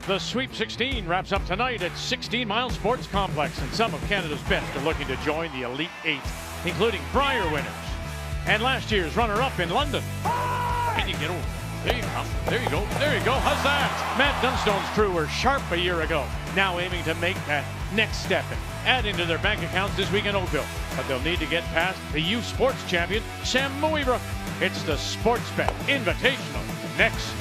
The Sweep 16 wraps up tonight at 16 Mile Sports Complex, and some of Canada's best are looking to join the Elite Eight, including Brier winners and last year's runner-up in London. Can you get over? There you go. There you go. There you go. How's that? Matt Dunstone's crew were sharp a year ago, now aiming to make that next step and adding to their bank accounts this week in Oakville. But they'll need to get past the youth sports champion, Sam Mooibroek. It's the PointsBet Invitational next.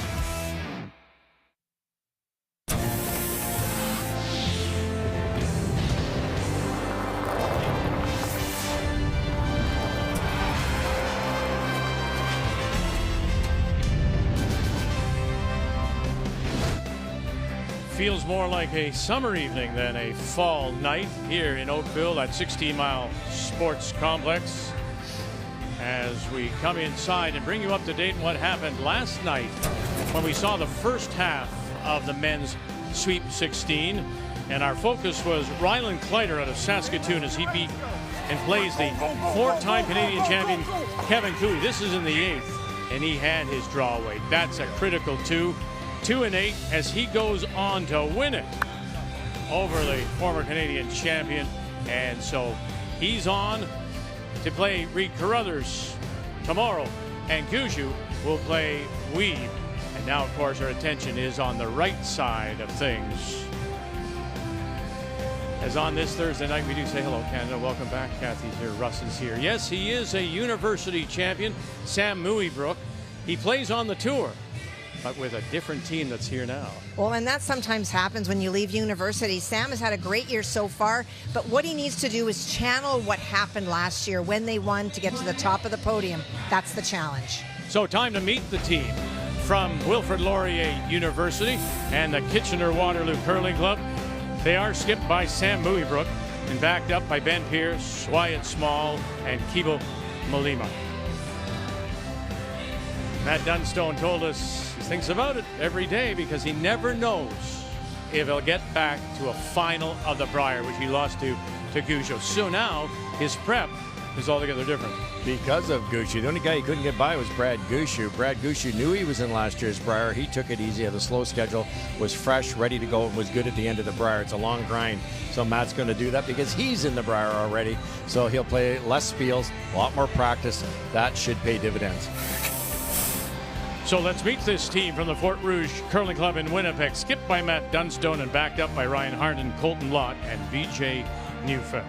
Feels more like a summer evening than a fall night here in Oakville at 16 Mile Sports Complex. As we come inside and bring you up to date on what happened last night when we saw the first half of the men's Sweep 16. And our focus was Ryland Kleider out of Saskatoon as he beat and plays the four-time Canadian champion Kevin Cooey. This is in the eighth, and he had his draw weight. That's a critical 2-8 as he goes on to win it over the former Canadian champion. And so he's on to play Reed Carruthers tomorrow, and Gushue will play Weeb. And now, of course, our attention is on the right side of things. As on this Thursday night, we do say hello, Canada. Welcome back. Kathy's here. Russ is here. Yes, he is a university champion, Sam Mooibroek. He plays on the tour, but with a different team that's here now. Well, and that sometimes happens when you leave university. Sam has had a great year so far, but what he needs to do is channel what happened last year when they won to get to the top of the podium. That's the challenge. So time to meet the team from Wilfrid Laurier University and the Kitchener-Waterloo Curling Club. They are skipped by Sam Mooibroek and backed up by Ben Pierce, Wyatt Small, and Kibo Malima. Matt Dunstone told us he thinks about it every day because he never knows if he'll get back to a final of the Brier, which he lost to Gushue. So now his prep is altogether different. Because of Gushue. The only guy he couldn't get by was Brad Gushue. Brad Gushue knew he was in last year's Brier. He took it easy, had a slow schedule, was fresh, ready to go, and was good at the end of the Brier. It's a long grind. So Matt's going to do that because he's in the Brier already. So he'll play less spiels, a lot more practice. That should pay dividends. So let's meet this team from the Fort Rouge Curling Club in Winnipeg, skipped by Matt Dunstone and backed up by Ryan Harden, Colton Lott, and VJ Neufeld.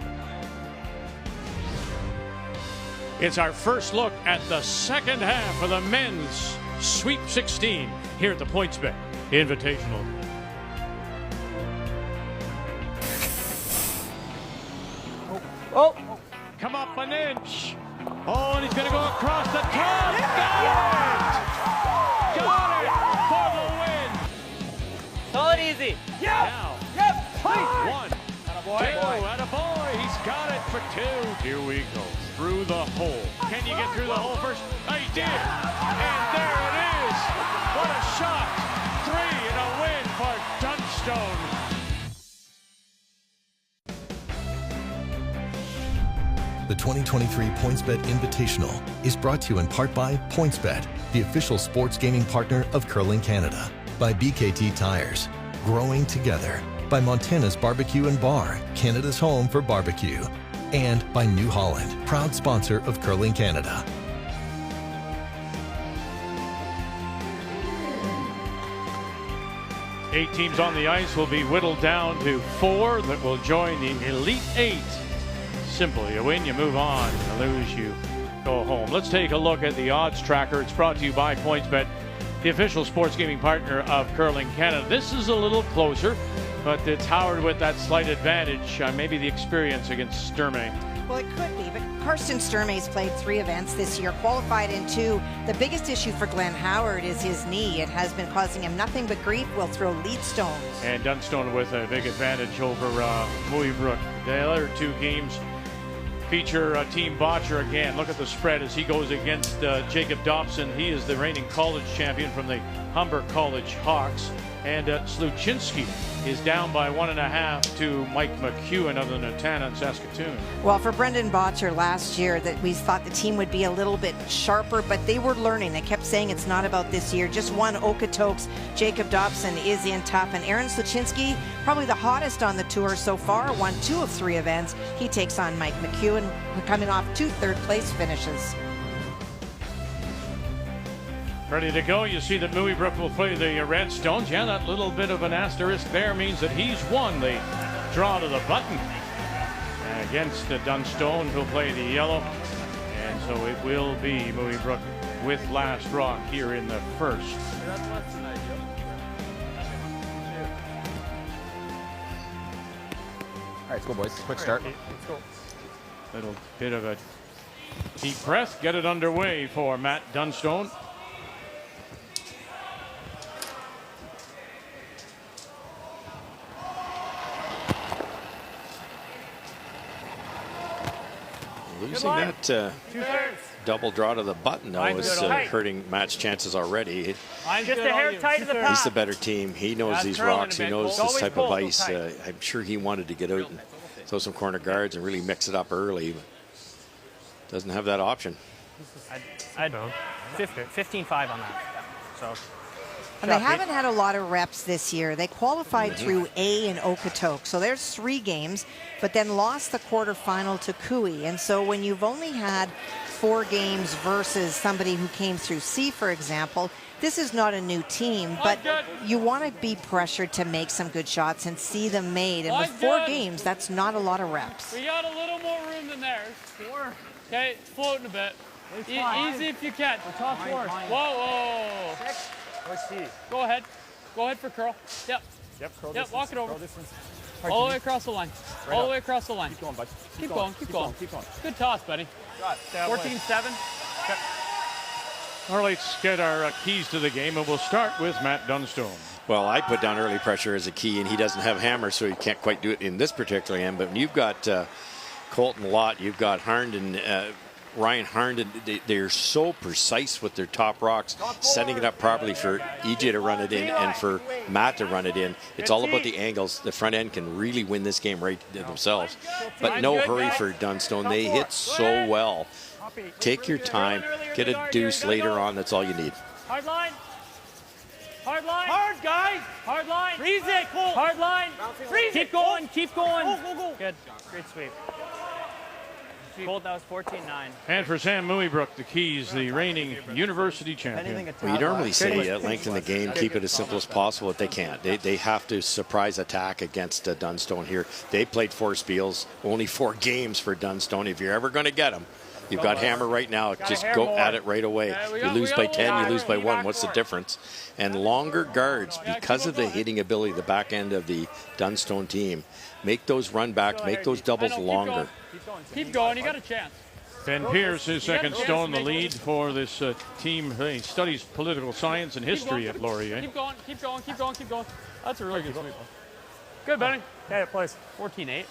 It's our first look at the second half of the men's Sweep 16 here at the PointsBet Invitational. Oh! Come up an inch. Oh, and he's going to go across the top. Got it! Got it for the win. Solid easy. Now, Yep. one, Attaboy. two, attaboy. He's got it for two. Here we go. Through the hole. Can you get through the hole first? Oh, he did. And there it is. What a shot. 3 and a win for Dunstone. The 2023 PointsBet Invitational is brought to you in part by PointsBet, the official sports gaming partner of Curling Canada, by BKT Tires, growing together, by Montana's Barbecue and Bar, Canada's home for barbecue, and by New Holland, proud sponsor of Curling Canada. Eight teams on the ice will be whittled down to 4 that will join the Elite Eight. Simple. You win, you move on. You lose, you go home. Let's take a look at the odds tracker. It's brought to you by PointsBet, the official sports gaming partner of Curling Canada. This is a little closer, but it's Howard with that slight advantage. Maybe the experience against Sturmey. Well, it could be, but Karsten Sturmey's played 3 events this year, qualified in 2. The biggest issue for Glenn Howard is his knee. It has been causing him nothing but grief. Will throw lead stones. And Dunstone with a big advantage over Mooibroek. The other 2 games feature Team Botcher again. Look at the spread as he goes against Jacob Dobson. He is the reigning college champion from the Humber College Hawks. And Sluchinski is down by 1.5 to Mike McEwen of the Natana and Saskatoon. Well, for Brendan Botcher last year, that we thought the team would be a little bit sharper, but they were learning. They kept saying it's not about this year. Just one Okotoks. Jacob Dobson is in tough, and Aaron Sluchinski, probably the hottest on the tour so far, won 2 of 3 events. He takes on Mike McEwen, coming off 2 third-place finishes. Ready to go. You see that Mooibroek will play the Red Stones. Yeah, that little bit of an asterisk there means that he's won the draw to the button against the Dunstone, who'll play the yellow. And so it will be Mooibroek with last rock here in the first. All right, let's go, boys. Quick start. Let's go. Little bit of a deep breath. Get it underway for Matt Dunstone. Losing that double draw to the button, though, is hurting Matt's chances already. Just a hair tight to the pass. He's the better team. He knows these rocks. He knows this type of ice. I'm sure he wanted to get out and throw some corner guards and really mix it up early, but doesn't have that option. I'd 15-5 on that. So. And they haven't had a lot of reps this year. They qualified through A in Okotoks. So there's 3 games, but then lost the quarterfinal to Kui. And so when you've only had 4 games versus somebody who came through C, for example, this is not a new team, but you want to be pressured to make some good shots and see them made. And with 4 games, that's not a lot of reps. We got a little more room than theirs. 4. Okay, it's floating a bit. Easy if you can. Top 4. Whoa. 6. Let's see. Go ahead. Go ahead for curl. Yep. Curl yep, distance. walk it over. Curl distance. All the way across the line. Right all up. the way across the line. Keep going, bud. Keep going. Keep going. Good toss, buddy. 14-7. All right, let's get our keys to the game, and we'll start with Matt Dunstone. Well, I put down early pressure as a key, and he doesn't have hammer, so he can't quite do it in this particular end. But when you've got Colton Lott, you've got Harnden, Ryan Harnden, they're so precise with their top rocks, setting it up properly for EJ to run it in and for Matt to run it in. It's all about the angles. The front end can really win this game right themselves. But no hurry for Dunstone. They hit so well. Take your time. Get a deuce later on. That's all you need. Hard line. Hard line. Hard, guys. Hard line. Freeze it, Cole. Hard line. Freeze keep going. Keep going. Go. Good. Great sweep. Colt, that was 14-9. And for Sam Mooibroek, the keys, the reigning university champion. Well, you normally say lengthen the game, keep it as simple as possible, but they can't. They have to surprise attack against Dunstone here. They played 4 spiels, only 4 games for Dunstone. If you're ever going to get them, you've got hammer right now. Just go at it right away. You lose by 10, you lose by 1. What's the difference? And longer guards, because of the hitting ability, the back end of the Dunstone team, make those run backs, make those doubles longer. Keep going. You got a chance. Ben Pierce is second stone, the lead for this team. He studies political science and history at Laurier. Keep going. That's a really good sweep. Good, Benny. Okay, it plays. 14-8. Okay.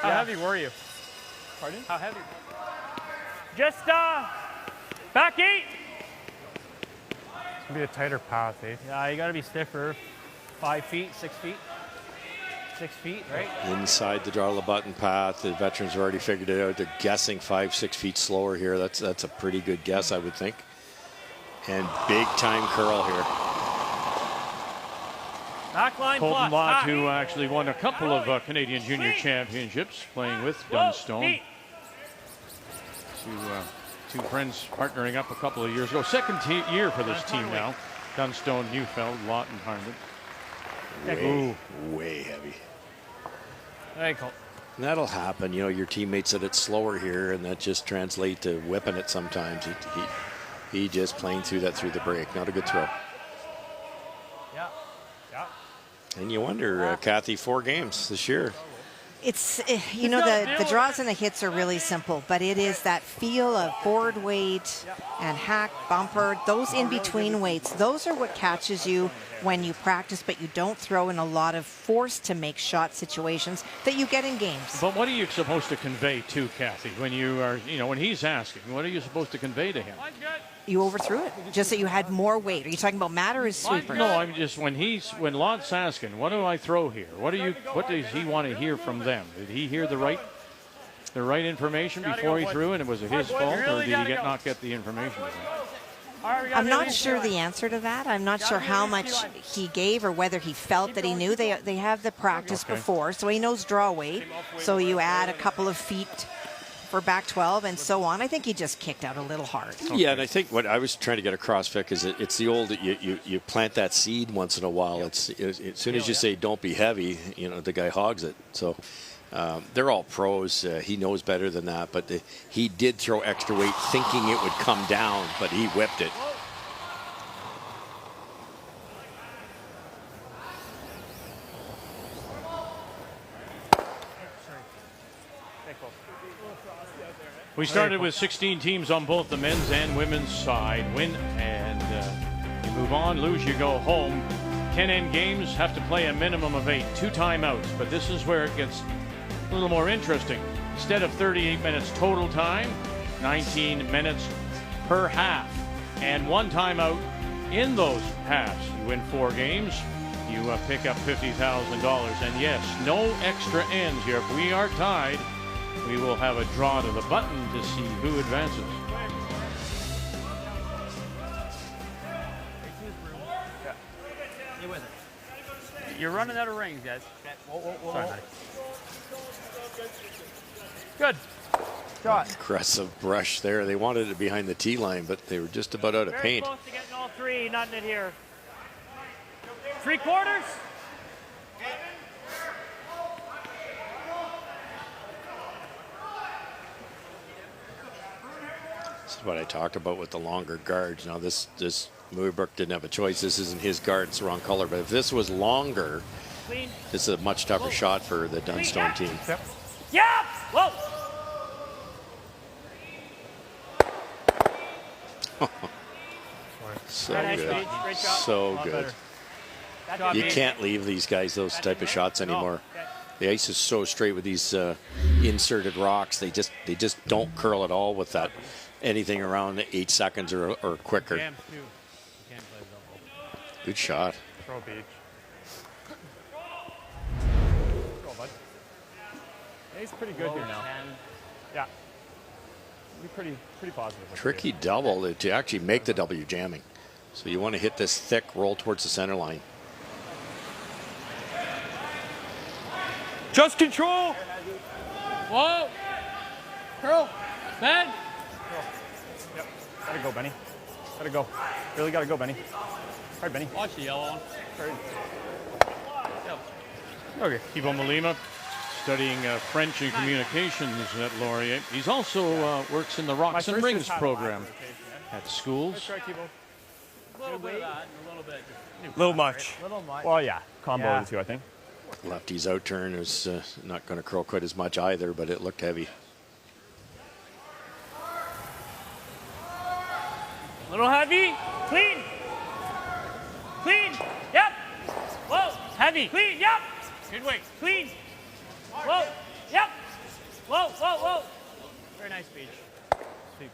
How heavy were you? Pardon? How heavy? Just back 8. It's gonna be a tighter path, eh? Yeah, you gotta be stiffer. 5 feet, 6 feet. 6 feet, right? Inside the draw of the button path, the veterans have already figured it out. They're guessing 5-6 feet slower here. That's a pretty good guess, I would think. And big time curl here. Backline Colton plus. Lott, who actually won a couple of Canadian Junior Championships playing with Dunstone. Two friends partnering up a couple of years ago. Second year for this team now. Dunstone, Neufeld, Lott, and Harnden. Way heavy. Very cool. And that'll happen. You know, your teammates said it's slower here, and that just translates to whipping it sometimes. He just playing through that through the break. Not a good throw. Yeah. And you wonder, Kathy, 4 games this year. It's, you know, the draws and the hits are really simple, but it is that feel of forward weight and hack, bumper, those in-between weights. Those are what catches you when you practice, but you don't throw in a lot of force to make shot situations that you get in games. But what are you supposed to convey to Kathy when you are, when he's asking? What are you supposed to convey to him? you overthrew it. Just that you had more weight. Are you talking about Matt or his sweeper? No, I'm just when Lott's asking, what do I throw here? What does he want to hear from them? Did he hear the right information before he threw, and it was his fault, or did he not get the information? I'm not sure the answer to that. I'm not sure how much he gave or whether he felt that he knew. They have the practice before, so he knows draw weight. So you add a couple of feet for back 12 and so on. I think he just kicked out a little hard. Yeah, and I think what I was trying to get across, Vic, is it's the old you plant that seed once in a while. It's as soon as you say don't be heavy, the guy hogs it. So they're all pros. He knows better than that, but he did throw extra weight thinking it would come down, but he whipped it. We started with 16 teams on both the men's and women's side. Win and you move on, lose, you go home. 10 end games have to play a minimum of 8, 2 timeouts, but this is where it gets a little more interesting. Instead of 38 minutes total time, 19 minutes per half, and 1 timeout in those halves. You win 4 games, you pick up $50,000, and yes, no extra ends here. If we are tied, we will have a draw to the button to see who advances. You're running out of rings, guys. Sorry, buddy. Good. Shot. Aggressive brush there. They wanted it behind the tee line, but they were just about out of paint. Very close to getting all 3, nothing in here. 3/4. This is what I talked about with the longer guards. Now this Mooibroek didn't have a choice. This isn't his guard. It's the wrong color. But if this was longer, this is a much tougher shot for the Dunstone team. Yep. Yep. Whoa. So good. So good. You can't leave these guys those type of shots anymore. The ice is so straight with these inserted rocks. They just don't curl at all with that anything around 8 seconds or quicker. Good shot. Throw beach. Go, bud. Yeah, he's pretty good here now. Yeah. Be pretty positive. Tricky double to actually make the W jamming. So you want to hit this thick, roll towards the center line. Just control. Whoa. Curl. Man. Yep. Gotta go, Benny. Gotta go. Really gotta go, Benny. All right, Benny. Watch the yellow one. Okay. Thibaut Malima, studying French and communications at Laurier. He's also works in the Rocks and Rings program at schools. A little bit of that and a little bit. Little much. Well, yeah. Combo the two, I think. Lefty's out turn is not going to curl quite as much either, but it looked heavy. Little heavy. Clean. Clean. Yep. Whoa. Heavy. Clean. Yep. Good weight. Clean. Whoa. Yep. Whoa. Whoa. Whoa. Very nice beach. Sweet.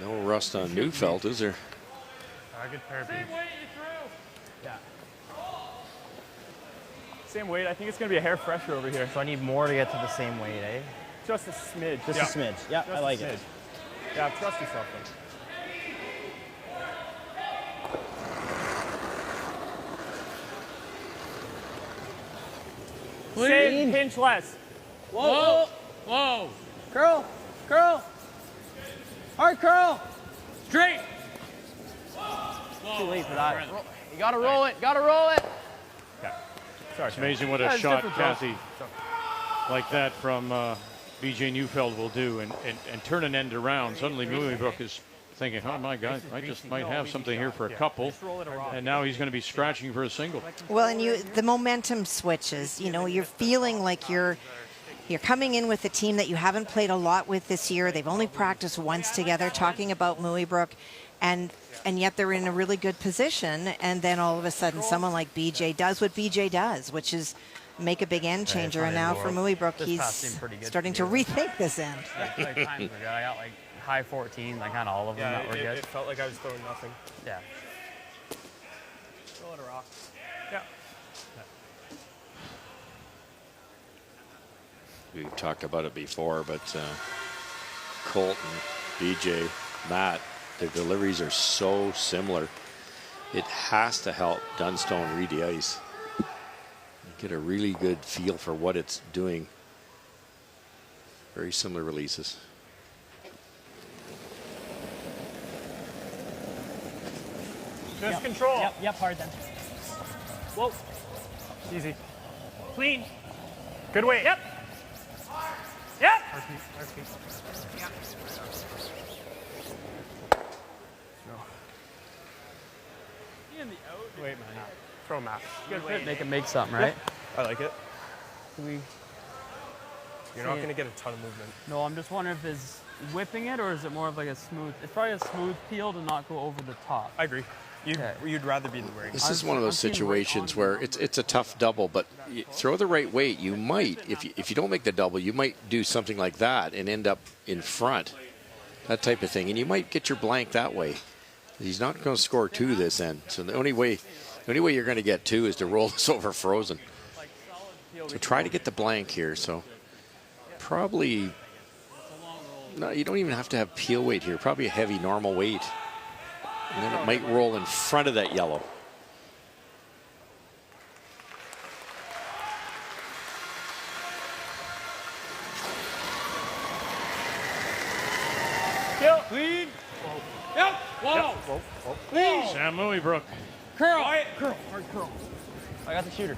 No rust on Neufeld, is there? Good pair of beach. Same weight you threw. Yeah. Same weight. I think it's going to be a hair fresher over here. So I need more to get to the same weight, eh? Just a smidge. Just a smidge. Yeah, I like it. Yeah, trust yourself. Then. Same pinch less. Whoa. Whoa. Curl. Curl. Hard curl. Straight. Too late for that. You gotta roll it. Gotta roll it. Okay. Sorry. It's amazing what a shot Kathy like that from BJ Neufeld will do and turn an end around. Suddenly Mooibroek is thinking, oh my God, I just might have something here for a couple. And now he's going to be scratching for a single. Well, and the momentum switches. You know, you're feeling like you're coming in with a team that you haven't played a lot with this year. They've only practiced once together, talking about Mooibroek, and yet they're in a really good position. And then all of a sudden, someone like BJ does what BJ does, which is make a big end changer. And now for Mooibroek, he's starting to rethink this end. Like times ago, I got like high 14s, like kind of all of them that were good. It felt like I was throwing nothing. Yeah. Throw it a rock. Yeah. We talked about it before, but Colton, BJ, Matt, their deliveries are so similar. It has to help Dunstone read the ice. Get a really good feel for what it's doing. Very similar releases. Just control. Yep, hard then. Whoa. Easy. Clean. Good weight. Yep. Yep. RP. Yep. In the out. Wait, man. Throw him out. Good fit. Make it make something, right? I like it. We. You're not going to get a ton of movement. No, I'm just wondering if it's whipping it or is it more of like a smooth. It's probably a smooth peel to not go over the top. I agree. You'd rather be the wearing. This is one of those situations where it's a tough double, but you throw the right weight, you might, if you don't make the double, you might do something like that and end up in front, that type of thing, and you might get your blank that way. He's not going to score 2 this end, so the only way you're going to get 2 is to roll this over frozen. So try to get the blank here. So probably, no, you don't even have to have peel weight here. Probably a heavy normal weight. And then it might roll in front of that yellow. Clean. Yep. Whoa. Whoa. Clean. Sam Mooibroek. Curl. Curl. Hard curl. I got the shooter.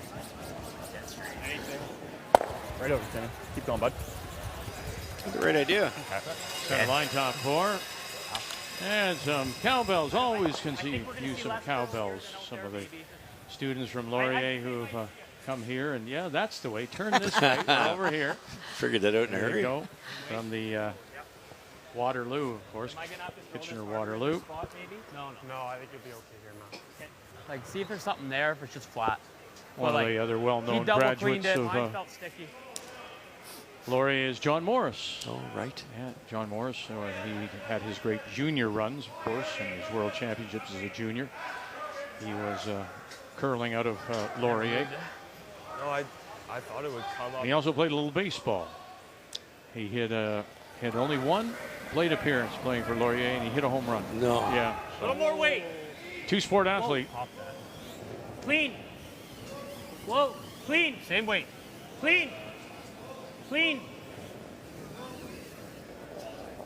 Right over, Timmy. Keep going, bud. Great idea. Center line top 4. And some cowbells. Always can use some cowbells. Some of the students from Laurier who have come here. And yeah, that's the way. Turn this way. Over here. Figured that out in a There hurry. you go. From the Waterloo, of course. Kitchener-Waterloo. No, I think you'll be okay here, man. Like, see if there's something there, if it's just flat. One of the other well-known graduates of Felt sticky. Laurier is John Morris. Oh, right. Yeah, John Morris. He had his great junior runs, of course, and his world championships as a junior. He was curling out of Laurier. No, I thought it would come up. He also played a little baseball. He had only one plate appearance playing for Laurier, and he hit a home run. No. Yeah. A little more weight. Two-sport athlete. Clean. Whoa. Clean. Same weight. Clean. Clean.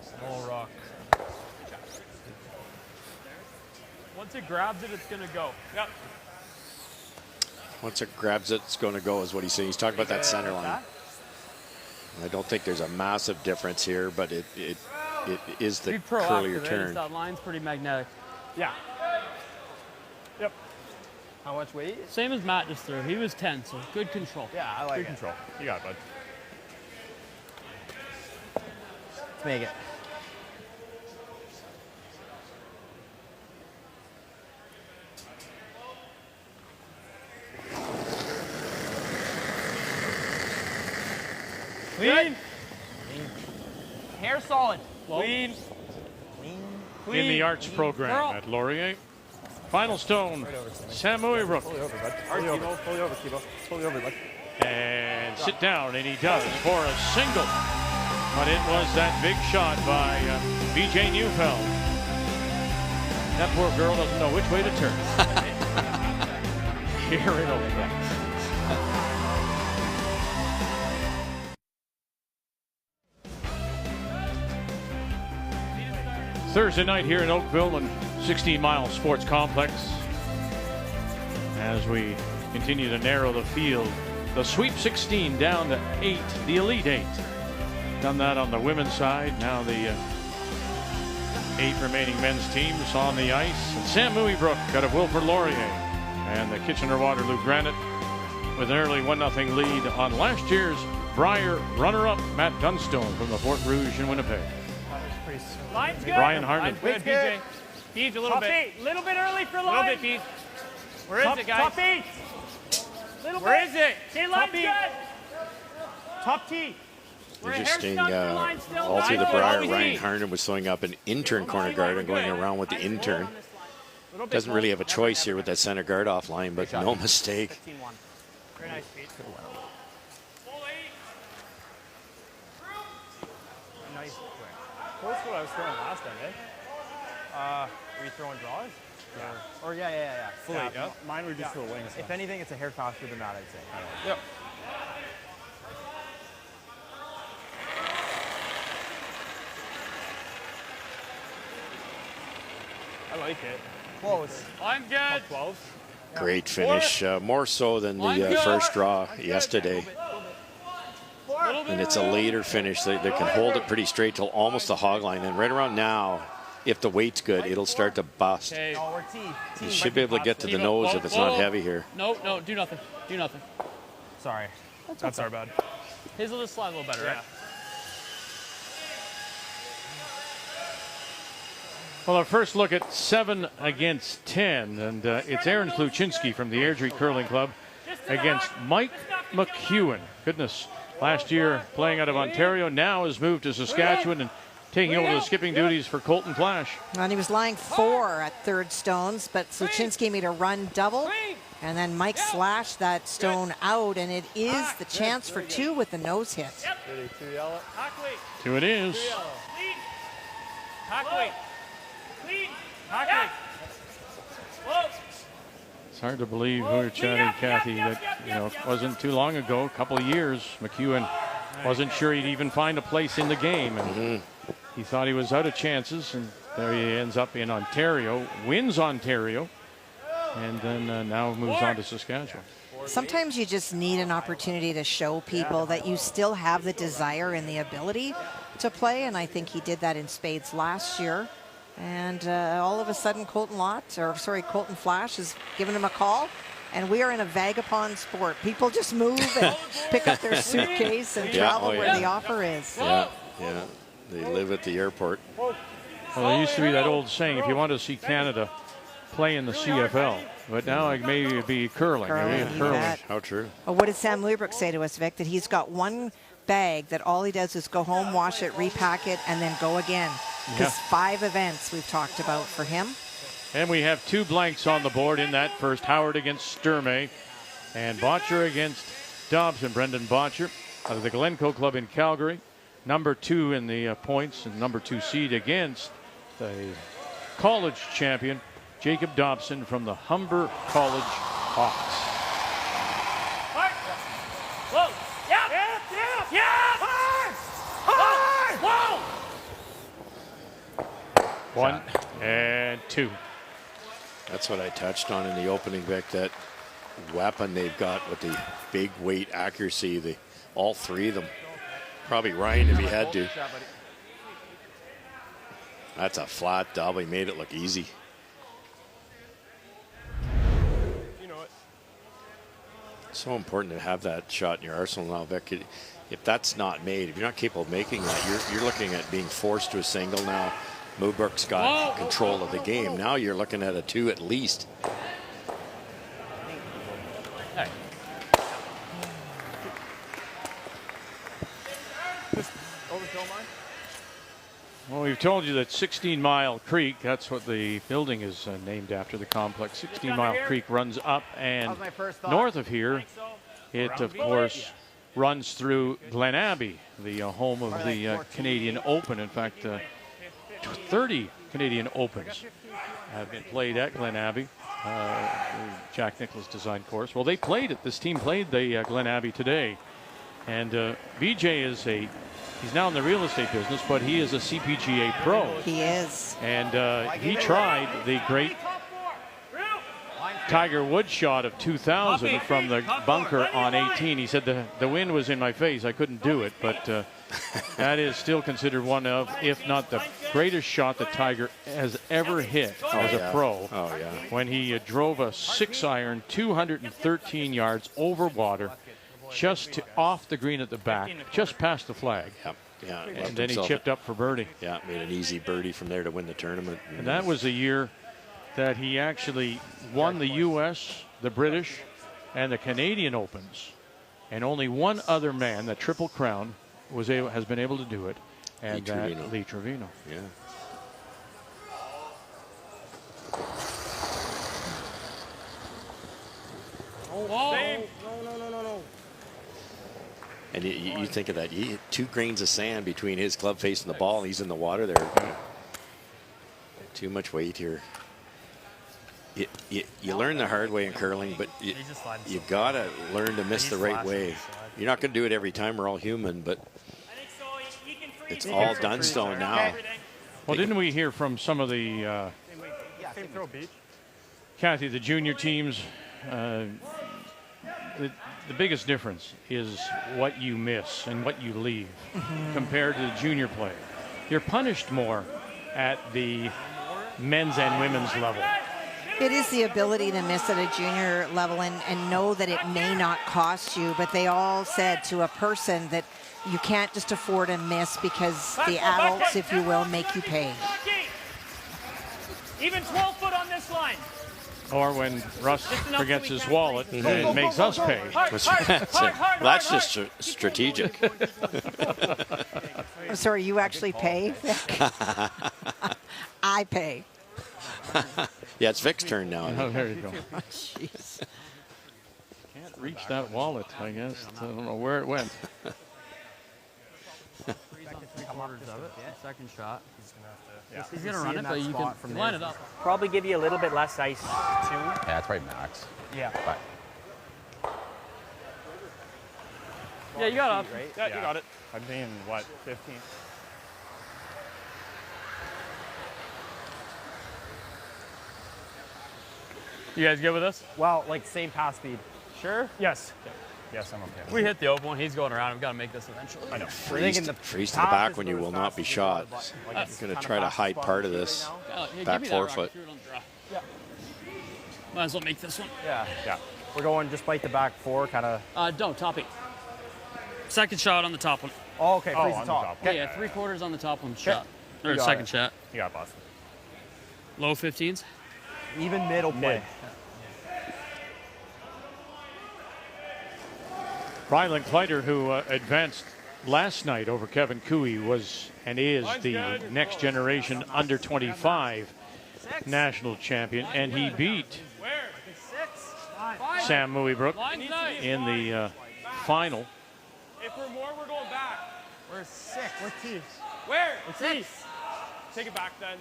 Small rock. Once it grabs it, it's going to go. Yep. Once it grabs it, it's going to go, is what he's saying. He's talking about that center line. I don't think there's a massive difference here, but it is the curlier turn. That line's pretty magnetic. Yeah. Yep. How much weight? Same as Matt just threw. He was 10, so good control. Yeah, I like good control. You got it, bud. Let's make it. Clean. Hair solid. Clean. In the arts program at Laurier. Final stone, Sam Mooibroek. Fully over, bud. Fully over, Kibo. Fully over, bud. And sit down, and he does for a single. But it was that big shot by BJ Neufeld. That poor girl doesn't know which way to turn. Here it over. Thursday night here in Oakville and 16 Mile Sports Complex. As we continue to narrow the field, the Sweep 16 down to 8, the Elite 8. Done that on the women's side. Now the 8 remaining men's teams on the ice. And Sam Mooibroek out of Wilfrid Laurier and the Kitchener-Waterloo Granite with an early 1-0 lead on last year's Brier runner-up Matt Dunstone from the Fort Rouge in Winnipeg. Line's good. Brian Hartman. Line's good, BJ. Beej a little bit. A little bit early for line. A little bit, Beej. Where is it, guys? Top 8. Where is it? Stay line's good. Top T. Interesting. All through the Briar, Ryan Harnan was throwing up an intern corner guard and going around with the intern. Doesn't really have a choice here with that center guard offline, but no mistake. Very nice, Pete. Nice. Close to what I was throwing last time, eh? Were you throwing draws? Yeah. Or yeah. Fully, yeah. Mine were just for the wings. If anything, it's a hair faster than that, I'd say. Yep. I like it. Close. I'm good. 12. Great finish, more so than the first draw yesterday. And it's a later finish. They can hold it pretty straight till almost the hog line. And right around now, if the weight's good, it'll start to bust. Okay. You should be able to get to the nose if it's not heavy here. No, do nothing. Do nothing. Sorry. That's our bad. His will just slide a little better, right? Well, our first look at 7 against 10, and it's Aaron Kluchinski from the Airdrie Curling Club against Mike McEwen. Goodness, last year playing out of Ontario, now has moved to Saskatchewan and taking over the skipping duties for Colton Flash. And he was lying 4 at third stones, but Kluchinski made a run double, and then Mike slashed that stone out, and it is the chance for 2 with the nose hit. 2 yellow. 2 it is. It's hard to believe, we were chatting, Kathy, that it wasn't too long ago, a couple of years, McEwen wasn't sure he'd even find a place in the game, and he thought he was out of chances, and there he ends up in Ontario, wins Ontario, and then now moves on to Saskatchewan. Sometimes you just need an opportunity to show people that you still have the desire and the ability to play, and I think he did that in spades last year. And all of a sudden, Colton Flash has given him a call. And we are in a vagabond sport. People just move and pick up their suitcase and travel where the offer is. Yeah. They live at the airport. Well, there used to be that old saying, if you want to see Canada play in the CFL, but now it may be curling. Curling. How true. Well, what did Sam Mooibroek say to us, Vic? That he's got one bag that all he does is go home, wash it, repack it, and then go again. Because 5 events we've talked about for him. And we have 2 blanks on the board in that first. Howard against Sturmey and Botcher against Dobson. Brendan Botcher out of the Glencoe Club in Calgary. Number 2 in the points and number 2 seed against the college champion Jacob Dobson from the Humber College Hawks. Whoa! Whoa! 1 and 2. That's what I touched on in the opening, Vic, that weapon they've got with the big weight accuracy. All 3 of them. Probably Ryan if he had to. That's a flat double. He made it look easy. So important to have that shot in your arsenal now, Vic. If that's not made, if you're not capable of making that, you're looking at being forced to a single now. Mooibroek's got control of the game. Now you're looking at a 2 at least. Hey. Well, we've told you that 16 Mile Creek, that's what the building is named after, the complex. 16 Mile Creek runs up and north of here. It, of course, runs through Glen Abbey, the home of the Canadian Open. In fact, 30 Canadian Opens have been played at Glen Abbey, Jack Nicklaus design course. Well, this team played the Glen Abbey today. And BJ is he's now in the real estate business, but he is a CPGA pro. He is. And he tried the great Tiger Woods shot of 2000 from the bunker on 18. He said the wind was in my face. I couldn't do it, but that is still considered one of, if not the greatest shot that Tiger has ever hit as a pro. Oh, yeah. When he drove a 6-iron 213 yards over water, just off the green at the back, just past the flag. Yep. Yeah. And then he chipped up for birdie. Yeah, made an easy birdie from there to win the tournament. And that was a year that he actually won the U.S., the British, and the Canadian Opens. And only one other man, the Triple Crown, has been able to do it, and Lee Trevino. Yeah. Whoa. No. And you think of that, 2 grains of sand between his club face and the ball, and he's in the water there. Too much weight here. You learn the hard way in curling, but you got to learn to miss the right way. You're not going to do it every time. We're all human, but it's all Dunstone now. Well, didn't we hear from some of the Same throw, Beach. Kathy, the junior teams? The biggest difference is what you miss and what you leave compared to the junior play. You're punished more at the men's and women's level. It is the ability to miss at a junior level and know that it may not cost you, but they all said to a person that you can't just afford a miss because the adults, if you will, make you pay. Even 12 foot on this line. Or when Russ forgets his wallet, it makes us pay. That's just strategic. I'm sorry, you actually pay? I pay. Yeah, it's Vic's turn now. Oh, there you go. Jeez. Can't reach that wallet, I guess. I don't know where it went. Second shot. Yeah. He's going to run it, but you can line it up. Probably give you a little bit less ice, too. Yeah, that's probably max. Yeah. But Yeah, you got it. Right? Yeah, you got it. I'm being, what, 15? You guys good with this? Well, like same pass speed. Sure. Yes. Yes, I'm okay. We hit the open one. He's going around. We've got to make this eventually. I know. Freeze to the back when you will not be shot. You're going to try to hide part of this back forefoot. Yeah. Might as well make this one. Yeah. We're going just bite the back 4, kind of. No, top 8. Second shot on the top one. Oh, okay. Freeze on the the top. top. Yeah, 3/4 on the top one shot. Or You got second it. shot. You got it, boss. Low 15s. Even middle play. Rylan Kleider, who advanced last night over Kevin Cooey, was and is the next generation under 25 national champion, and he beat Sam Mooibroek in the final. If we're more, we're going back. We're 6. We're Chiefs. Where? 6. Take it back then.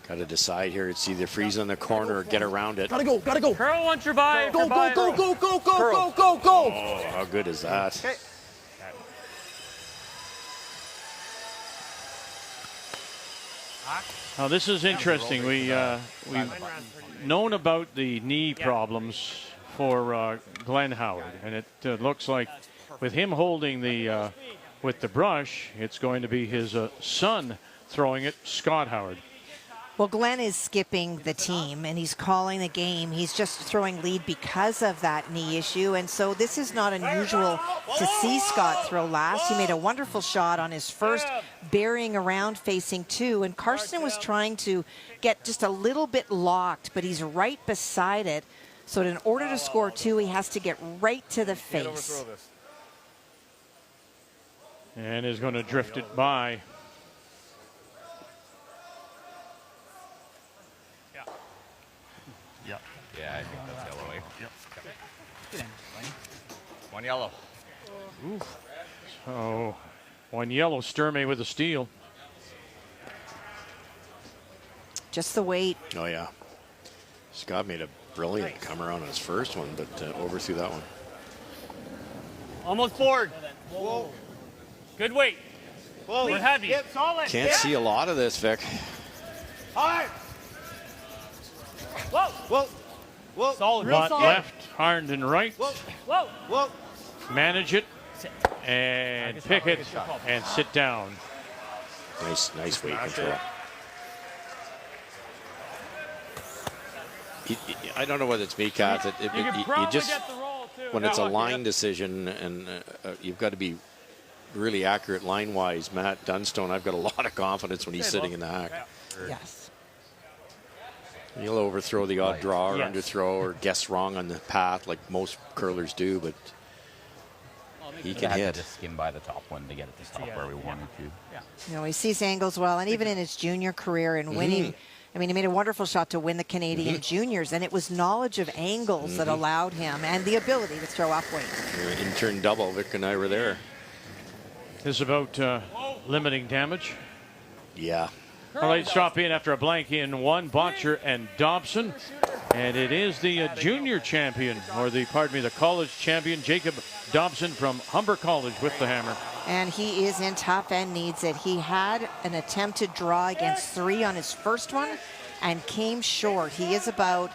Got to decide here. It's either freeze on the corner or get around it. Gotta go. Curl once you're by. Go. Oh, how good is that? Okay. Now this is interesting. We've known about the knee problems for Glenn Howard, and it looks like with him holding the with the brush, it's going to be his son throwing it, Scott Howard. Well, Glenn is skipping the team, and he's calling the game. He's just throwing lead because of that knee issue, and so this is not unusual to see Scott throw last. He made a wonderful shot on his first, burying around facing 2, and Karsten was trying to get just a little bit locked, but he's right beside it. So in order to score 2, he has to get right to the face. And is going to drift it by. yeah, I think that's yellow. Yep. One yellow. So one yellow, Sturmey with a steal. Just the weight. Oh, yeah. Scott made a brilliant come around on his first one, but overthrew that one. Almost forward. Whoa. Good weight. Whoa. We're heavy. Get solid. Can't see a lot of this, Vic. Hard. Whoa. Solid. Butt left, Harnden right. Whoa. Manage it and pick it and sit down. Nice weight control. I don't know whether it's me, Kat. You just, when it's a line decision and you've got to be really accurate line-wise, Matt Dunstone, I've got a lot of confidence when he's sitting in the hack. Yes. He'll overthrow the odd draw or underthrow or guess wrong on the path like most curlers do, but he can hit. Just skim by the top one to get it to stop where we wanted to. Yeah. You know, he sees angles well, and even in his junior career and winning, I mean, he made a wonderful shot to win the Canadian juniors, and it was knowledge of angles that allowed him and the ability to throw upweight. Intern double, Vic and I were there. This is about limiting damage. Yeah. All right, stop in after a blank in one, Botcher and Dobson. And it is the junior champion, or the college champion, Jacob Dobson from Humber College with the hammer. And he is in top end, needs it. He had an attempted draw against 3 on his first one and came short. He is about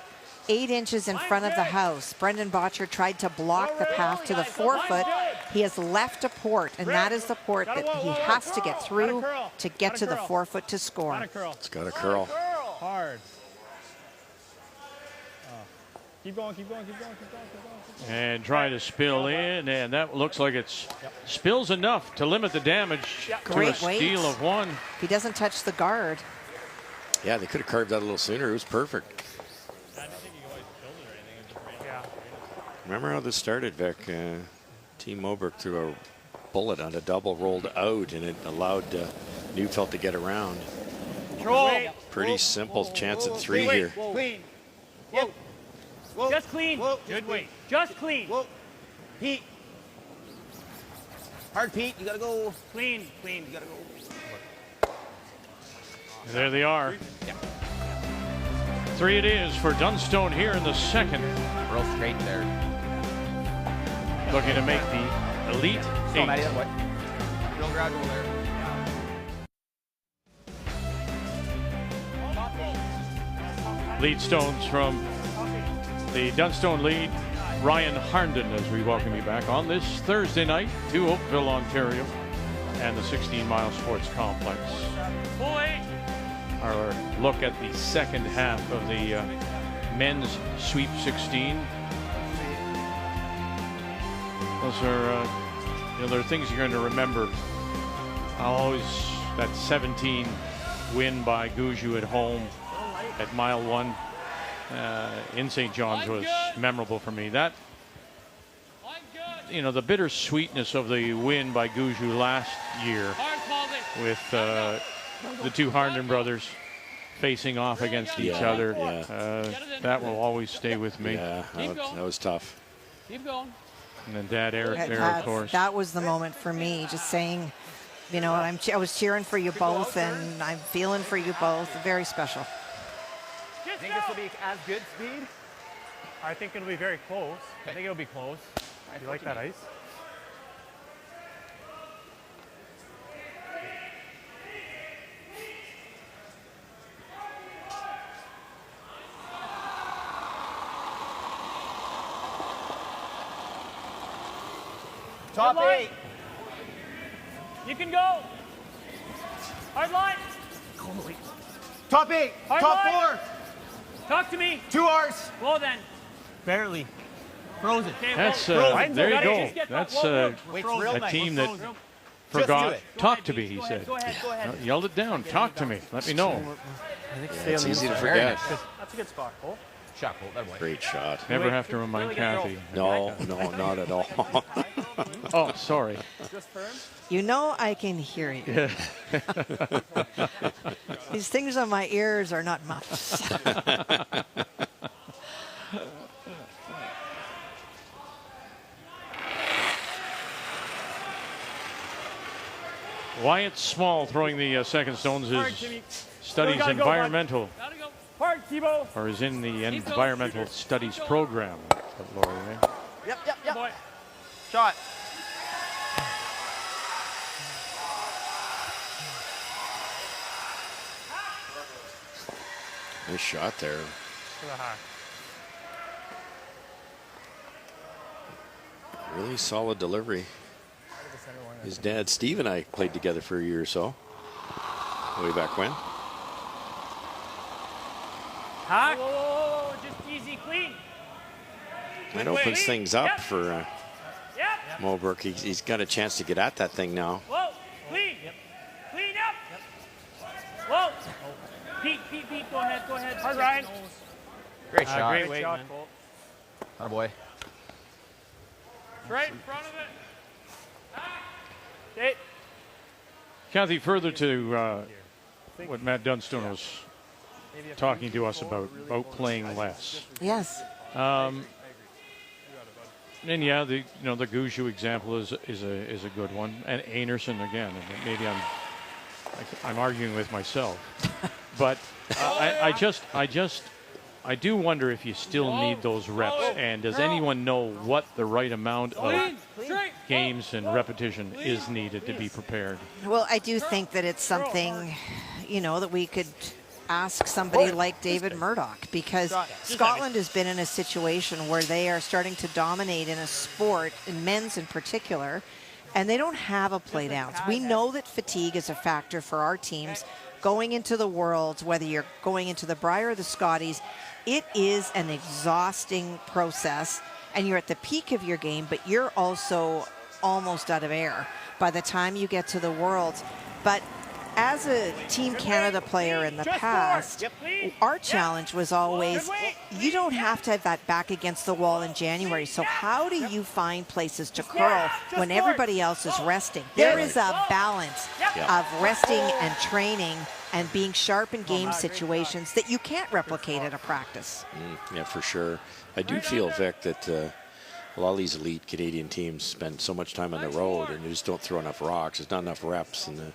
8 inches in front of the house. Brendan Botcher tried to block the path to the 4-foot. He has left a port, and that is the port that he has to get through to get to the 4-foot to score. It's got a curl. Hard. Keep going, keep going, keep going, keep going, keep going. Keep going. And try to spill in, and that looks like it's spills enough to limit the damage to a steal of 1. He doesn't touch the guard. Yeah, they could have carved that a little sooner. It was perfect. Remember how this started, Vic? Team Mooibroek threw a bullet on a double, rolled out, and it allowed Neufeld to get around. Pretty simple chance at 3 here. Clean. Yep. Just clean. Good weight. Just clean. Pete. Hard, Pete. You gotta go. Clean. You gotta go. And there they are. 3 it is for Dunstone here in the second. Real straight there. Looking to make the Elite 8. Real gradual there. Lead stones from the Dunstone lead, Ryan Harnden, as we welcome you back on this Thursday night to Oakville, Ontario, and the 16-mile sports complex. Our look at the second half of the men's Sweep 16. Those are, there are things you're going to remember. That 17 win by Gushue at home at mile 1 in St. John's was memorable for me. That, the bittersweetness of the win by Gushue last year with the 2 Harnden brothers facing off against each other. That will always stay with me. Yeah, that was tough. Keep going. And then Dad Eric there, of course. That was the moment for me, just saying, I was cheering for you both, and I'm feeling for you both. Very special. I think this will be as good speed. I think it'll be very close. I think it'll be close. You like that ice? Top 8. You can go. Hard line. Top 8. Hard Top line. 4. Talk to me. 2 R's. Well then. Barely. Frozen. Okay, That's there you go. That's a team that forgot. Talk to me, he said. Go ahead. Yelled it down. Talk to me. Let me know. It's easy to forget. That's a good spot, Cole. Shot, Cole. That way. Great shot. Never have to remind Kathy. No, not at all. Oh, sorry. I can hear you. These things on my ears are not muffs. Wyatt Small throwing the second stones. His studies environmental. Hard, Thibaut. Or is in the environmental studies program at Laurier. Yep. Boy. Shot. Nice shot there. Really solid delivery. His dad, Steve, and I played together for a year or so. Way back when. Whoa, just easy, clean. That opens things up for Mooibroek. He's got a chance to get at that thing now. Whoa, clean. Clean up. Whoa. Pete, go ahead. Hard, Ryan. Great shot. Great weight, Cole. Oh boy. Right in front of it. Kathy, further to what Matt Dunstone was talking to us about playing less. Yes. And yeah, the Gushue example is a good one, and Anderson again. And maybe I'm arguing with myself, but I do wonder if you still need those reps, and does anyone know what the right amount of games and repetition is needed to be prepared? Well, I do think that it's something, that we could ask somebody like David Murdoch, because Scotland has been in a situation where they are starting to dominate in a sport, in men's in particular, and they don't have a plate ounce. We know that fatigue is a factor for our teams going into the Worlds, whether you're going into the Brier or the Scotties. It is an exhausting process, and you're at the peak of your game, but you're also almost out of air by the time you get to the Worlds. But as a Team Canada player in the past, our challenge was always, you don't have to have that back against the wall in January. So how do you find places to curl when everybody else is resting? There is a balance of resting and training and being sharp in game situations that you can't replicate at a practice. Yeah, for sure. I do feel, Vic, that a lot of these elite Canadian teams spend so much time on the road and they just don't throw enough rocks. There's not enough reps. And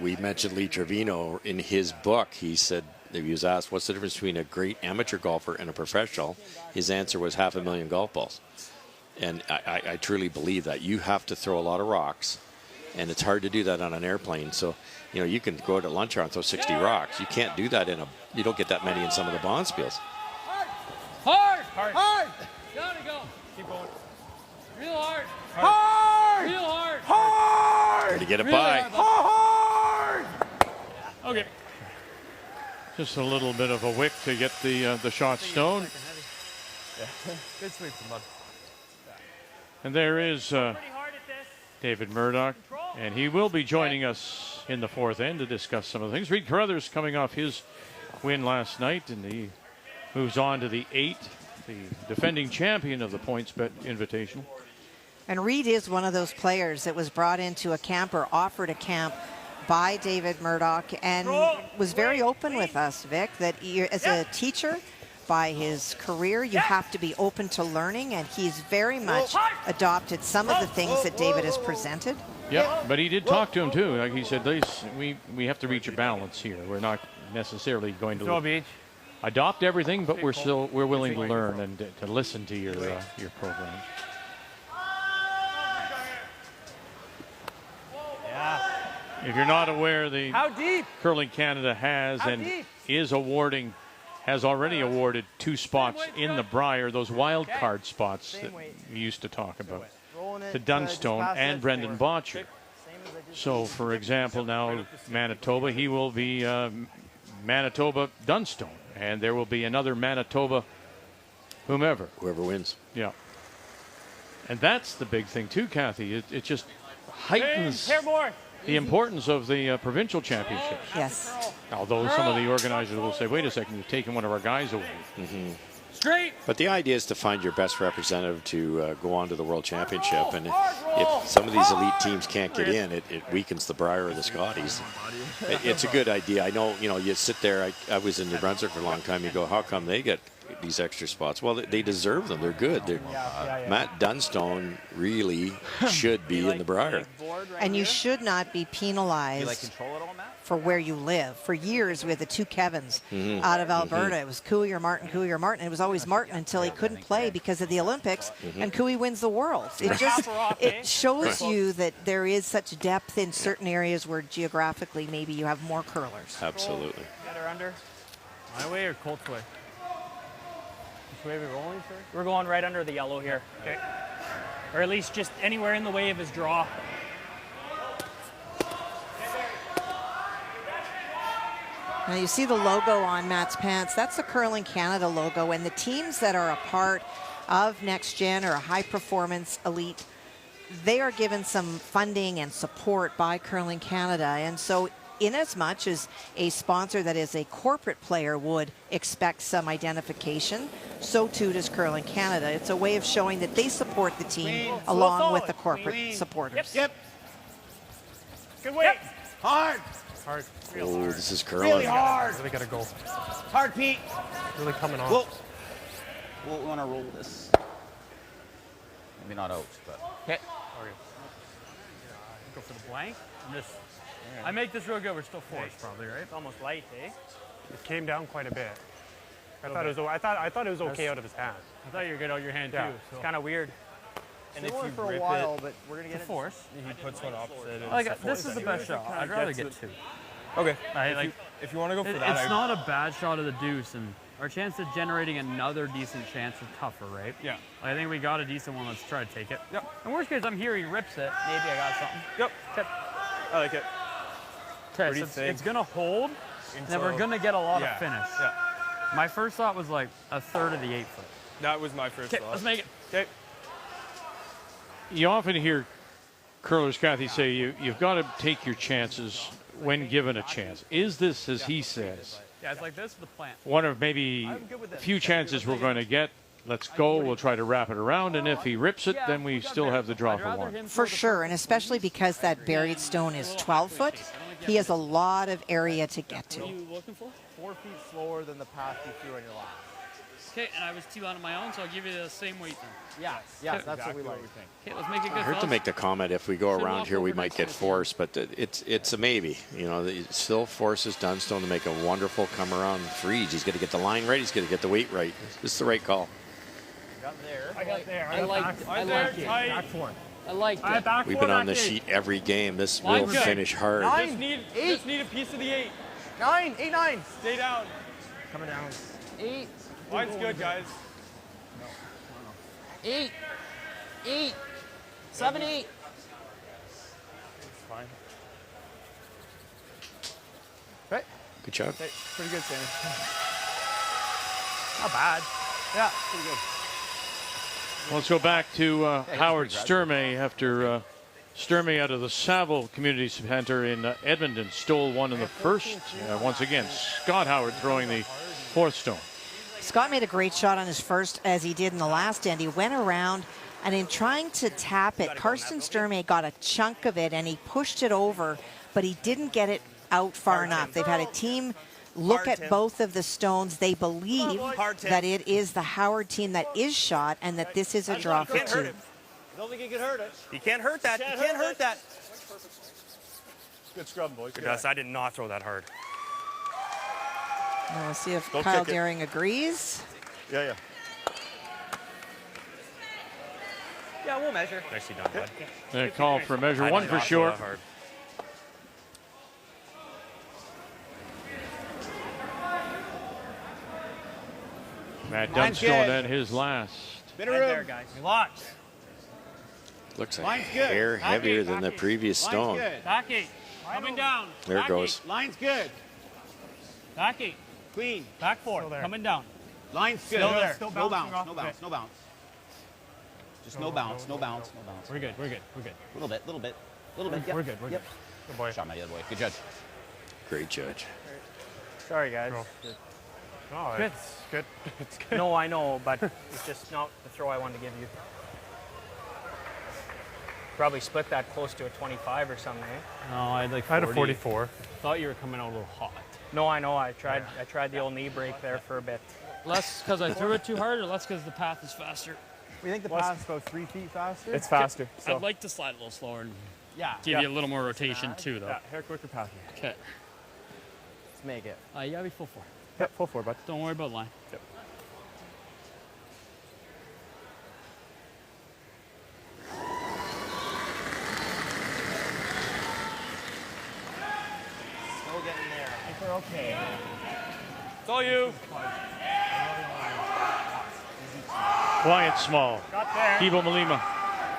we mentioned Lee Trevino in his book. He said, if he was asked what's the difference between a great amateur golfer and a professional, his answer was 500,000 golf balls. And I truly believe that. You have to throw a lot of rocks, and it's hard to do that on an airplane. So, you can go to lunch hour and throw 60 rocks. You can't do that you don't get that many in some of the bonspiels. Hard! Down to go. Keep going. Real hard. Hard! Real hard. Hard! To get it by. Hard! Okay. Just a little bit of a wick to get the shot stone. Good sweep from Mud. And there is David Murdoch, and he will be joining us in the fourth end to discuss some of the things. Reed Carruthers coming off his win last night, and he moves on to the 8th, the defending champion of the PointsBet Invitational. And Reed is one of those players that was brought into a camp or offered a camp by David Murdoch, and was very open with us, Vic, that as a teacher, by his career, you have to be open to learning, and he's very much adopted some of the things that David has presented. Yeah, but he did talk to him too. Like he said, we have to reach a balance here. We're not necessarily going to adopt everything, but we're willing to learn and to listen to your program. If you're not aware, the Curling Canada has already awarded 2 spots in the Brier, those wild card spots that we used to talk about, to Dunstone and Brendan Botcher. So, for example, now Manitoba, he will be Manitoba Dunstone, and there will be another Manitoba whoever wins. Yeah. And that's the big thing too, Kathy. It just heightens the importance of the provincial championships. Yes. Although some of the organizers will say, wait a second, you've taken one of our guys away. Mm-hmm. Straight. But the idea is to find your best representative to go on to the World Championship. And if some of these elite teams can't get in, it weakens the Brier or the Scotties. It's a good idea. I know, you sit there. I was in New Brunswick for a long time. You go, how come they get these extra spots? Well, they deserve them. They're good. Matt Dunstone really should be in the Brier. And you should not be penalized for where you live. For years, we had the 2 Kevins out of Alberta. It was Cooey or Martin, Cooey or Martin. It was always Martin until he couldn't play because of the Olympics, and Cooey wins the World. It shows you that there is such depth in certain areas where geographically maybe you have more curlers. Absolutely. Get her under. My way or Colt's way? Which way are we rolling, sir? We're going right under the yellow here. Okay. Or at least just anywhere in the way of his draw. Now you see the logo on Matt's pants. That's the Curling Canada logo, and the teams that are a part of Next Gen or a high performance elite, they are given some funding and support by Curling Canada. And so in as much as a sponsor that is a corporate player would expect some identification, so too does Curling Canada. It's a way of showing that they support the team along with the corporate supporters. Yep. Good weight. Yep. Hard. Hard. Oh, this is curling. Really hard. Really gotta go. Hard, Pete. Really coming on. Whoa. We'll want to roll this. Maybe not out, but. Okay. Go for the blank. I make this real good. We're still forced, probably, right? It's almost light, eh? It came down quite a bit. I thought it was okay out of his hand. I thought you were good out your hand, Yeah. too. It's kind of weird. And if you for a while, but we're gonna get It's a force. He puts one opposite. This is the best shot. I'd rather get 2. Okay. If you want to go for that, it's not a bad shot of the deuce, and our chance of generating another decent chance is tougher, right? Yeah. I think we got a decent one. Let's try to take it. Yep. And worst case, I'm here. He rips it. Maybe I got something. Yep. Okay. I like it. Okay, so it's gonna hold, and then we're gonna get a lot of finish. Yeah. My first thought was like a third of the 8 foot. That was my first Okay, thought. let's make it. Okay. You often hear curlers, Kathy, say you've got to take your chances when given a chance. Is this, as he says, Yeah, it's like this with the plant. one of maybe a few chances we're going to get? Let's go. We'll try to wrap it around, and if he rips it, then we still have the draw for one. For sure, and especially because that buried stone is 12 foot, he has a lot of area to get to. What are you looking for? 4 feet slower than the path you threw on your last. Okay, and I was 2 out of my own, so I'll give you the same weight then. Yeah, that's what we like. Okay, let's make it good. I heard to make the comment, if we go around here, we might get forced, but it's a maybe. You know, it still forces Dunstone to make a wonderful come around freeze. He's got to get the line right. He's got to get the weight right. This is the right call. I got there. I liked it. Back 4. I liked it. We've been on this sheet every game. This will finish hard. Just need a piece of the 8. 9, 8, 9. Stay down. Coming down. 8. Line's good, guys. 8. 8. 7, 8. Fine. Okay. Good job. Okay. Pretty good, Sammy. Not bad. Yeah, pretty good. Let's go back to Howard Sturmey after Sturmey out of the Saville Community Center in Edmonton stole one in the first. Once again, Scott Howard throwing the 4th stone. Scott made a great shot on his first, as he did in the last end. He went around, and in trying to tap it, Karsten Sturmey got a chunk of it, and he pushed it over, but he didn't get it out far enough. They've had a team look at both of the stones. They believe that it is the Howard team that is shot, and that this is a draw for 2. I don't think he can hurt it. He can't hurt that. He can't hurt that. Good scrub, boys. Gus, I did not throw that hard. We'll see if Kyle Daring agrees. Yeah. Yeah, we'll measure. Nicely done, bud. They call for measure I 1 did for not throw sure. that hard. Matt Dunstone and his last. Bit of room. There, guys. Locked. Looks a Line's good. hair Back heavier eight, than the back eight. previous Line's stone. good. Back 8. Coming down. There it Back goes. Line's good. 8. Back 8. Clean. Back 4. Coming down. Line's good. Still there. No Still bounce. bouncing No off. bounce. No bounce. Just no bounce. No bounce. No bounce. We're good. We're good. We're good. Little bit. Little bit. Little bit. Yep. We're good. We're Yep. good. Good boy. Shot my other way. Good judge. Great judge. Sorry, guys. Oh, Good. it's good. It's good. No, I know, but it's just not the throw I wanted to give you. Probably split that close to a 25 or something, eh? No, I had like 40. I had a 44. Thought you were coming out a little hot. No, I know. I tried the old knee break there for a bit. Less because I threw it too hard, or less because the path is faster? We think the path's about 3 feet faster. It's faster. So. I'd like to slide a little slower and Yeah. give you a little more rotation too, though. Yeah, hair quicker path. Okay. Let's make it. You gotta be full 4. Yep, full 4, bud. Don't worry about line. Yep. Still getting there. I think we're okay. It's all you. Quiet Small. Got there. Kibo Malima.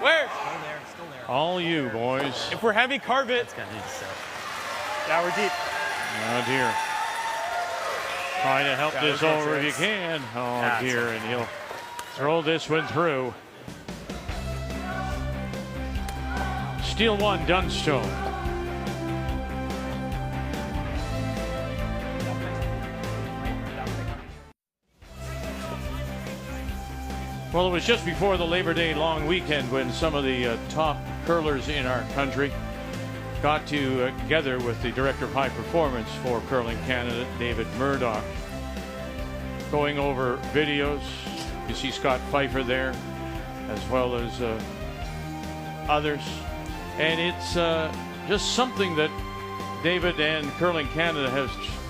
Where? Still there. Still there. All you, boys. If we're heavy, carve it. It's gonna need to set. Yeah, we're deep. Oh, dear. Try to help this over if you can. Oh, That's dear, and he'll throw this one through. Steal 1, Dunstone. Well, it was just before the Labor Day long weekend when some of the top curlers in our country got together with the Director of High Performance for Curling Canada, David Murdoch, going over videos. You see Scott Pfeiffer there, as well as others. And it's just something that David and Curling Canada has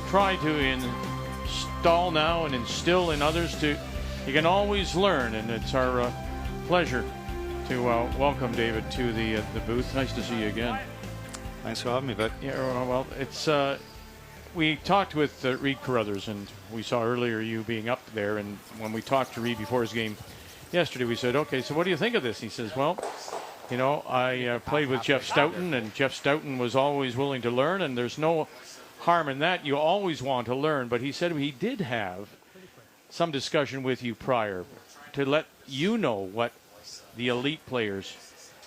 tried to install now and instill in others. You can always learn, and it's our pleasure to welcome David to the booth. Nice to see you again. Thanks for having me, Vic. Yeah, well, it's we talked with Reed Carruthers, and we saw earlier you being up there, and when we talked to Reed before his game yesterday, we said, okay, so what do you think of this? He says, well, you know, I played with Jeff Stoughton, and Jeff Stoughton was always willing to learn, and there's no harm in that. You always want to learn. But he said he did have some discussion with you prior to let you know what the elite players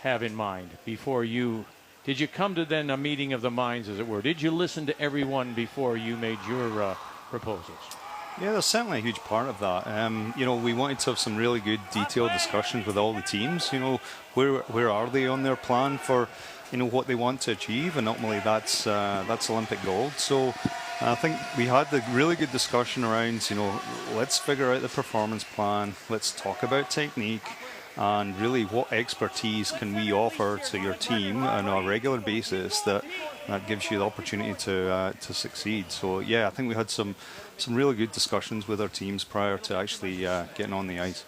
have in mind before you. Did you come to then a meeting of the minds, as it were? Did you listen to everyone before you made your proposals? Yeah, there's certainly a huge part of that. You know, we wanted to have some really good detailed discussions with all the teams. You know, where are they on their plan for, you know, what they want to achieve, and ultimately that's Olympic gold. So I think we had the really good discussion around, you know, let's figure out the performance plan, let's talk about technique, and really what expertise can we offer to your team on a regular basis that gives you the opportunity to succeed. So yeah, I think we had some really good discussions with our teams prior to actually getting on the ice.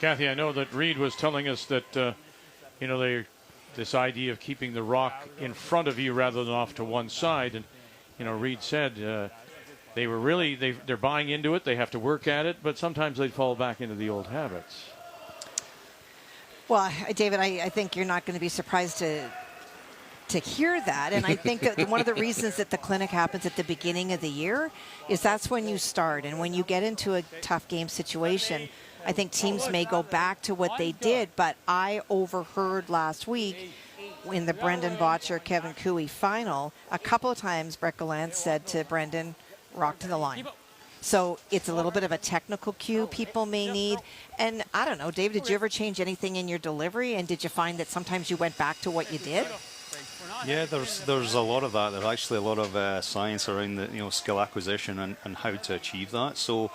Kathy, I know that Reed was telling us that you know, this idea of keeping the rock in front of you rather than off to one side, and you know, Reed said they were really they're buying into it. They have to work at it, but sometimes they fall back into the old habits. Well, David, I think you're not going to be surprised to hear that. And I think one of the reasons that the clinic happens at the beginning of the year is that's when you start. And when you get into a tough game situation, I think teams may go back to what they did. But I overheard last week in the Brendan Botcher, Kevin Cooey final, a couple of times Brett Gallant said to Brendan, rock to the line. So it's a little bit of a technical cue people may need. And I don't know, David, did you ever change anything in your delivery? And did you find that sometimes you went back to what you did? Yeah, there's a lot of that. There's actually a lot of science around the, you know, skill acquisition and how to achieve that. So,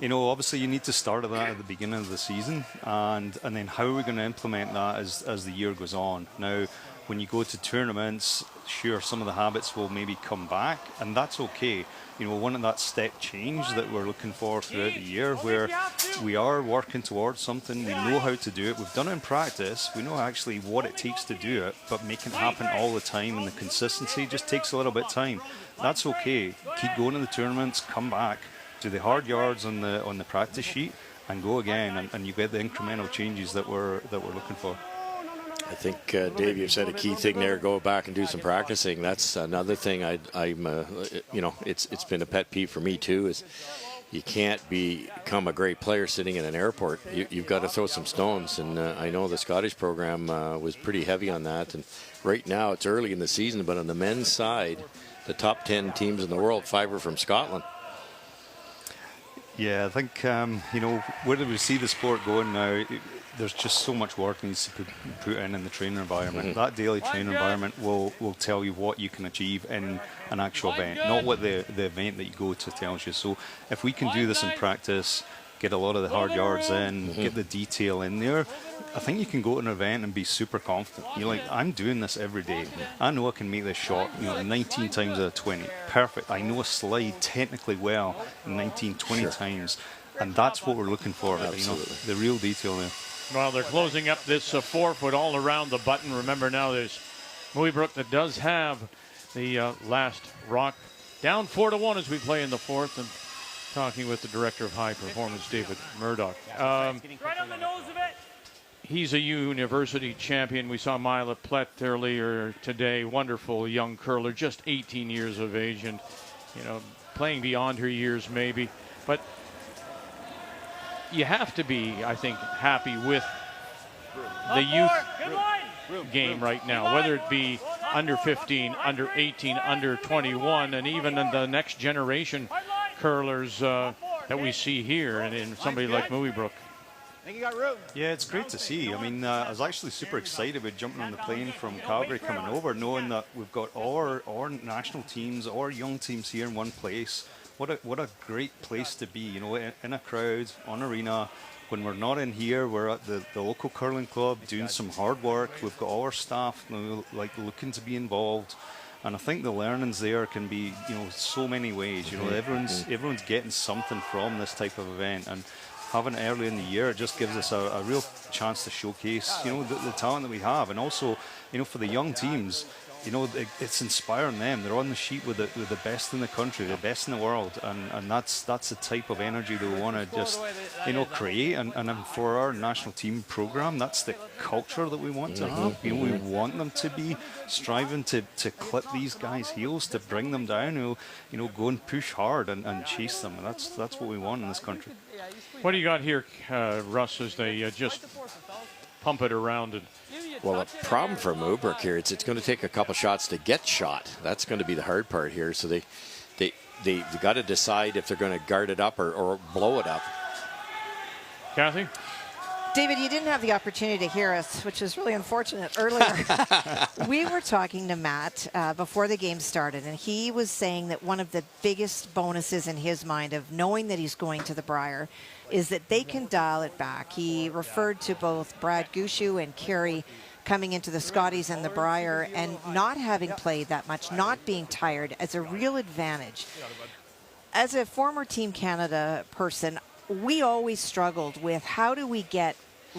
you know, obviously you need to start at that at the beginning of the season, and then how are we going to implement that as the year goes on. Now, when you go to tournaments, sure, some of the habits will maybe come back, and that's okay. You know, one of that step change that we're looking for throughout the year, where we are working towards something, we know how to do it, we've done it in practice, we know actually what it takes to do it, but making it happen all the time, and the consistency just takes a little bit of time. That's okay. Keep going to the tournaments, come back, do the hard yards on the practice sheet, and go again, and you get the incremental changes that we're looking for. I think, Dave, you've said a key thing there. Go back and do some practicing. That's another thing you know, it's been a pet peeve for me too, is you can't become a great player sitting in an airport. You've got to throw some stones, and I know the Scottish program was pretty heavy on that. And right now it's early in the season, but on the men's side, the top 10 teams in the world, 5 are from Scotland. Yeah, I think, you know, where do we see the sport going now? There's just so much work needs to be put in the training environment. That daily training environment will tell you what you can achieve in an actual event, not what the event that you go to tells you. So if we can do this in practice, get a lot of the hard yards in, get the detail in there, I think you can go to an event and be super confident. You're like, I'm doing this every day. I know I can make this shot, you know, 19 times out of 20. Perfect. I know a slide technically well 19, 20 times. And that's what we're looking for, you know, the real detail there. Well, they're closing up this 4-foot all around the button. Remember now there's Mooibroek that does have the last rock. Down 4-1 as we play in the fourth, and talking with the Director of High Performance, David Murdoch. Right on the nose of it. He's a university champion. We saw Mila Plett earlier today. Wonderful young curler, just 18 years of age, and, you know, playing beyond her years maybe. But you have to be, I think, happy with the youth game right now, whether it be under 15, under 18, under 21, and even in the next generation curlers that we see here, and in somebody like Mooibroek. Yeah, it's great to see. I mean, I was actually super excited about jumping on the plane from Calgary coming over, knowing that we've got all our national teams, our young teams here in one place. What a great place to be, you know, in a crowd, on arena. When we're not in here, we're at the local curling club doing some hard work. We've got all our staff, you know, like looking to be involved. And I think the learnings there can be, you know, so many ways. You know, everyone's getting something from this type of event, and having it early in the year, it just gives us a real chance to showcase, you know, the talent that we have, and also, you know, for the young teams, you know, it's inspiring them. They're on the sheet with the best in the country, the best in the world, and that's the type of energy that we want to just, you know, create. And for our national team program, that's the culture that we want to have. You know, we want them to be striving to clip these guys' heels, to bring them down, you know, go and push hard and chase them. And that's what we want in this country. What do you got here, Russ, as they just pump it around? And well, the problem for Mooibroek here, it's going to take a couple shots to get shot. That's going to be the hard part here. So they've got to decide if they're going to guard it up or blow it up. Kathy? David, you didn't have the opportunity to hear us, which is really unfortunate, earlier. We were talking to Matt before the game started, and he was saying that one of the biggest bonuses in his mind of knowing that he's going to the Brier is that they can dial it back. He referred to both Brad Gushue and Carey coming into the Scotties and the Brier and not having played that much, not being tired, as a real advantage. As a former Team Canada person, we always struggled with how do we get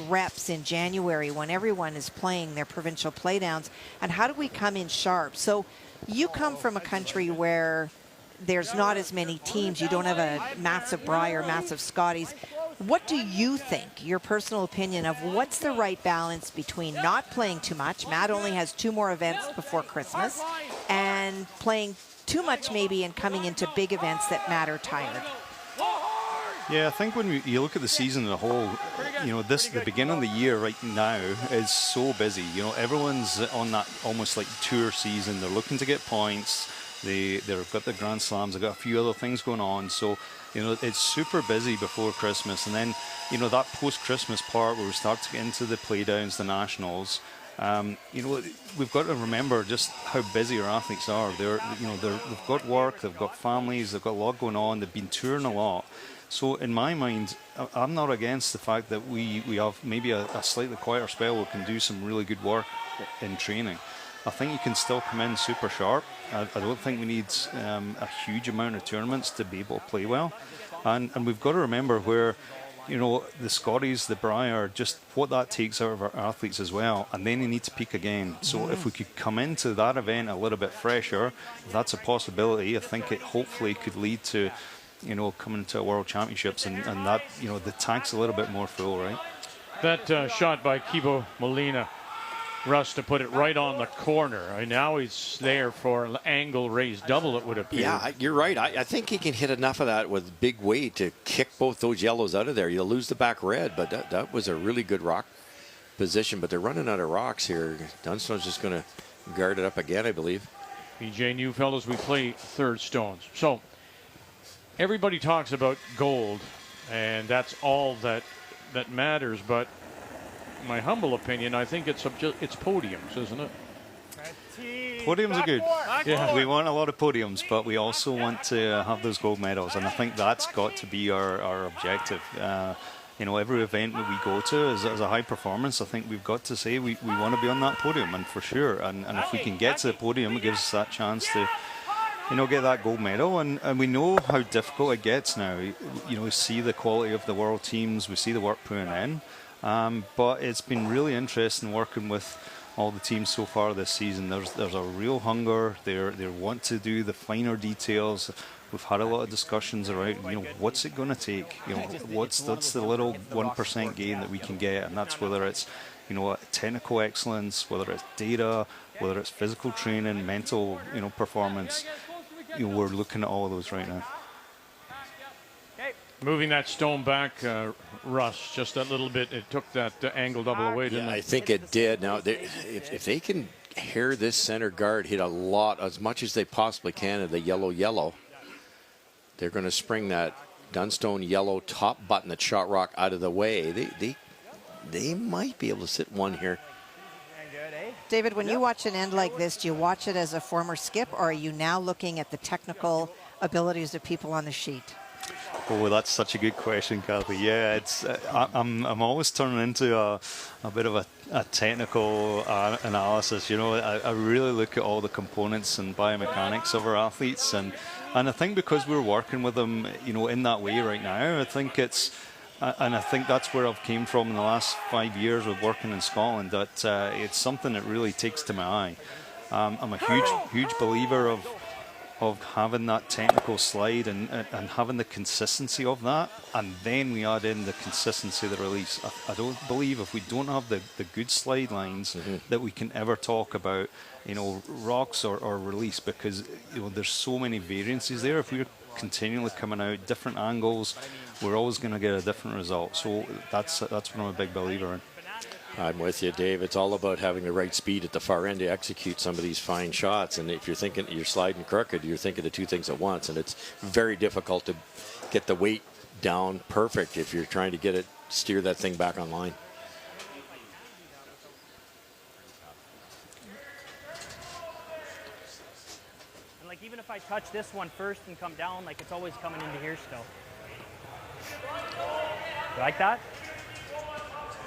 reps in January when everyone is playing their provincial playdowns, and how do we come in sharp? So you come from a country where there's not as many teams. You don't have a massive Brier, massive Scotties. What do you think, your personal opinion of what's the right balance between not playing too much? Matt only has 2 more events before Christmas, and playing too much maybe and coming into big events that matter tired. Yeah, I think when you look at the season as a whole, you know, the beginning of the year right now is so busy. You know, everyone's on that almost like tour season. They're looking to get points. They've got the Grand Slams. They've got a few other things going on. So, you know, it's super busy before Christmas. And then, you know, that post-Christmas part where we start to get into the playdowns, the nationals. You know, we've got to remember just how busy our athletes are. They've got work, they've got families, they've got a lot going on. They've been touring a lot. So in my mind, I'm not against the fact that we have maybe a slightly quieter spell where we can do some really good work in training. I think you can still come in super sharp. I don't think we need a huge amount of tournaments to be able to play well. And we've got to remember where, you know, the Scotties, the Brier, just what that takes out of our athletes as well. And then they need to peak again. So if we could come into that event a little bit fresher, if that's a possibility, I think it hopefully could lead to, you know, coming to World Championships and that, you know, the tank's a little bit more full, right? That shot by Kibo Molina, Russ, to put it right on the corner. Now he's there for an angle raised double, it would appear. Yeah, you're right. I think he can hit enough of that with big weight to kick both those yellows out of there. You'll lose the back red, but that was a really good rock position. But they're running out of rocks here. Dunstone's just going to guard it up again, I believe. BJ Newfellows, we play third stones. So everybody talks about gold, and that's all that matters. But my humble opinion, I think it's podiums, isn't it? Podiums are good. Yeah. We want a lot of podiums, but we also want to have those gold medals, and I think that's got to be our objective. You know, every event that we go to is a high performance. I think we've got to say we want to be on that podium, and for sure. And if we can get to the podium, it gives us that chance to, you know, get that gold medal. And we know how difficult it gets now. You know, we see the quality of the world teams, we see the work put in. But it's been really interesting working with all the teams so far this season. There's a real hunger. They want to do the finer details. We've had a lot of discussions around, you know, what's it going to take? You know, that's the little 1% gain that we can get, and that's whether it's, you know, technical excellence, whether it's data, whether it's physical training, mental, you know, performance. You know, we're looking at all of those right now. Moving that stone back, Russ, just a little bit. It took that angle double away, didn't it? I think it did. Now, if they can hear this center guard hit a lot, as much as they possibly can, of the yellow, they're going to spring that Dunstone yellow top button that shot rock out of the way. They might be able to sit one here. David, when you watch an end like this, do you watch it as a former skip, or are you now looking at the technical abilities of people on the sheet? Oh, that's such a good question, Kathy. Yeah, it's I'm always turning into a bit of a technical analysis. You know, I really look at all the components and biomechanics of our athletes, and I think because we're working with them, you know, in that way right now, I think that's where I've came from in the last 5 years of working in Scotland. That it's something that really takes to my eye. I'm a huge believer of having that technical slide and having the consistency of that, and then we add in the consistency of the release. I don't believe if we don't have the good slide lines that we can ever talk about, you know, rocks or release, because, you know, there's so many variances there. If we're continually coming out different angles, we're always going to get a different result. So that's what I'm a big believer in. I'm with you, Dave. It's all about having the right speed at the far end to execute some of these fine shots. And if you're thinking you're sliding crooked, you're thinking the two things at once. And it's very difficult to get the weight down perfect if you're trying to steer that thing back online. And like, even if I touch this one first and come down, like, it's always coming into here still. You like that?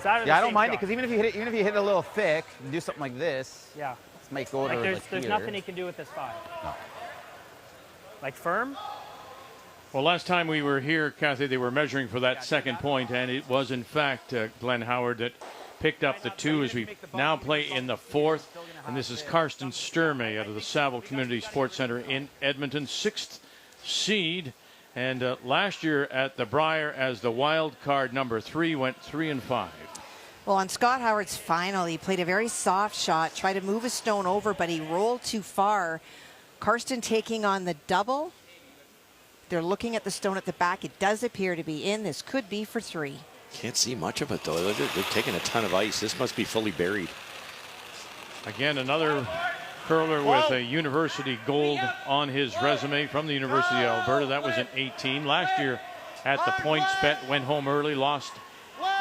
Yeah, I don't mind it, because even if you hit it a little thick and do something like this, yeah, this might go like, to there's nothing he can do with this 5. No. Like firm. Well, last time we were here, Kathy, they were measuring for that second point, and it was in fact Glenn Howard that picked up the 2 as we now play in the 4th. And this is Karsten Sturmey out of the Saville Community Sports Center in Edmonton, 6th seed. And last year at the Brier as the wild card number 3, went 3-5. Well, on Scott Howard's final, he played a very soft shot, tried to move a stone over, but he rolled too far. Karsten taking on the double. They're looking at the stone at the back. It does appear to be in. This could be for 3. Can't see much of it, though. They're taking a ton of ice. This must be fully buried. Again, another curler with a university gold on his resume from the University of Alberta. That was in 18. Last year at the PointsBet, went home early, lost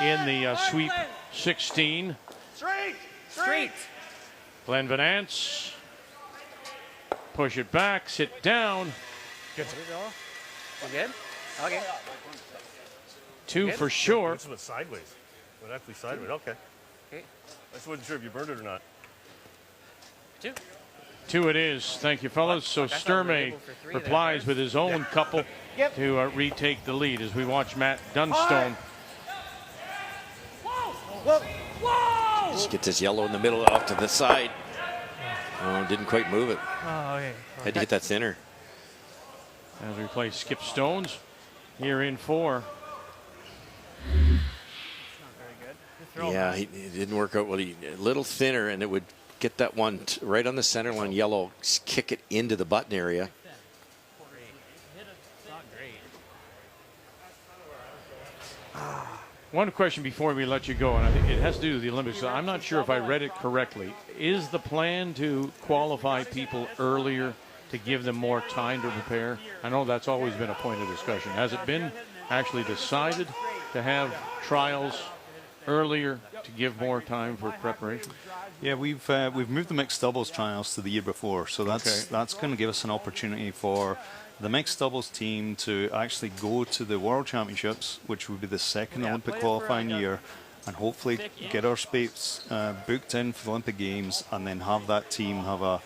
in the sweep 16. Straight. Glenn Van Ants. Push it back, sit down. Good. You good? Okay. 2 for sure. This went sideways. Went actually sideways. Okay. I just wasn't sure if you burned it or not. 2. 2 it is. Thank you, fellas. So Sturmey replies with his own couple to retake the lead as we watch Matt Dunstone. Whoa! Just get this yellow in the middle off to the side. Oh, didn't quite move it. Oh, okay. Had to hit that thinner. As we play Skip Stones here in 4. Yeah, it didn't work out well. A little thinner, and it would get that one right on the center line, yellow, kick it into the button area. One question before we let you go, and I think it has to do with the Olympics. I'm not sure if I read it correctly. Is the plan to qualify people earlier to give them more time to prepare? I know that's always been a point of discussion. Has it been actually decided to have trials earlier to give more time for preparation? Yeah, we've moved the mixed doubles trials to the year before, so that's going to give us an opportunity for the mixed doubles team to actually go to the World Championships, which would be the second Olympic qualifying year, and hopefully get our space booked in for the Olympic Games, and then have that team have a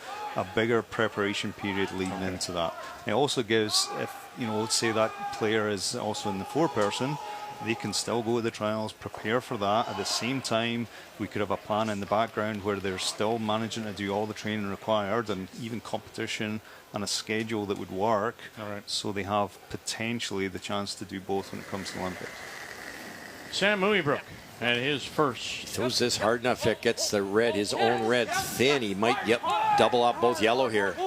bigger preparation period leading into that. It also gives, if let's say that player is also in the 4-person, they can still go to the trials, prepare for that. At the same time, we could have a plan in the background where they're still managing to do all the training required, and even competition, and a schedule that would work. All right. So they have potentially the chance to do both when it comes to the Olympics. Sam Mooibroek and his first. He throws this hard enough, it gets the red, his own red, thin. He might, double up both yellow here.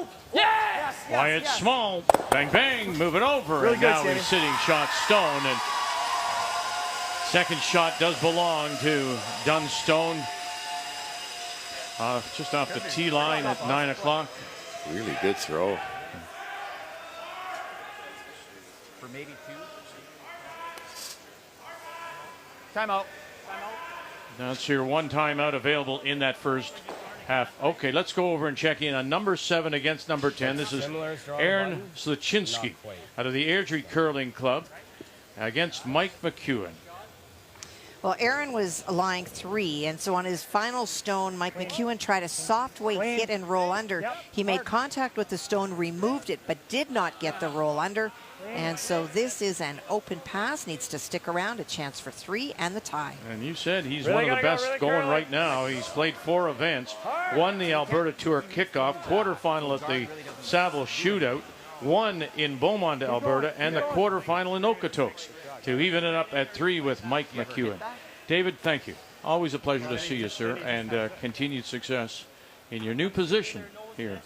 Wyatt Small, bang, bang, move it over. Really and good, now Sammy. he's sitting shot stone. And second shot does belong to Dunstone. Just off the tee line at 9 o'clock. Really good throw. For maybe 2. Timeout. That's your one timeout available in that first half. Okay, let's go over and check in on number 7 against number 10. This is Aaron Sluchinski out of the Airdrie Curling Club against Mike McEwen. Well, Aaron was lying 3, and so on his final stone, Mike McEwen tried a soft weight hit and roll under. He made contact with the stone, removed it, but did not get the roll under. And so this is an open pass, needs to stick around, a chance for 3 and the tie. And you said he's one of the best going right now. He's played 4 events, won the Alberta Tour kickoff, quarterfinal at the Saville Shootout, won in Beaumont, Alberta, and the quarterfinal in Okotoks to even it up at 3 with Mike McEwen. David, thank you. Always a pleasure to see you, sir, and continued success in your new position here.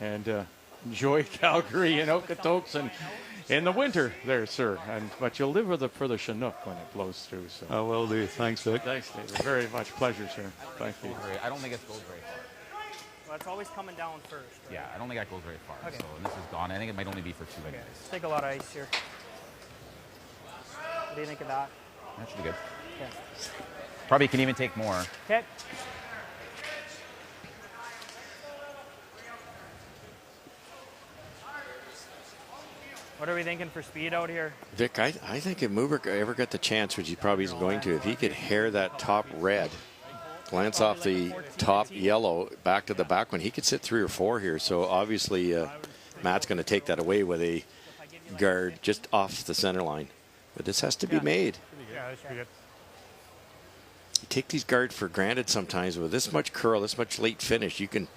And enjoy Calgary and Okotoks and in the winter there, sir. But you'll live for the Chinook when it blows through. So. I will do. Thanks, Vic. Thanks, David. Very much pleasure, sir. Thank you. I don't think it goes very far. Well, it's always coming down first. Right? Yeah, I don't think that goes very far. Okay. So, and this is gone. I think it might only be for 2 minutes. Take a lot of ice here. What do you think of that? That should be good. Okay. Probably can even take more. Okay. What are we thinking for speed out here? Vic, I think if Mooibroek ever got the chance, which he probably isn't going to, if he could hair that top red, glance off the top yellow back to the back one, he could sit 3 or 4 here. So obviously Matt's going to take that away with a guard just off the center line. But this has to be made. Yeah, that should be good. You take these guards for granted sometimes. With this much curl, this much late finish, you can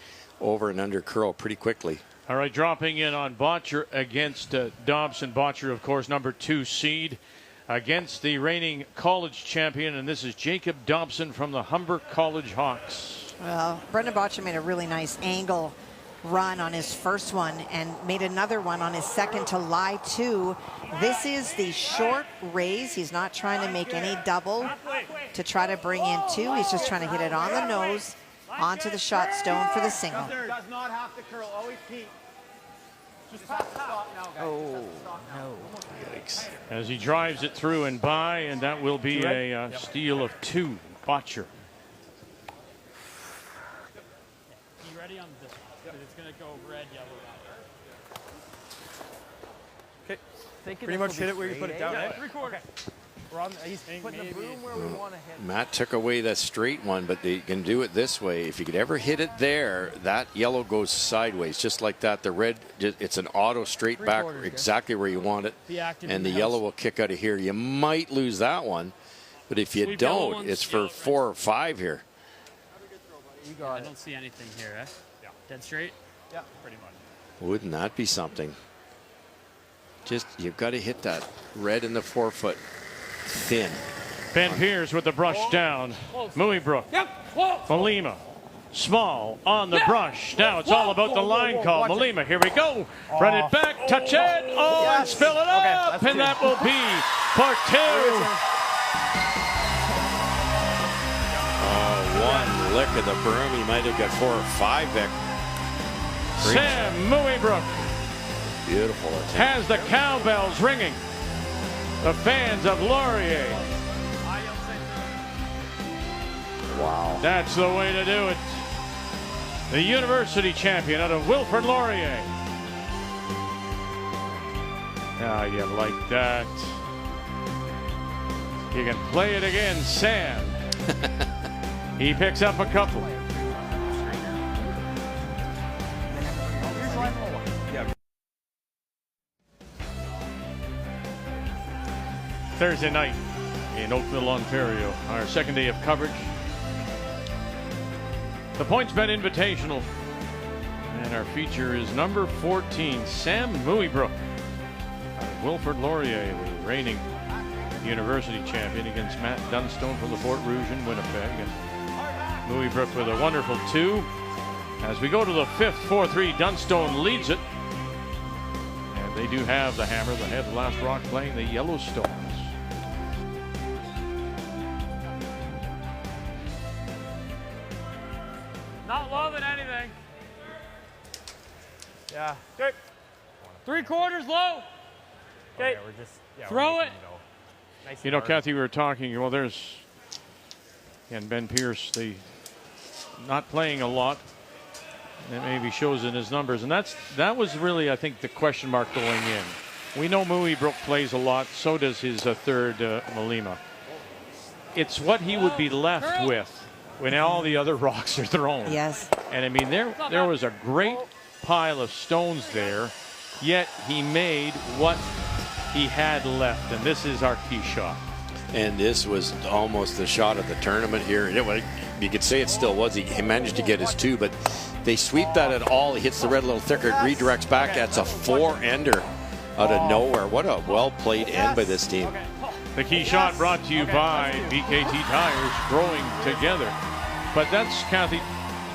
over and under curl pretty quickly. All right, dropping in on Botcher against Dobson. Botcher, of course, number 2 seed against the reigning college champion. And this is Jacob Dobson from the Humber College Hawks. Well, Brendan Botcher made a really nice angle run on his first one and made another one on his second to lie 2. This is the short raise. He's not trying to make any double to try to bring in 2. He's just trying to hit it on the nose onto the shot stone for the single. Does not have to curl, always peek. Just have to stop now, guys. Oh, no. Yikes. As he drives it through and by, and that will be a steal of 2. Botcher. You ready on this one? It's going to go red, yellow, Okay. Pretty much hit it where you put it down. Yeah, 3/4. Okay. We're on. He's putting the boom where we want to hit. Matt took away that straight one, but they can do it this way. If you could ever hit it there, that yellow goes sideways, just like that. The red, it's an auto straight back exactly where you want it, and the yellow will kick out of here. You might lose that one, but if you don't, it's for 4 or 5 here. You got I don't see anything here, eh? Yeah. Dead straight? Yeah, pretty much. Wouldn't that be something? Just, you've got to hit that red in the 4-foot thin. Ben Pierce with the brush down. Mooibroek. Malima. Small on the brush. Now it's all about the line call. Malima, here we go. Run it back, touch it. Oh, and spill it up. And that will be for 2. One lick of the broom. He might have got 4 or 5, Vic. Sam Mooibroek Beautiful. has the cowbells ringing. The fans of Laurier. Wow. That's the way to do it. The university champion out of Wilfrid Laurier. Ah, you like that. You can play it again, Sam. He picks up a couple. Thursday night in Oakville, Ontario. Our second day of coverage. The PointsBet Invitational. And our feature is number 14, Sam Mooibroek. Wilfrid Laurier, the reigning university champion, against Matt Dunstone from the Fort Rouge in Winnipeg. And Mooibroek with a wonderful 2. As we go to the 5th, 4-3, Dunstone leads it. And they do have the hammer. They have the last rock playing the Yellowstones. Not loving anything. Yeah. Okay. 3/4 low. Okay. We're just throw it. You know, Kathy, we were talking, well, there's, and Ben Pierce, not playing a lot. That maybe shows in his numbers. And that was really, I think, the question mark going in. We know Mooibroek plays a lot. So does his third, Malima. It's what he would be left with when all the other rocks are thrown. Yes. And I mean, there was a great pile of stones there, yet he made what he had left. And this is our key shot. And this was almost the shot of the tournament here. You could say it still was. He managed to get his 2, but they sweep that at all. He hits the red a little thicker. It redirects back. That's a 4-ender out of nowhere. What a well-played end by this team. The key shot brought to you by BKT Tires, growing together. But that's, Kathy,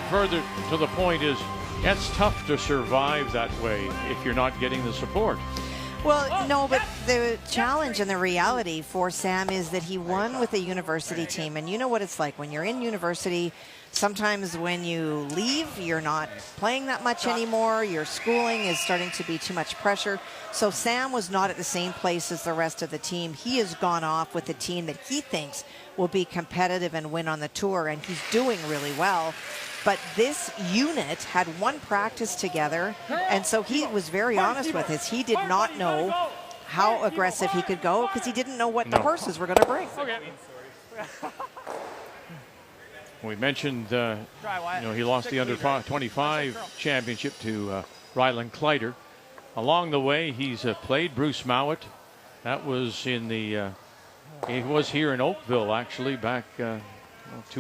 further to the point is, it's tough to survive that way if you're not getting the support. Well, no, but the challenge and the reality for Sam is that he won with a university team. And you know what it's like when you're in university. Sometimes when you leave, you're not playing that much anymore. Your schooling is starting to be too much pressure. So Sam was not at the same place as the rest of the team. He has gone off with a team that he thinks will be competitive and win on the tour, and he's doing really well. But this unit had one practice together, and so he was very honest with us. He did not know how aggressive he could go because he didn't know what the horses were going to bring. We mentioned, he lost the under-25 championship to Ryland Kleider. Along the way, he's played Bruce Mowat. That was in the, he was here in Oakville, actually, back 2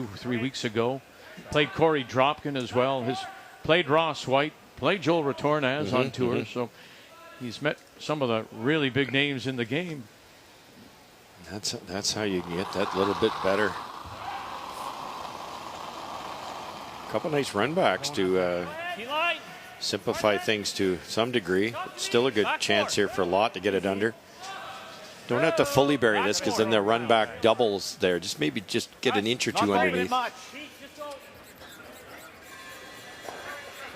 or 3 weeks ago. Played Corey Dropkin as well. Played Ross White, played Joel Retornaz on tour. So he's met some of the really big names in the game. That's how you get that little bit better. A couple nice run backs to simplify things to some degree. Still a good chance here for Lott to get it under. Don't have to fully bury this because then the run back doubles there. Maybe just get an inch or two underneath.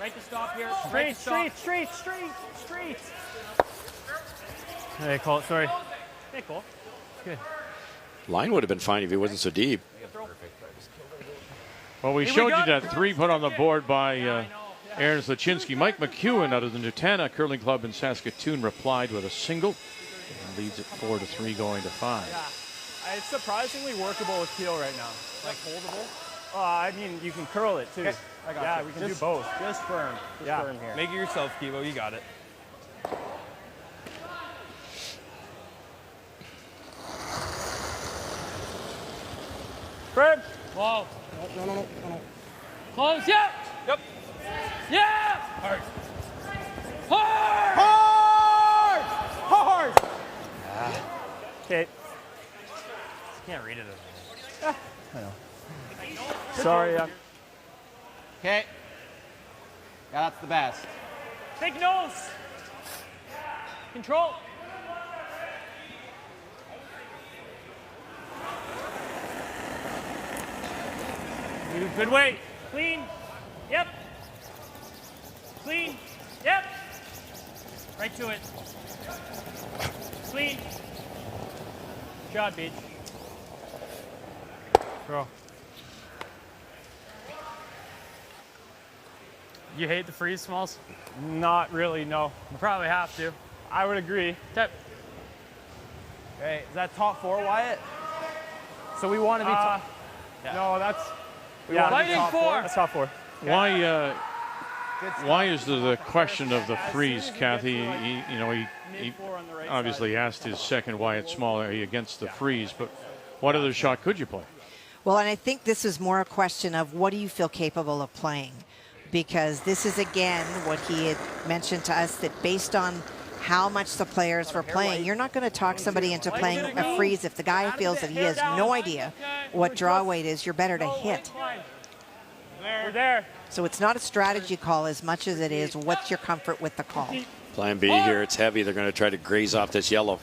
Right to stop here. Straight. Hey, call it. Sorry. Hey, cool. Good. Line would have been fine if he wasn't so deep. Well, we showed you that 3 put on the board by Aaron Zlachinsky. Mike McEwen out of the Nutana Curling Club in Saskatoon replied with a single and leads it 4-3 going to 5. Yeah. It's surprisingly workable with Keel right now. Like holdable? I mean, you can curl it too. Okay. I got you. We can do both. Just firm. Firm here. Make it yourself, Kivo. You got it. Firm. Whoa. No. Close, yeah. Yep. Yeah. Hard! Okay. Can't read it. I know. Sorry. Okay. Yeah, that's the best. Take nose. Control. Good weight. Clean. Yep. Clean. Yep. Right to it. Clean. Good job, Beach. Bro. You hate the freeze, Smalls? Not really, no. You probably have to. I would agree. Okay. Okay, is that top 4, Wyatt? So we want to be top. Yeah. No, that's. Fighting top 4. That's top 4. Okay. Why is there the question of the freeze, Kathy? He obviously asked his second Wyatt Small against the freeze, but what other shot could you play? Well, and I think this is more a question of what do you feel capable of playing? Because this is, again, what he had mentioned to us, that based on how much the players were playing, you're not going to talk somebody into playing a freeze if the guy feels that he has no idea what draw weight is. You're better to hit. We're there. So it's not a strategy call as much as it is what's your comfort with the call. Plan B here, it's heavy. They're going to try to graze off this yellow.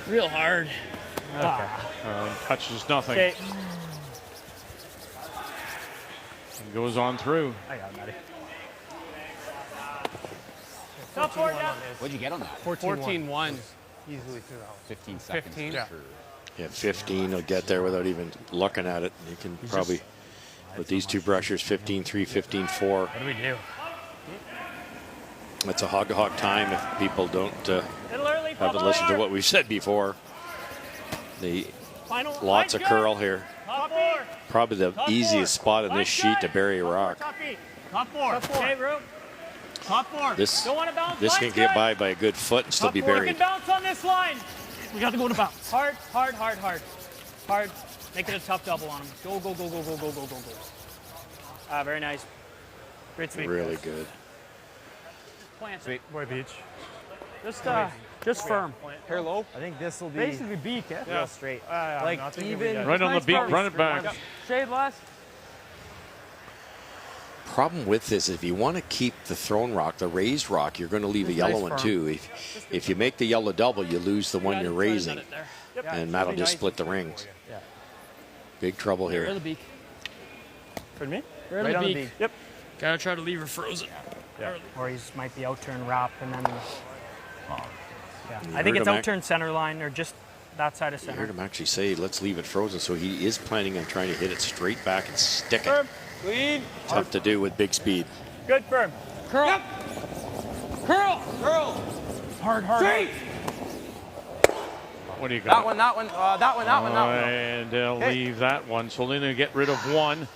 Real hard. Okay. Touches nothing. Okay. And goes on through. I got it, Matty. Top 4 down. What'd you get on that? 14-1. Easily through that one. 15 seconds. 15? For sure. Yeah, 15 will get there without even looking at it. You can probably, with these two brushers, 15-3, 15-4. What do we do? That's a hog-to-hog time if people don't haven't listened to what we've said before. Lots of curl here. Probably the easiest spot in this sheet to bury a rock. Top four. Okay, Roop. Top four. This Don't want to bounce. can Line's get good. by a good foot and still Top be four. buried. You can bounce on this line. We got to go to bounce. Hard, hard, hard, hard. Hard. Make it a tough double on him. Go, go, go, go, go, go, go, go, go. Very nice. Great sweep. Really good. Plant. Sweet. Boy Beach. Just firm. Hair low. I think this will be Basically beak, eh? real straight. Like even. Right on the Nice beak, firm. run it back. Shade less. Problem with this, if you want to keep the thrown rock, the raised rock, you're going to leave a yellow nice one firm. too. If you make the yellow double, you lose the one you're raising, and that'll just split the rings. Yeah. Big trouble Right on here. the beak. Pardon me? Right on the beak. Yep. Gotta try to leave her frozen. Yeah. Or he might be out turn wrap and then. Yeah. I heard think it's him out turn center line or just that side of I center. heard him actually say, let's leave it frozen, so he is planning on trying to hit it straight back and stick it. Firm. Clean. Tough to do with big speed. Good firm. Curl. Yep. Curl. Curl. Hard, hard. Straight. What do you got? That one. And they'll leave that one. So then they get rid of one.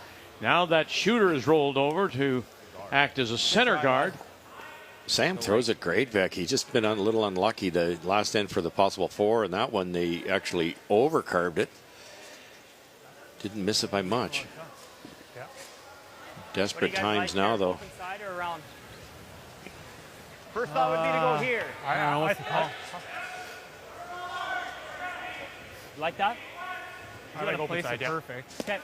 Now that shooter is rolled over to act as a center guard. Sam throws it great, Vic. He's just been a little unlucky the last end for the possible 4, and that one they actually overcarved it. Didn't miss it by much. Desperate times now, though. Open side or around? First thought would be to go here. I don't know what's the call. You like that? I like open Place side, it yeah. perfect. Okay.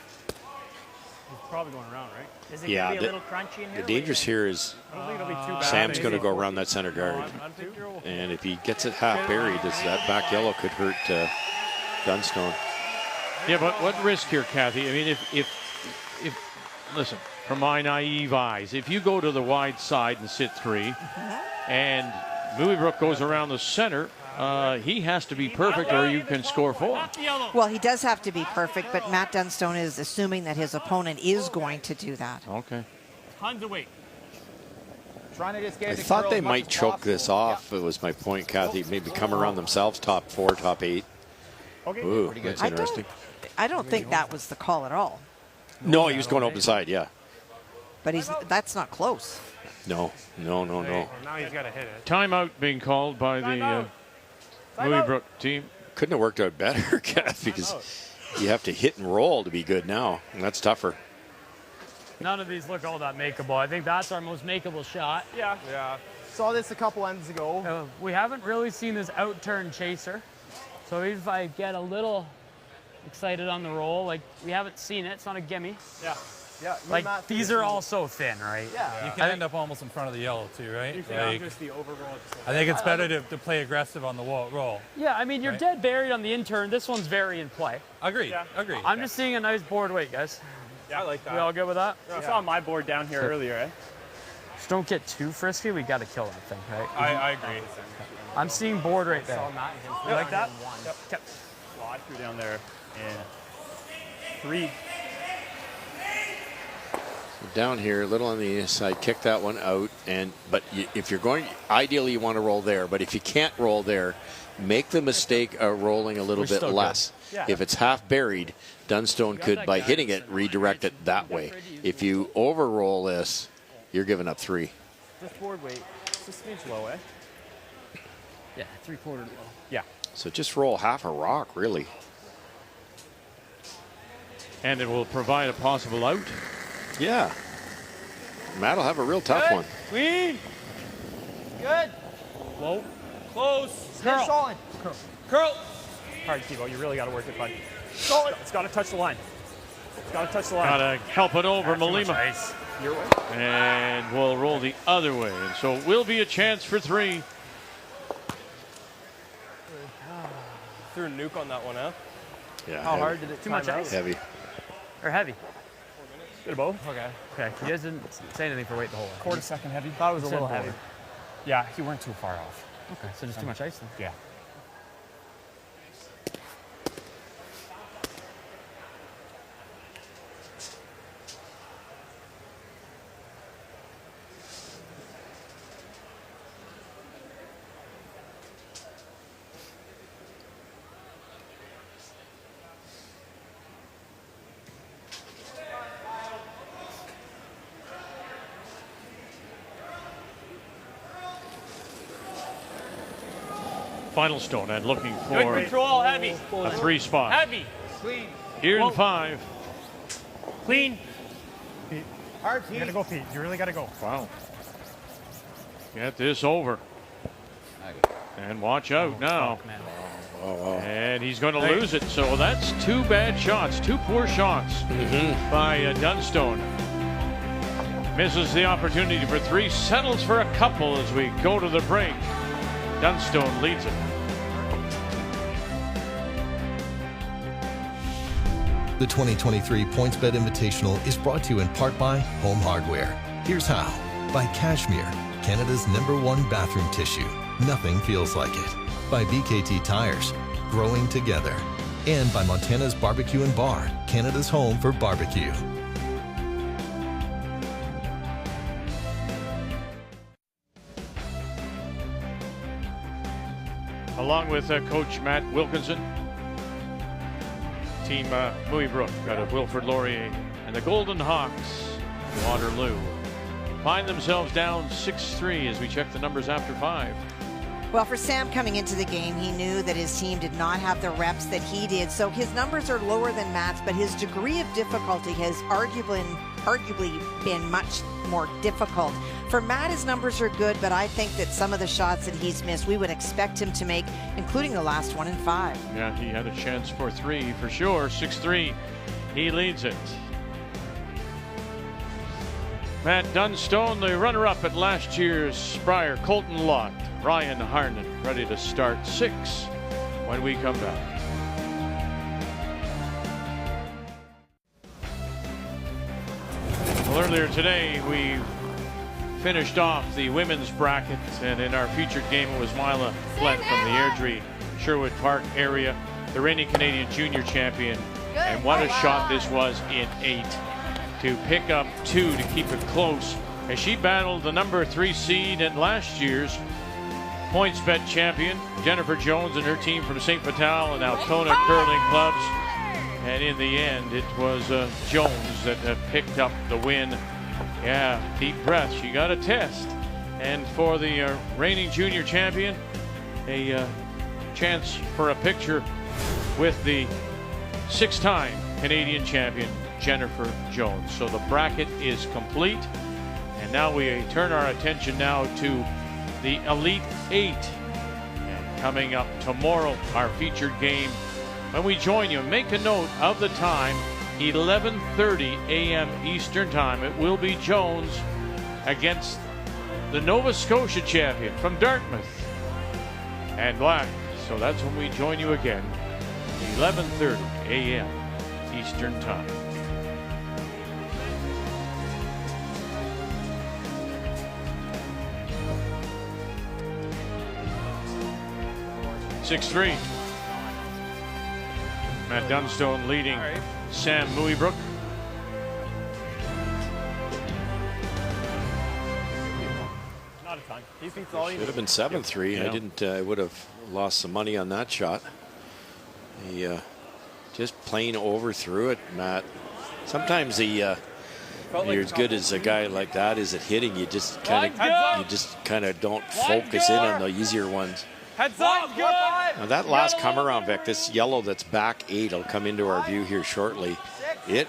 He's probably going around, right? Is it Yeah, gonna be a little crunchy in here? The dangerous here is I don't think it'll be too bad. Sam's going to go around that center guard. I think you're okay. And if he gets it half buried, that back yellow could hurt Dunstone. Yeah, but what risk here, Kathy? I mean, if listen, from my naive eyes, if you go to the wide side and sit 3, and Mooibroek goes around the center, he has to be perfect or you can score 4. Well, he does have to be perfect, but Matt Dunstone is assuming that his opponent is going to do that. Okay. Tons of weight. Trying to just get I it to thought curl they as much might as choke possible. this off. It was my point, Kathy. Maybe come around themselves, top 4, top 8. Okay. Ooh, that's interesting. I don't think that was the call at all. No, he was going open side, yeah. But that's not close. No. Now he's got to hit it. Timeout being called by the Mooibroek team. Couldn't have worked out better, Kath, because you have to hit and roll to be good now, and that's tougher. None of these look all that makeable. I think that's our most makeable shot. Yeah. Saw this a couple ends ago. We haven't really seen this out-turn chaser. So if I get a little excited on the roll, like we haven't seen it, it's not a gimme. Yeah. Like these are all so thin, right? Yeah. You can end up almost in front of the yellow too, right? You can just the overroll. I think it's better to play aggressive on the roll. Yeah, I mean, you're dead buried on the in-turn. This one's very in play. Agreed. Yeah. Agreed. I'm just seeing a nice board weight, guys. Yeah, I like that. We all good with that? I saw my board down here earlier, eh? Just don't get too frisky. We got to kill that thing, right? I agree. I'm seeing board right there. You like that? Yep. Well, I threw down there and 3. Down here, a little on the inside, kick that one out. But if you're going, ideally you want to roll there. But if you can't roll there, make the mistake of rolling a little bit less. Yeah. If it's half buried, Dunstone could, by hitting it, redirect it that way. If you over-roll this, you're giving up 3. This board weight, it's just an inch low, eh? Yeah, 3/4 low. Yeah. So just roll half a rock, really. And it will provide a possible out. Yeah. Matt will have a real tough one. Clean. Good. Low. Close. Curl. Solid. Curl. Hard, Kivo. You really got to work it, bud. Solid. It's got to touch the line. It's got to touch the line. Gotta help it over Malima. Nice. Your way. And we'll roll the other way. And so it will be a chance for 3. Threw a nuke on that one, huh? Yeah. How hard did it? Too much ice. Heavy. Or heavy? Bit of both. Okay. Okay. You guys didn't say anything for weight the whole way. Quarter second heavy. Thought it was a little heavy. Yeah, he went too far off. Okay. So just too much ice then. Yeah. final stone and looking Good for control, heavy. a 3 spot. Heavy. Clean. Here in Whoa. 5. Clean. Pete, you gotta go, Pete. You really gotta go. Wow. Get this over. And watch out now. And he's going to lose it. So that's 2 bad shots, 2 poor shots by Dunstone. Misses the opportunity for 3, settles for a couple as we go to the break. Dunstone leads it. The 2023 PointsBet Invitational is brought to you in part by Home Hardware. Here's how. By Cashmere, Canada's #1 bathroom tissue. Nothing feels like it. By BKT Tires, growing together. And by Montana's Barbecue and Bar, Canada's home for barbecue. Along with Coach Matt Wilkinson, Team Mooibroek got a Wilfrid Laurier, and the Golden Hawks, Waterloo, find themselves down 6-3 as we check the numbers after 5. Well, for Sam coming into the game, he knew that his team did not have the reps that he did. So his numbers are lower than Matt's, but his degree of difficulty has arguably been much more difficult. For Matt, his numbers are good, but I think that some of the shots that he's missed, we would expect him to make, including the last one in 5. Yeah, he had a chance for 3 for sure. 6-3, he leads it. Matt Dunstone, the runner-up at last year's Brier. Colton Lott, Ryan Harnan, ready to start 6 when we come back. Well, earlier today, we finished off the women's bracket, and in our featured game, it was Mila Flett from the Airdrie Sherwood Park area, the reigning Canadian junior champion. And what a shot this was in 8 to pick up 2 to keep it close as she battled the number 3 seed and last year's PointsBet champion Jennifer Jones and her team from St. Vital and Altona curling clubs. And in the end, it was Jones that picked up the win. Yeah, deep breath. She got a test. And for the reigning junior champion, a chance for a picture with the 6-time Canadian champion, Jennifer Jones. So the bracket is complete. And now we turn our attention now to the Elite 8. And coming up tomorrow, our featured game. When we join you, make a note of the time, 11:30 a.m. Eastern Time. It will be Jones against the Nova Scotia champion from Dartmouth and Black. So that's when we join you again, 11:30 a.m. Eastern Time. Six-3. Matt Dunstone leading Sam Mooibroek. Not a ton. He beats Should have been 7-3. Yeah. I didn't. I would have lost some money on that shot. He just plain overthrew it, Matt. Sometimes you're as good as a guy like that is at hitting. You just kind of don't focus in on the easier ones. Heads up. Now that last come around, Vic, this yellow that's back 8 will come into our view here shortly. It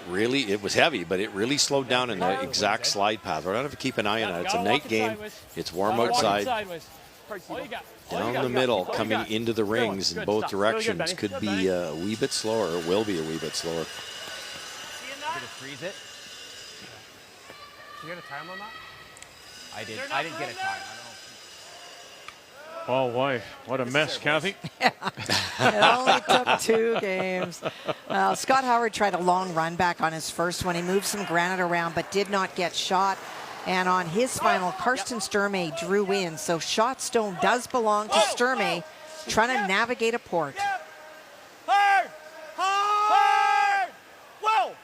was heavy, but it really slowed down in the exact slide path. We're going to have to keep an eye on it. It's a night game. It's warm outside. Down the middle, coming into the rings in both directions. Could be a wee bit slower, or will be a wee bit slower. Freeze it. Did you get a time on that? I didn't get a time. Oh boy, what a mess, Kathy. It only took 2 games. Scott Howard tried a long run back on his first one. He moved some granite around but did not get shot. And on his final, Karsten Sturmey drew in. So shot stone does belong to Sturmey, trying to navigate a port. Hard! Hard! Whoa!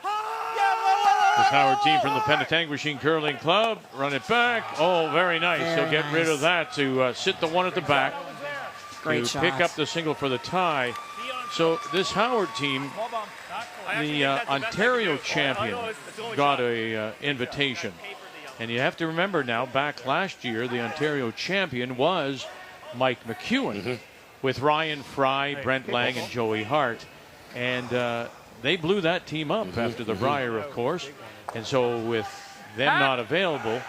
This Howard team from the Penetanguishene Curling Club. Run it back. Oh, very nice. He'll get rid of that to sit the one at the back. Great to shot. pick up the single for the tie. So this Howard team, the Ontario champion, got a invitation. And you have to remember now, back last year, the Ontario champion was Mike McEwen. with Ryan Fry, Brent Lang, and Joey Hart. And they blew that team up after the Brier, of course. And so with them not available,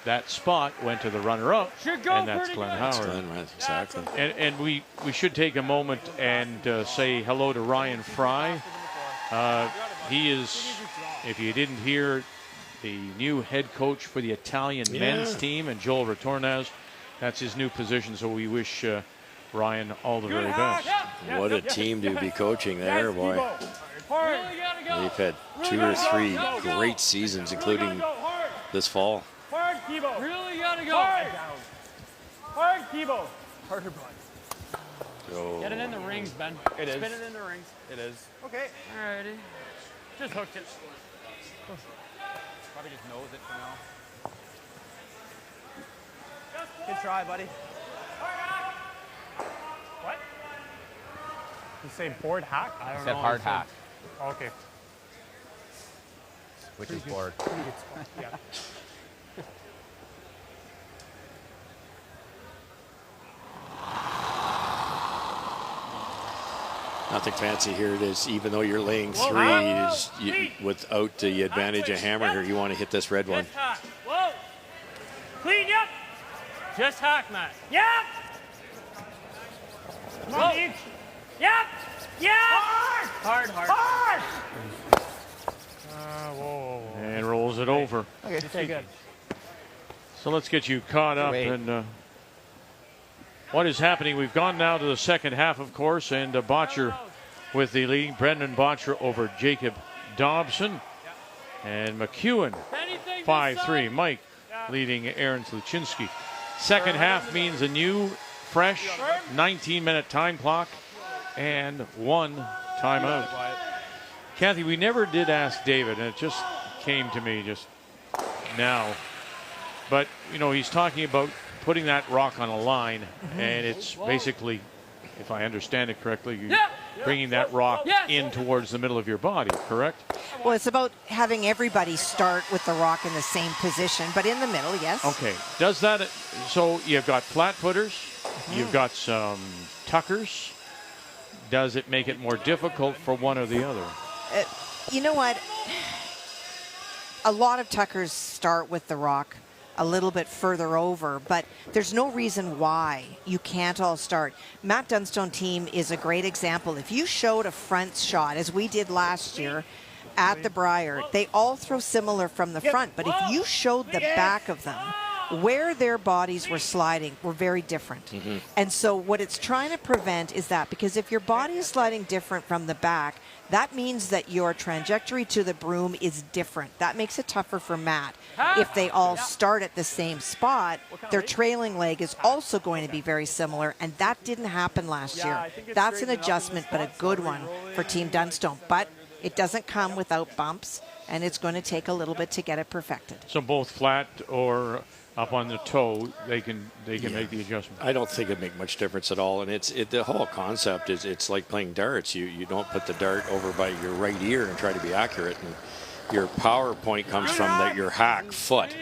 that spot went to the runner-up, and that's Glenn Howard. Glenn, right, exactly. And we should take a moment and say hello to Ryan Fry. He is, if you didn't hear, the new head coach for the Italian men's team, and Joel Retornaz, that's his new position. So we wish Ryan all the very best. What a team to be coaching there, boy. They've had 2 or 3 great seasons, including this fall. Hard, Kibo. Really gotta go. Hard, Kibo. Harder, bud. So, get it in the rings, Ben. It is. Spin it in the rings. It is. Okay. Alrighty. Just hooked it. Probably just knows it for now. Good try, buddy. What? You say board hack? I don't Said know. hard hack. Okay. Which is board. Yeah. nothing fancy here. It is, even though you're laying 3, without the advantage of hammer here, you want to hit this red one. Just hack. Whoa. Clean, yep. Just hack, Matt. Yep. Whoa. Yep. Yep. Hard. Hard. Whoa. And rolls it over. Okay, take good. So let's get you caught up in what is happening. We've gone now to the second half, of course, and Botcher with the lead. Brendan Botcher over Jacob Dobson. And McEwen 5-3. Mike leading Aaron Sluchinski. Second half means a new, fresh 19-minute time clock and 1 timeout. Kathy, we never did ask David, and it just came to me just now. But, you know, he's talking about putting that rock on a line, and it's basically, if I understand it correctly, you're bringing that rock in towards the middle of your body, correct? Well, it's about having everybody start with the rock in the same position, but in the middle, yes. Okay. Does that, so you've got flat footers, you've got some tuckers. Does it make it more difficult for one or the other? You know what? A lot of tuckers start with the rock a little bit further over, but there's no reason why you can't all start. Matt Dunstone team is a great example. If you showed a front shot, as we did last year at the Brier, they all throw similar from the front, but if you showed the back of them, where their bodies were sliding were very different. And so what it's trying to prevent is that, because if your body is sliding different from the back, that means that your trajectory to the broom is different. That makes it tougher for Matt. If they all start at the same spot, their trailing leg is also going to be very similar, and that didn't happen last year. That's an adjustment, but a good one for Team Dunstone. But it doesn't come without bumps, and it's going to take a little bit to get it perfected. So both flat or up on the toe, they can make the adjustment. I don't think it'd make much difference at all. And the whole concept is it's like playing darts. You don't put the dart over by your right ear and try to be accurate. And your power point comes from your hack foot.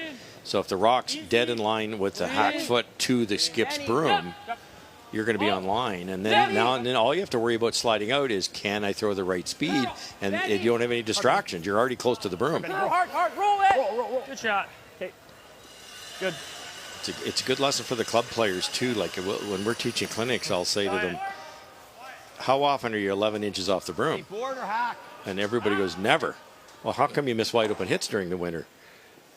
So if the rock's dead in line with the hack foot to the skip's broom, you're going to be on line. And then all you have to worry about sliding out is, can I throw the right speed? And you don't have any distractions. You're already close to the broom. Hard, roll it. Good shot. Okay. Good. It's a good lesson for the club players too. Like when we're teaching clinics, I'll say to them, how often are you 11 inches off the broom? And everybody goes, never. Well, how come you miss wide open hits during the winter?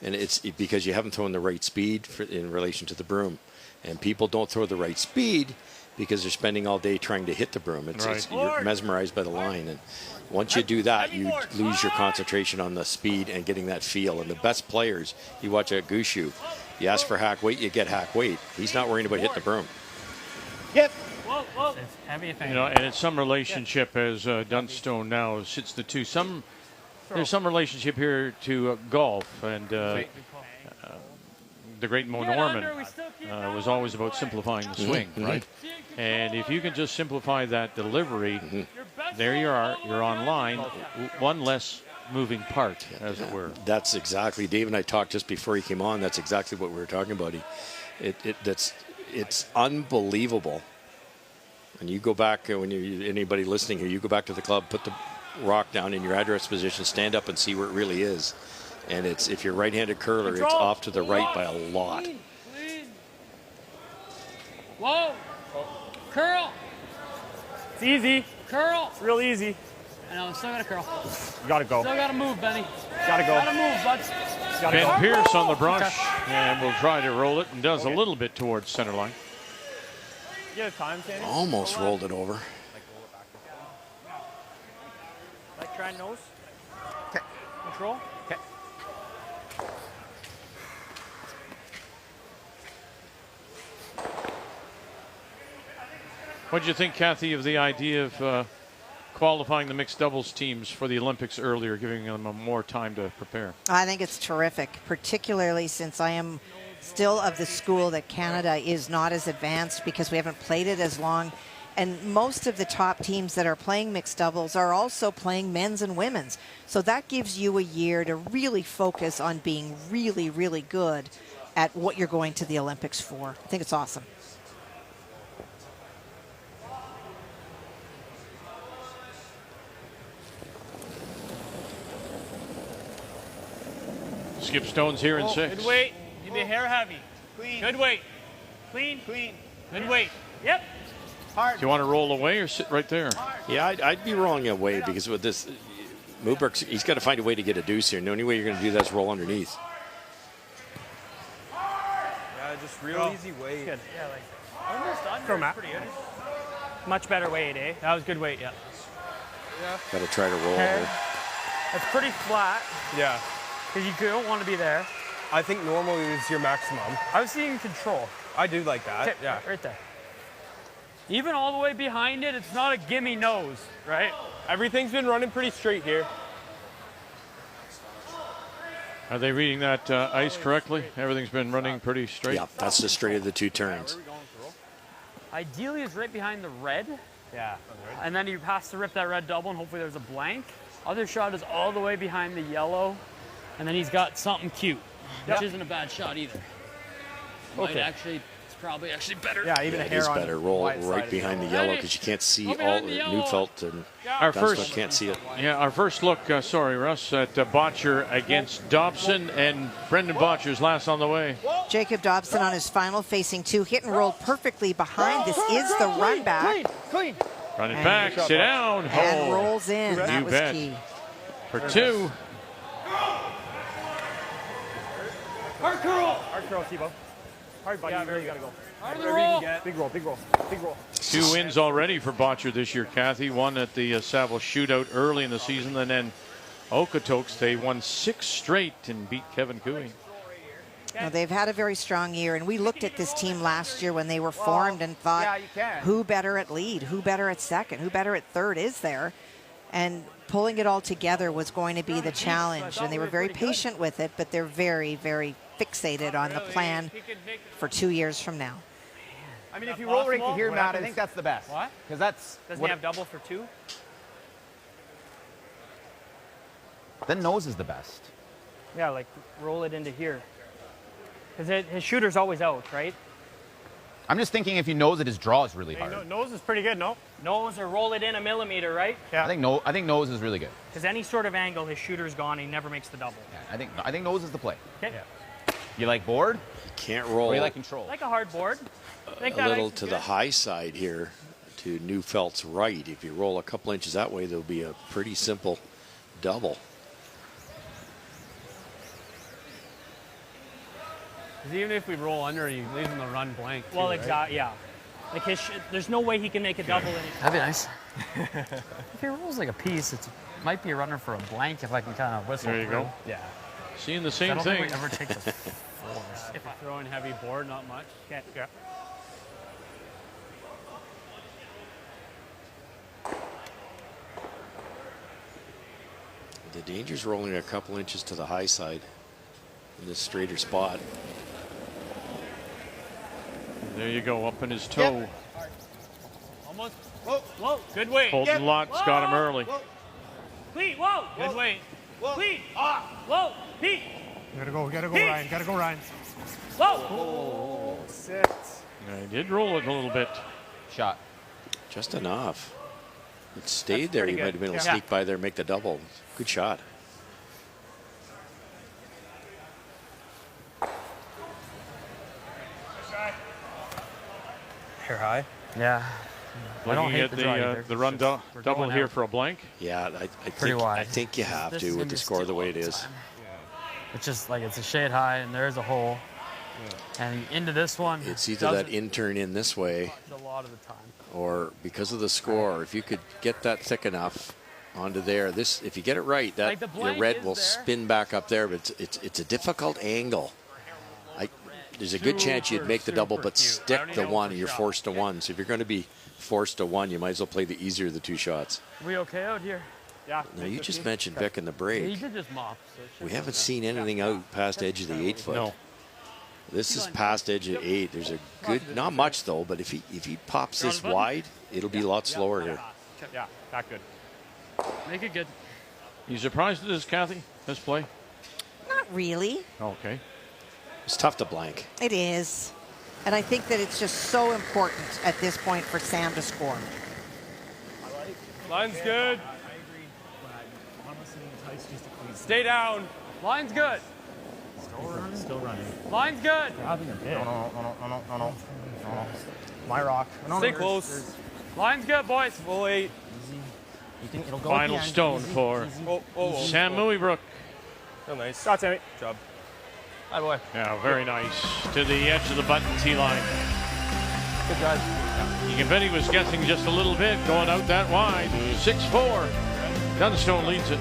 And it's because you haven't thrown the right speed in relation to the broom. And people don't throw the right speed because they're spending all day trying to hit the broom. You're mesmerized by the line. And once you do that, you lose your concentration on the speed and getting that feel. And the best players, you watch at Gushu, you ask for hack weight, you get hack weight. He's not worrying about hitting the broom. Yep. Whoa. It's everything. You know, and it's some relationship as Dunstone now sits the two. There's some relationship here to golf, and the great Mo Norman was always about simplifying the swing, right? And if you can just simplify that delivery, there you are. You're on line. One less moving part, as it were. That's exactly. Dave and I talked just before he came on. That's exactly what we were talking about. It's unbelievable And you go back, when anybody listening here, you go back to the club, put the rock down in your address position, stand up and see where it really is. And it's, if you're right-handed curler, it's off to the right by a lot. Whoa. Curl. It's easy. Curl. It's real easy. I know, still got to curl. You got to go. Still got to move, Benny. Got to go. Got to move, bud. Ben Pierce on the brush, and will try to roll it, and does a little bit towards center line. You have time, Sandy? Almost rolled it over. Like try nose. Okay. Control. Okay. What did you think, Kathy, of the idea of qualifying the mixed doubles teams for the Olympics earlier, giving them more time to prepare? I think it's terrific, particularly since I am still of the school that Canada is not as advanced because we haven't played it as long. And most of the top teams that are playing mixed doubles are also playing men's and women's. So that gives you a year to really focus on being really, really good at what you're going to the Olympics for. I think it's awesome. Skip Stone's here in 6. Good weight. Give me a hair heavy. Clean. Good weight. Clean. Clean. Good weight. Yep. Hard. Do you want to roll away or sit right there? Yeah, I'd be rolling away because with this, Mooibroek, he's got to find a way to get a deuce here. And the only way you're going to do that is roll underneath. Yeah, just real easy weight. Good. Yeah, like almost Throw under. Matt. Pretty good. Much better weight, eh? That was good weight, yeah. Got to try to roll Okay. over. That's pretty flat Yeah. because you don't want to be there. I think normal is your maximum. I was seeing control. I do like that. Okay, Yeah. right there. Even all the way behind it, it's not a gimme nose, right? Everything's been running pretty straight here. Are they reading that ice correctly? Everything's been running pretty straight? Yeah, that's the straight of the two turns. Ideally, it's right behind the red. Yeah. And then he has to rip that red double, and hopefully there's a blank. Other shot is all the way behind the yellow, and then he's got something cute, which isn't a bad shot either. Might actually, it's probably actually better. Yeah, even a It hair is on better. Roll wide right side behind the is yellow because you can't see Go all behind the yellow. Neufeld and Our Dunstone first, can't see it. yeah, our first look, sorry, Russ, at Botcher against Dobson, and Brendan Botcher's last on the way. Jacob Dobson on his final facing two, hit and rolled perfectly behind. This is the run back. Clean. Run it back, sit down. And rolls in. That You was bet. key. For 2. Hard curl. Hard curl, Tebow. Hard, buddy. Yeah, You really got to go. Hard to roll. Big roll, big roll, big roll. 2 wins already for Botcher this year, Kathy. One at the Saville shootout early in the season, and then Okotoks, they won 6 straight and beat Kevin Cooey. Now, they've had a very strong year, and we looked at this team last year when they were formed and thought, who better at lead, who better at second, who better at third is there? And pulling it all together was going to be the challenge, and they were very patient with it, but they're very, very fixated on the plan for 2 years from now. I mean, if you roll right to here, Matt, I think that's the best. What? Because that's... Doesn't he have double for 2? Then nose is the best. Yeah, like roll it into here. Because his shooter's always out, right? I'm just thinking if you nose it, his draw is really hard. Nose is pretty good, no? Nose or roll it in a millimeter, right? Yeah. I think nose is really good. Because any sort of angle, his shooter's gone. He never makes the double. Yeah, I think nose is the play. Okay. Yeah. You like board? Can't roll. Or you like control? Like a hard board. A little to the high side here to Neufeld's right. If you roll a couple inches that way, there'll be a pretty simple double. Because even if we roll under, you leave him to run blank. Well, too, exactly, yeah. Like there's no way he can make a double. That'd be nice. If he rolls like a piece, it might be a runner for a blank if I can kind of whistle. There you through. go. Yeah. Seeing the I same don't thing. think we ever take the fours. If I throw in heavy board, not much. Okay. Yeah. The danger's rolling a couple inches to the high side in this straighter spot. There you go, up in his toe. Yep. Almost. Whoa, whoa. Good weight. Colton Lott's got him early. Pete, whoa. Good weight. Pete. Whoa. Pete. Gotta go, Pete. Ryan. Gotta go, Ryan. Whoa. Sit. Yeah, he did roll it a little bit. Shot. Just enough. It stayed there. pretty You good. might have been able to Yeah. sneak by there and make the double. Good shot. Hair high. Yeah. I don't Looking hate at the draw either. the run double going here out. for a blank. Yeah, Pretty wide. I think you have This to is with gonna the be score the steal way all it the is. time. It's just like it's a shade high and there is a hole. And into this one. It's either that in turn in this way, a lot of the time. or because of the score, if you could get that thick enough onto there, this if you get it right, that Like the your blank red is will there. spin back up there. But it's a difficult angle. There's a good chance you'd make the double, but stick the one, and you're forced to one. So if you're going to be forced to one, you might as well play the easier of the two shots. We okay out here? Yeah. Now you just mentioned Vic in the He break. did just mop. So it should We be haven't okay. seen anything out past edge of the 8 foot. No. This is past edge of 8. There's a good, not much though, but if he pops this wide, it'll be a lot slower here. Yeah, not good. Make it good. You surprised at this, Kathy? This play? Not really. Okay. It's tough to blank. It is. And I think that it's just so important at this point for Sam to score. Line's good. Stay down. Line's good. Still running. Line's good. Grabbing a bit. No. My rock. Stay close. Line's good, boys. Full 8. You think it'll go Final at the end. stone Easy, for easy. Sam Mooibroek. Oh, nice. Got Sammy. Good job. Hi, boy. Yeah, very nice. To the edge of the button tee line. Good drive. You can bet he was guessing just a little bit going out that wide. 6-4. Dunstone leads it.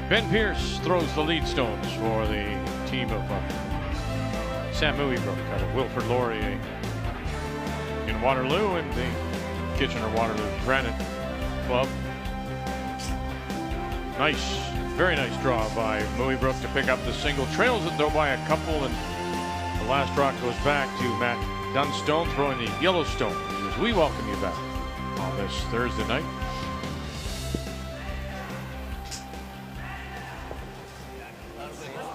Ben Pierce throws the lead stones for the team of Sam Mooibroek out of Wilfrid Laurier in Waterloo and the Kitchener-Waterloo Granite Club. Nice, very nice draw by Mooibroek to pick up the single. Trails it though by a couple, and the last rock goes back to Matt Dunstone throwing the Yellowstone as we welcome you back on this Thursday night.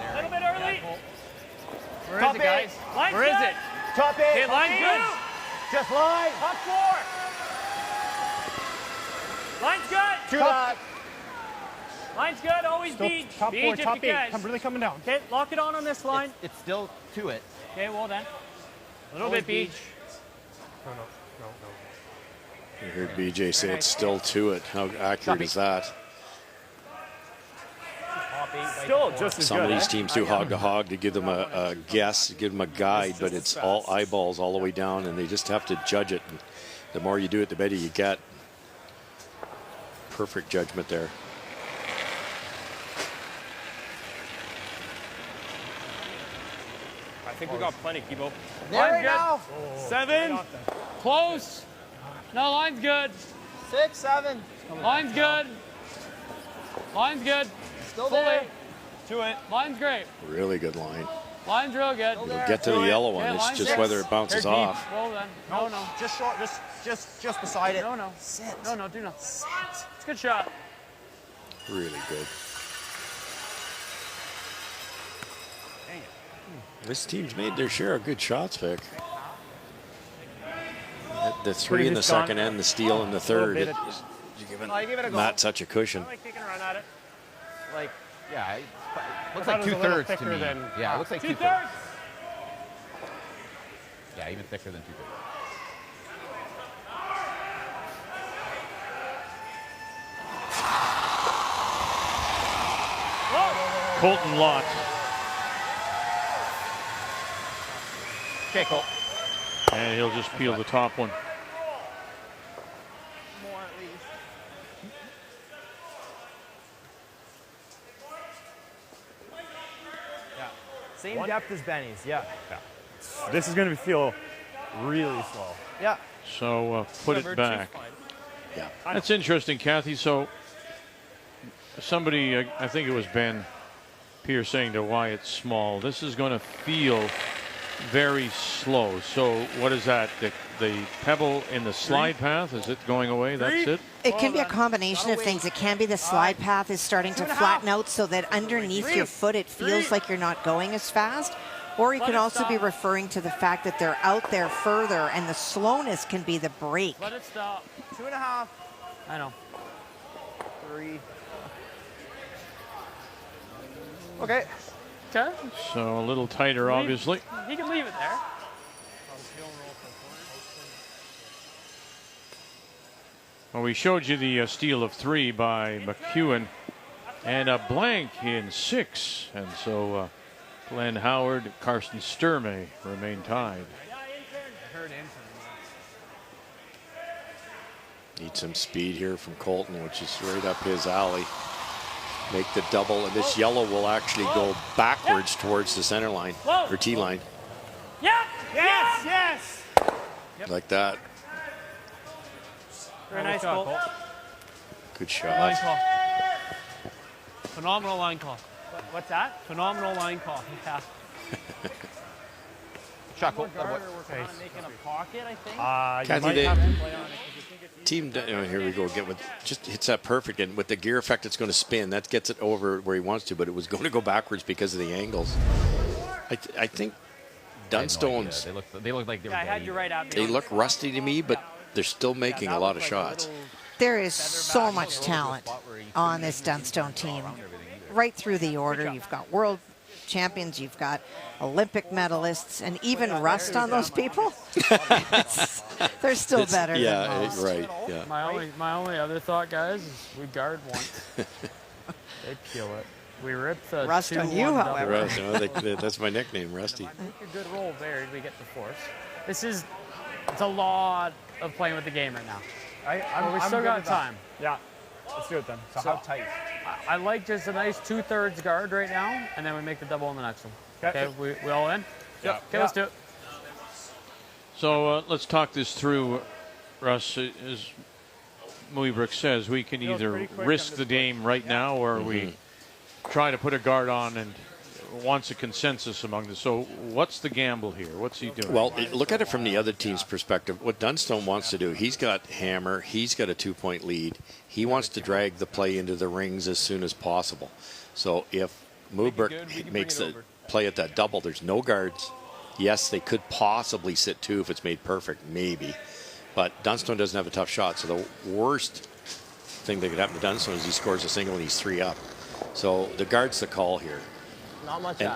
A little bit early. Where Top is it, guys? eight. Line's Where is good. it? Top eight. Okay, line's good. Just line. Top 4. Line's good. Two dot. Line's good. Always Still beach. top Beach four, if top you eight. can. I'm really coming down. Okay, lock it on this line. It's still to it. Okay, well then. A little Always bit beach. No. I heard BJ say it's still to it. How accurate is that? Still just as Some good. of these eh? teams do hog to hog to give them a guess, give them a guide, but it's all eyeballs all the way down, and they just have to judge it. And the more you do it, the better you get. Perfect judgment there. I think we got plenty, Kibo. There we go. 7. Close. No, line's good. 6, 7. Line's good. Line's good. Still Full there. 8. To it. Line's great. Really good line. Line's real good. You'll get to the yellow one. Yeah, It's line's just good. whether it bounces They're deep. off. Well then. No. Just short. Just beside it. No. Sit. No, do not. It's a good shot. Really good. This team's made their share of good shots, Vic. The three in the second and the steal in the third. You're giving I give it a go. Matt such a cushion. I like taking a run at it. Like, yeah, it looks thought like it was a little 2/3 to thicker me. than- Yeah, it looks like 2/3. 2/3. Yeah, even thicker than 2/3. Colton Lott. Okay, Cole. And he'll just peel the top one. More at least. Yeah. Same depth as Benny's. Yeah. This is going to feel really slow. Yeah. So put it back. Yeah. That's interesting, Kathy. So somebody, I think it was Ben Pierce saying to why it's small. This is going to feel very slow. So what is that? The pebble in the slide path, is it going away? That's it? It can be a combination of things. It can be the slide path is starting to flatten out so that underneath your foot it feels like you're not going as fast. Or you can also be referring to the fact that they're out there further and the slowness can be the break. Let it stop. 2.5. I know. 3. Okay. Okay. So a little tighter, obviously. He can leave it there. Well, we showed you the steal of 3 by McEwen and a blank in 6. And so Glenn Howard, Karsten Sturmey remain tied. Need some speed here from Colton, which is right up his alley. Make the double, and this yellow will actually go backwards towards the center line, or T line. Yep. Yes. Yes. Like that. Very nice call. Good Line shot. call. Phenomenal line call. What's that? Phenomenal line call. Yeah. Shot call. Making a pocket, I think. Kathy, team, here we go again. Just hits that perfect, and with the gear effect, it's going to spin. That gets it over where he wants to, but it was going to go backwards because of the angles. I think Dunstone's. They look like they were. I had you right out. They look rusty to me, but they're still making a lot of shots. There is so much talent on this Dunstone team. Right through the order, you've got world champions, you've got Olympic medalists, and even rust on those people. They're still better than most. Right. Yeah. My only other thought, guys, is we guard one. They peel it. We rip the rust on you, however. Rust, that's my nickname, Rusty. I think a good roll there. We get the force. It's a lot of playing with the game right now. I'm still got time. Yeah. Let's do it then. So how tight? I like just a nice 2/3 guard right now, and then we make the double on the next one. Okay, we all in? Yeah. Okay, let's do it. So let's talk this through, Russ. As Mooibroek says, we can either risk the game right now, or we try to put a guard on and wants a consensus among them. So what's the gamble here? What's he doing? Well, look at it from the other team's perspective. What Dunstone wants to do, he's got hammer, he's got a 2-point lead. He wants to drag the play into the rings as soon as possible. So if Mooibroek makes the play at that double, there's no guards. Yes, they could possibly sit 2 if it's made perfect, maybe. But Dunstone doesn't have a tough shot. So the worst thing that could happen to Dunstone is he scores a single and he's 3 up. So the guard's the call here. Not much and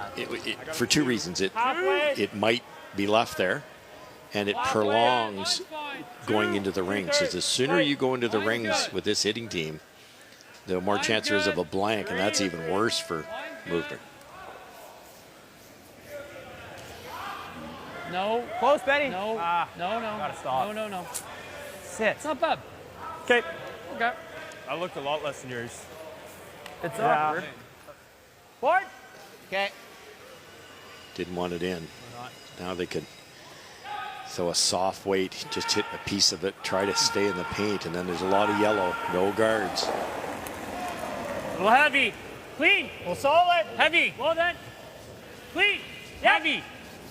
for 2 reasons. It might be left there, and it prolongs going into the rings. So the sooner you go into the rings with this hitting team, the more chance there is of a blank, and that's even worse for Mooibroek. No. Close, Benny. No. No. Gotta stop. No. Sit. It's not bad. Okay. Okay. I looked a lot less than yours. It's awkward. Board. Okay. Didn't want it in. Now they could throw a soft weight, just hit a piece of it, try to stay in the paint, and then there's a lot of yellow, no guards. A little heavy. Clean. Well, solid. Heavy. Well then. Clean. Yep. Heavy.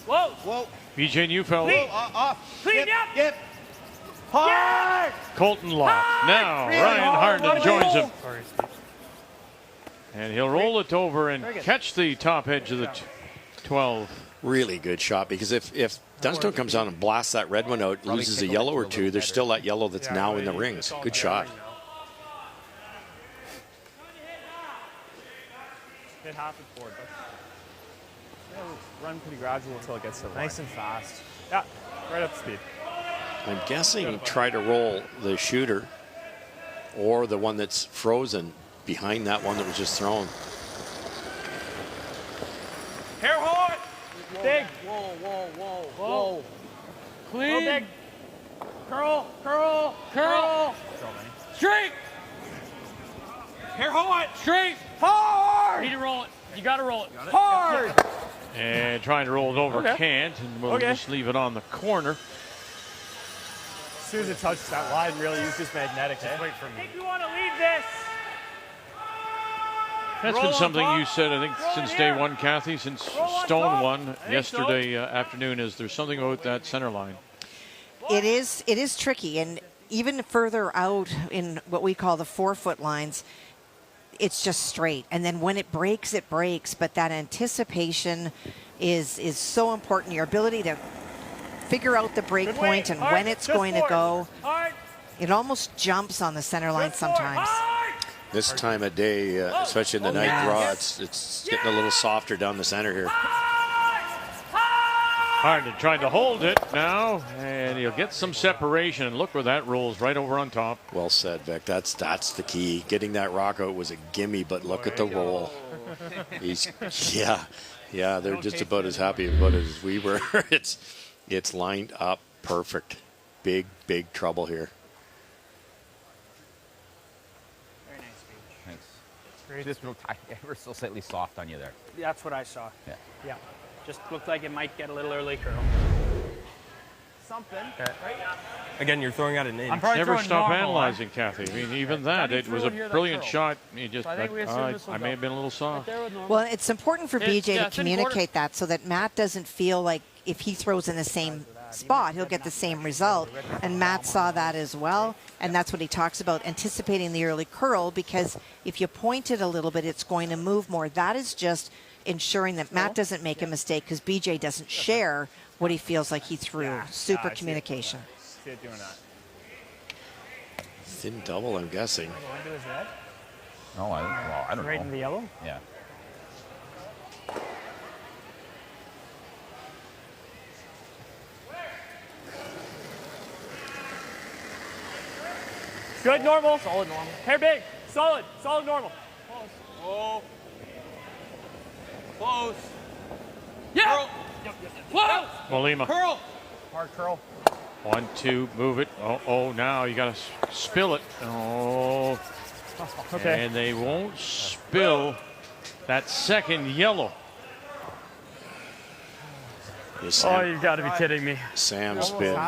Whoa. Whoa. BJ Neufeld. Clean. Off. Clean. Yep. Hard. Colton locked. Now Ryan Harden joins him. And he'll roll it over and catch the top edge of the 12. Really good shot, because if Dunstone comes on and blasts that red one out, loses a yellow or 2, there's still that yellow that's now in the rings. Good shot. Hit half it forward. Run pretty gradual until it gets to the Nice and fast. Yeah, right up to speed. I'm guessing try to roll the shooter or the one that's frozen behind that one that was just thrown. Hair hard. Big. Whoa. Clean. Big. Curl. Straight. Hair hard. Straight. Hard. You need to roll it. You got to roll it. Hard. And trying to roll it over, can't, and we'll just leave it on the corner. As soon as it touches that line, really, he's just magnetic. Just wait for me. I think we want to leave this. That's been something you said, I think, since day one, Kathy, since Stone won yesterday afternoon, is there's something about that center line. It is tricky, and even further out in what we call the 4-foot lines, it's just straight. And then when it breaks, it breaks. But that anticipation is so important. Your ability to figure out the break point and when it's going to go. It almost jumps on the center line sometimes. This time of day, especially in the night draw, it's getting a little softer down the center here. Harden trying to hold it now, and he'll get some separation. And look where that rolls, right over on top. Well said, Vic. That's the key. Getting that rock out was a gimme, but look at the roll. They're just about as happy about it as we were. It's lined up perfect. Big trouble here. Just we're still slightly soft on you there. That's what I saw. Yeah. Just looked like it might get a little early curl. Something. Right? Again, you're throwing out an inch. Never stop analyzing, Kathy. I mean, even that, it was a brilliant shot. You just, I may have been a little soft. Well, it's important for BJ to communicate that so that Matt doesn't feel like if he throws in the same spot, he'll get the same result. And Matt saw that as well. And that's what he talks about, anticipating the early curl, because if you point it a little bit, it's going to move more. That is just ensuring that Matt doesn't make a mistake because BJ doesn't share what he feels like he threw. Super communication. See it doing that. Thin double, I'm guessing. No, I don't know. Right in the yellow? Yeah. Good, normal. Solid normal. Hair big. Solid normal. Close. Whoa. Close. Yeah. Close. Molima. Curl. Hard curl. 1, 2, move it. Oh, now you got to spill it. Oh. Okay. And they won't spill that second yellow. Oh, you've got to be kidding me. Sam's been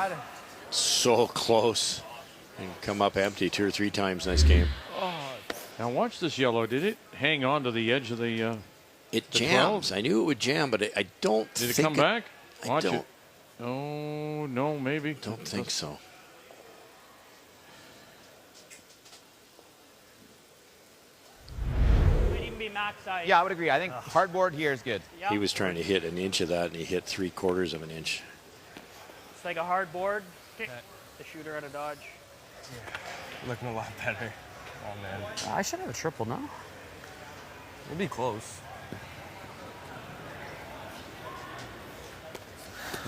so close and come up empty 2 or 3 times in this game. Now watch this yellow. Did it hang on to the edge of the It jams. 12? I knew it would jam, but I don't Did think it come back? Watch don't. it. Oh, no, maybe. Don't think so. Might even be max size. Yeah, I would agree. I think hardboard here is good. Yeah. He was trying to hit an inch of that, and he hit 3/4 of an inch. It's like a hard board. The shooter out of dodge. Looking a lot better. Oh, man. I should have a triple now. We'll be close.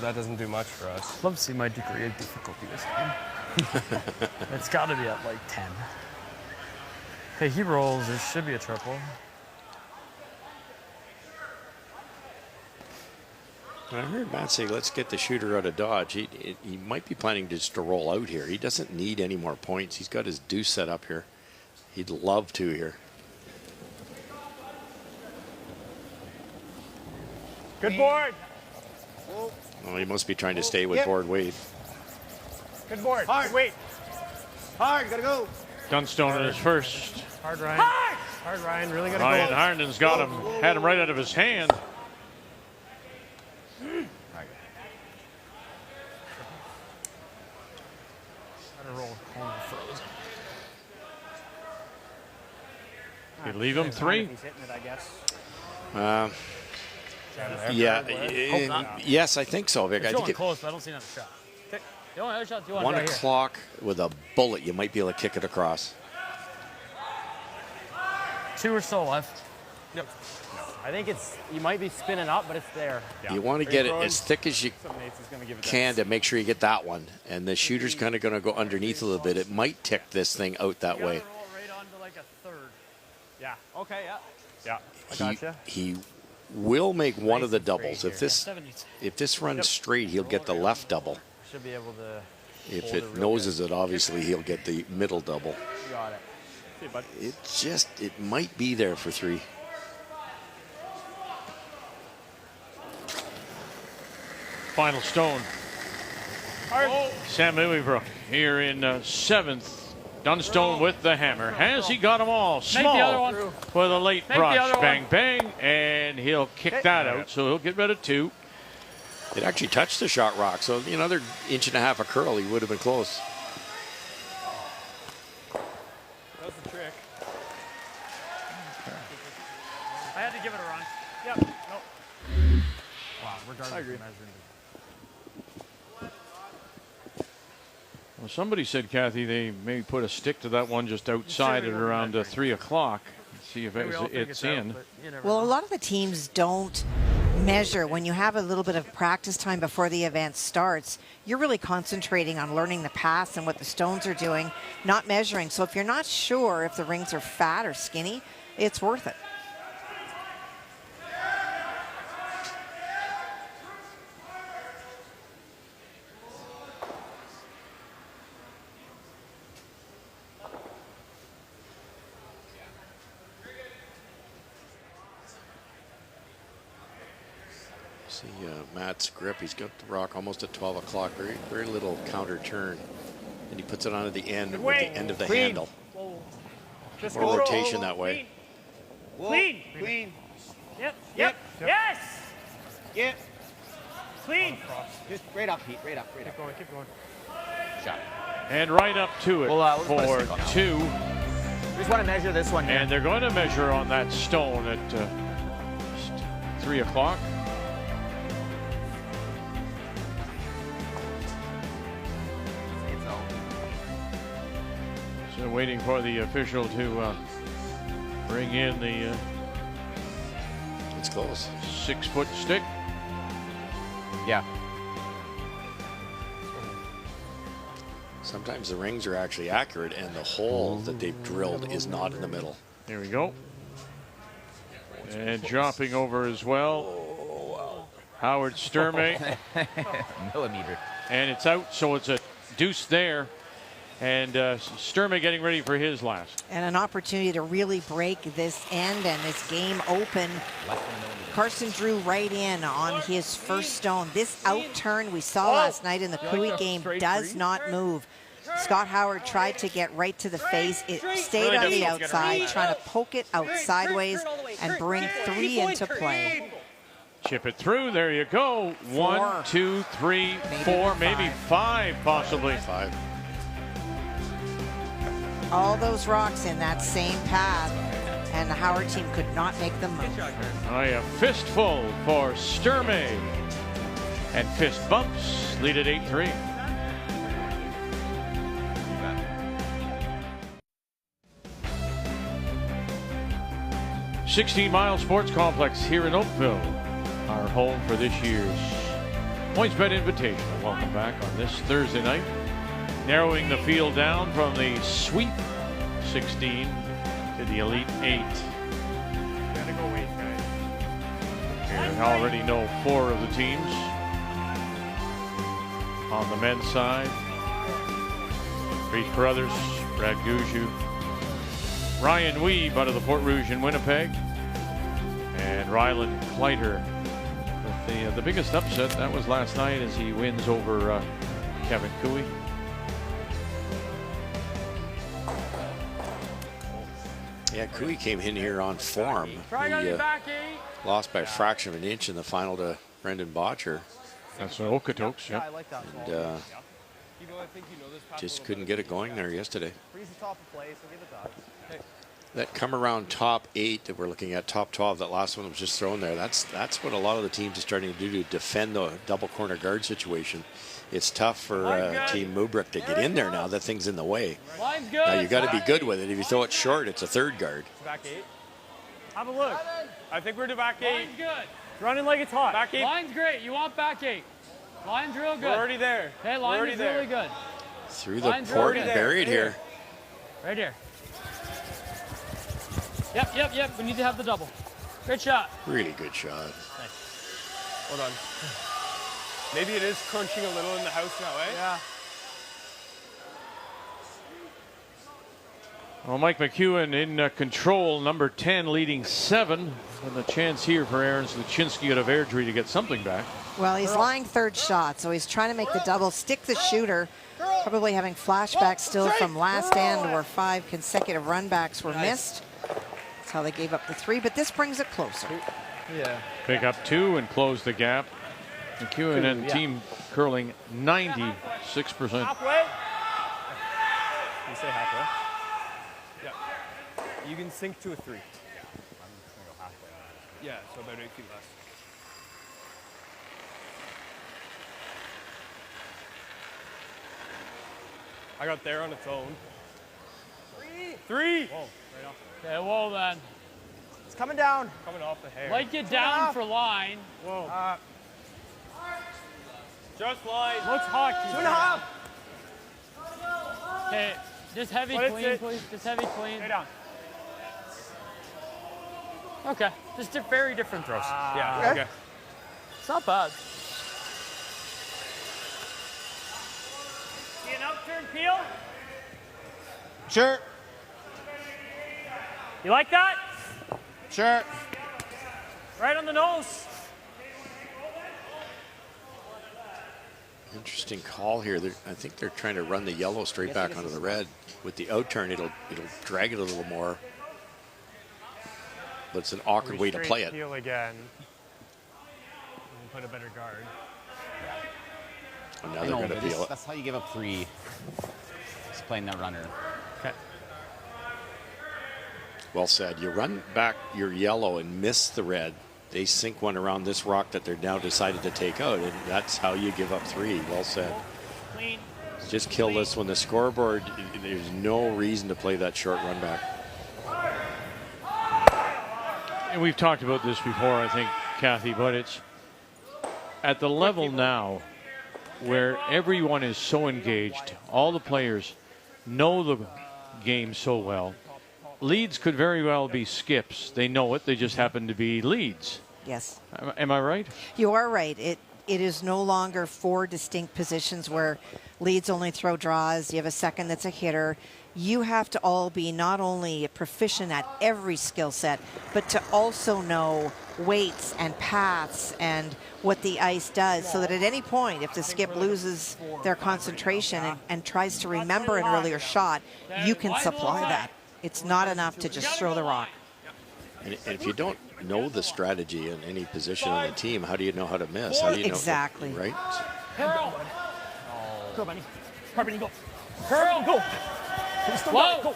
That doesn't do much for us. Love to see my degree of difficulty this game. It's got to be at like 10. Okay, he rolls. There should be a triple. I heard Matt say, let's get the shooter out of dodge. He might be planning just to roll out here. He doesn't need any more points. He's got his deuce set up here. He'd love to here. Good board. Well, he must be trying to stay with board weight. Good board. Hard. Good weight. Hard, gotta go. Dunstone in his first. Hard, Ryan. Hard, Ryan. Really gotta Ryan go. Harden's got him. Had him right out of his hand. You leave him 3? He's hitting it, I guess. Yes, I think so, Vic. I think close, but I don't see another shot. Okay. The only other shot you want 1 right o'clock with a bullet, you might be able to kick it across. 2 or so left. Yep. I think you might be spinning up, but it's there. Yeah. You want to get it as thick as you can to make sure you get that one. And the shooter's kind of going to go underneath a little bit. It might tick this thing out that way. Roll right onto like a third. Yeah. Okay, yeah. Yeah. I gotcha. He will make one of the doubles. If this runs straight, he'll get the left double. Should be able to. If it noses it, obviously he'll get the middle double. Got it. See you, bud. It might be there for 3. Final stone. Sam Mooibroek here in 7th Dunstone with the hammer. Has he got them all? Make the other Small one. with a late Make the brush. other Bang, one. bang. And he'll kick that out. So he'll get rid of 2. It actually touched the shot rock. So another inch and a half of curl, he would have been close. That's the trick. I had to give it a run. Yep. Nope. Wow, regardless I agree. of measuring. Well, somebody said, Kathy, they may put a stick to that one just outside at around 3 o'clock. See if it's in. Well, a lot of the teams don't measure. When you have a little bit of practice time before the event starts, you're really concentrating on learning the pass and what the stones are doing, not measuring. So if you're not sure if the rings are fat or skinny, it's worth it. See Matt's grip. He's got the rock almost at 12 o'clock. Very, very little counter turn. And he puts it on at the end with the end of the handle. Just More rotation that way. Clean. Clean. Yep. Yes. Yep. Clean. Just right up, Pete. Right up. Right up. Keep going. Shot. And right up to it We'll put a for stick on that 2. We just want to measure this one here. And they're going to measure on that stone at 3 o'clock. So waiting for the official to bring in the It's close. 6-foot stick. Yeah. Sometimes the rings are actually accurate and the hole that they've drilled is not in the middle. There we go. And dropping over as well. Howard Sturmey. Millimeter. And it's out, so it's a deuce there. And Sturmey getting ready for his last. And an opportunity to really break this end and this game open. Carson drew right in on his first stone. This outturn we saw last night in the Pui game does not move. Scott Howard tried to get right to the face. It stayed on the outside, trying to poke it out sideways and bring 3 into play. Chip it through. There you go. 1, 2, 3, 4, maybe 5 possibly. 5. All those rocks in that same path, and the Howard team could not make them move. A fistful for Sturmey. And fist bumps lead at 8-3. $16 Mile Sports Complex here in Oakville, our home for this year's PointsBet Invitational. Welcome back on this Thursday night. Narrowing the field down from the Sweep 16 to the Elite 8. Gotta go wait, guys. And already know 4 of the teams. On the men's side, Reese Brothers, Brad Gouju, Ryan Weeb out of the Port Rouge in Winnipeg, and Ryland Kleiter. But the biggest upset, that was last night as he wins over Kevin Cooey. Yeah, Cooey came in here on form. He lost by a fraction of an inch in the final to Brendan Botcher. That's Okotoks, yeah. I like that And ball. just couldn't get it going there yesterday. Freeze the top of play, so give it that. That come around top 8 that we're looking at, top 12, that last one that was just thrown there, that's what a lot of the teams are starting to do to defend the double corner guard situation. It's tough for Team Mooibroek to get in there now. That thing's in the way. Line's good. Now you got to be good with it. If you throw it short, it's a third guard. Back 8. Have a look. I think we're to back 8. Line's good. Running like it's hot. Back 8. Line's great. You want back 8. Line's real good. We're already there. Hey, line is really good. Through the Line's port really and buried here. Right here. Yep. We need to have the double. Great shot. Really good shot. Nice. Hold on. Maybe it is crunching a little in the house now, eh? Yeah. Well, Mike McEwen in control, number 10 leading 7. And the chance here for Aaron Sluchinski out of Airdrie to get something back. Well, he's lying third shot, so he's trying to make the double, stick the shooter, Probably having flashbacks still from last end where 5 consecutive runbacks were missed. That's how they gave up the 3, but this brings it closer. Yeah. Pick up 2 and close the gap. McEwen and team curling 96%. Halfway. You say halfway. Yeah. You can sink to a 3. I'm just gonna go halfway. Yeah, so about 8 feet less. I got there on its own. 3. Whoa, right off. Okay, whoa then. It's coming down. Coming off the hair. Like it down for line. Whoa. Just line. Looks hot. 2.5. Okay, just heavy clean, please. Just heavy clean. Stay down. Okay, just very different throws. Yeah, okay. It's not bad. See an upturn peel? Sure. You like that? Sure. Right on the nose. Interesting call here. I think they're trying to run the yellow straight back onto the red. With the out turn, it'll drag it a little more. But it's an awkward way to play it. Peel again. And put a better guard. And now they're going to peel it. That's how you give up 3. Just playing that runner. Okay. Well said. You run back your yellow and miss the red. They sink one around this rock that they're now decided to take out, and that's how you give up 3. Well said. Clean. Just kill this when the scoreboard, there's no reason to play that short run back. And we've talked about this before, I think, Kathy, but it's at the level now where everyone is so engaged. All the players know the game so well. Leads could very well be skips. They know it. They just happen to be leads. Yes. Am I right? You are right. It is no longer 4 distinct positions where leads only throw draws. You have a second that's a hitter. You have to all be not only proficient at every skill set, but to also know weights and paths and what the ice does, so that at any point, if the skip loses their concentration and tries to remember an earlier shot, you can supply that. It's not enough to just throw the rock. And if you don't know the strategy in any position on the team, how do you know how to miss? How do you exactly. know, right? Curl. Go, buddy. Harvey, go. Curl. Go. Whoa. Go.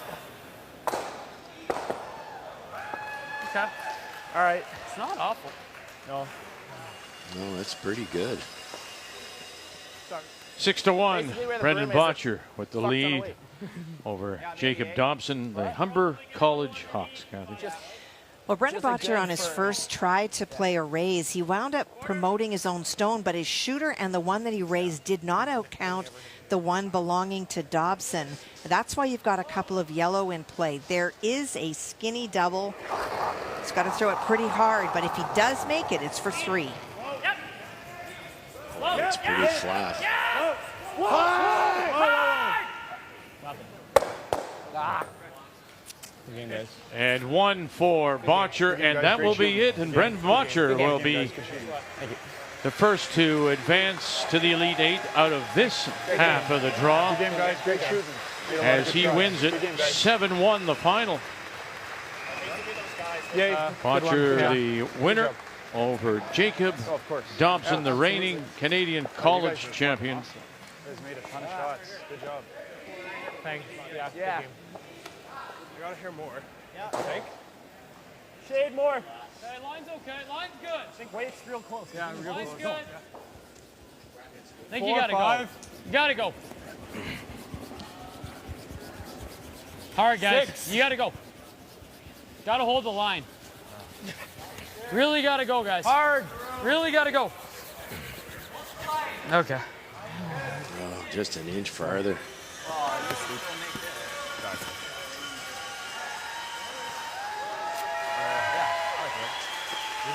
Okay. All right. It's not awful. No. No, that's pretty good. 6-1. Brendan Botcher with the lead over Jacob Dobson, the Humber College Hawks, Kathy. Well, Brendan Botcher on his first try to play a raise, he wound up promoting his own stone, but his shooter and the one that he raised did not outcount the one belonging to Dobson. That's why you've got a couple of yellow in play. There is a skinny double. He's got to throw it pretty hard, but if he does make it, it's for 3. It's pretty flat. And 1 for Botcher, and that will be it. And Brendan Botcher will be the first to advance to the Elite 8 out of this half of the draw. Good game, guys. Great shooting. As he wins it 7-1 the final. Botcher the winner over Jacob Dobson, the reigning Canadian college champion. You guys made a ton of shots. Good job. Thanks. Yeah. You gotta hear more. Yeah. I think. Shade more. Okay, line's okay. Line's good. I think weight's real close. Yeah, real Line's close. good. I think you gotta go. You gotta go. Hard, guys. 6. You gotta go. Gotta hold the line. Really gotta go, guys. Hard. Really gotta go. Okay. Oh, just an inch farther. Is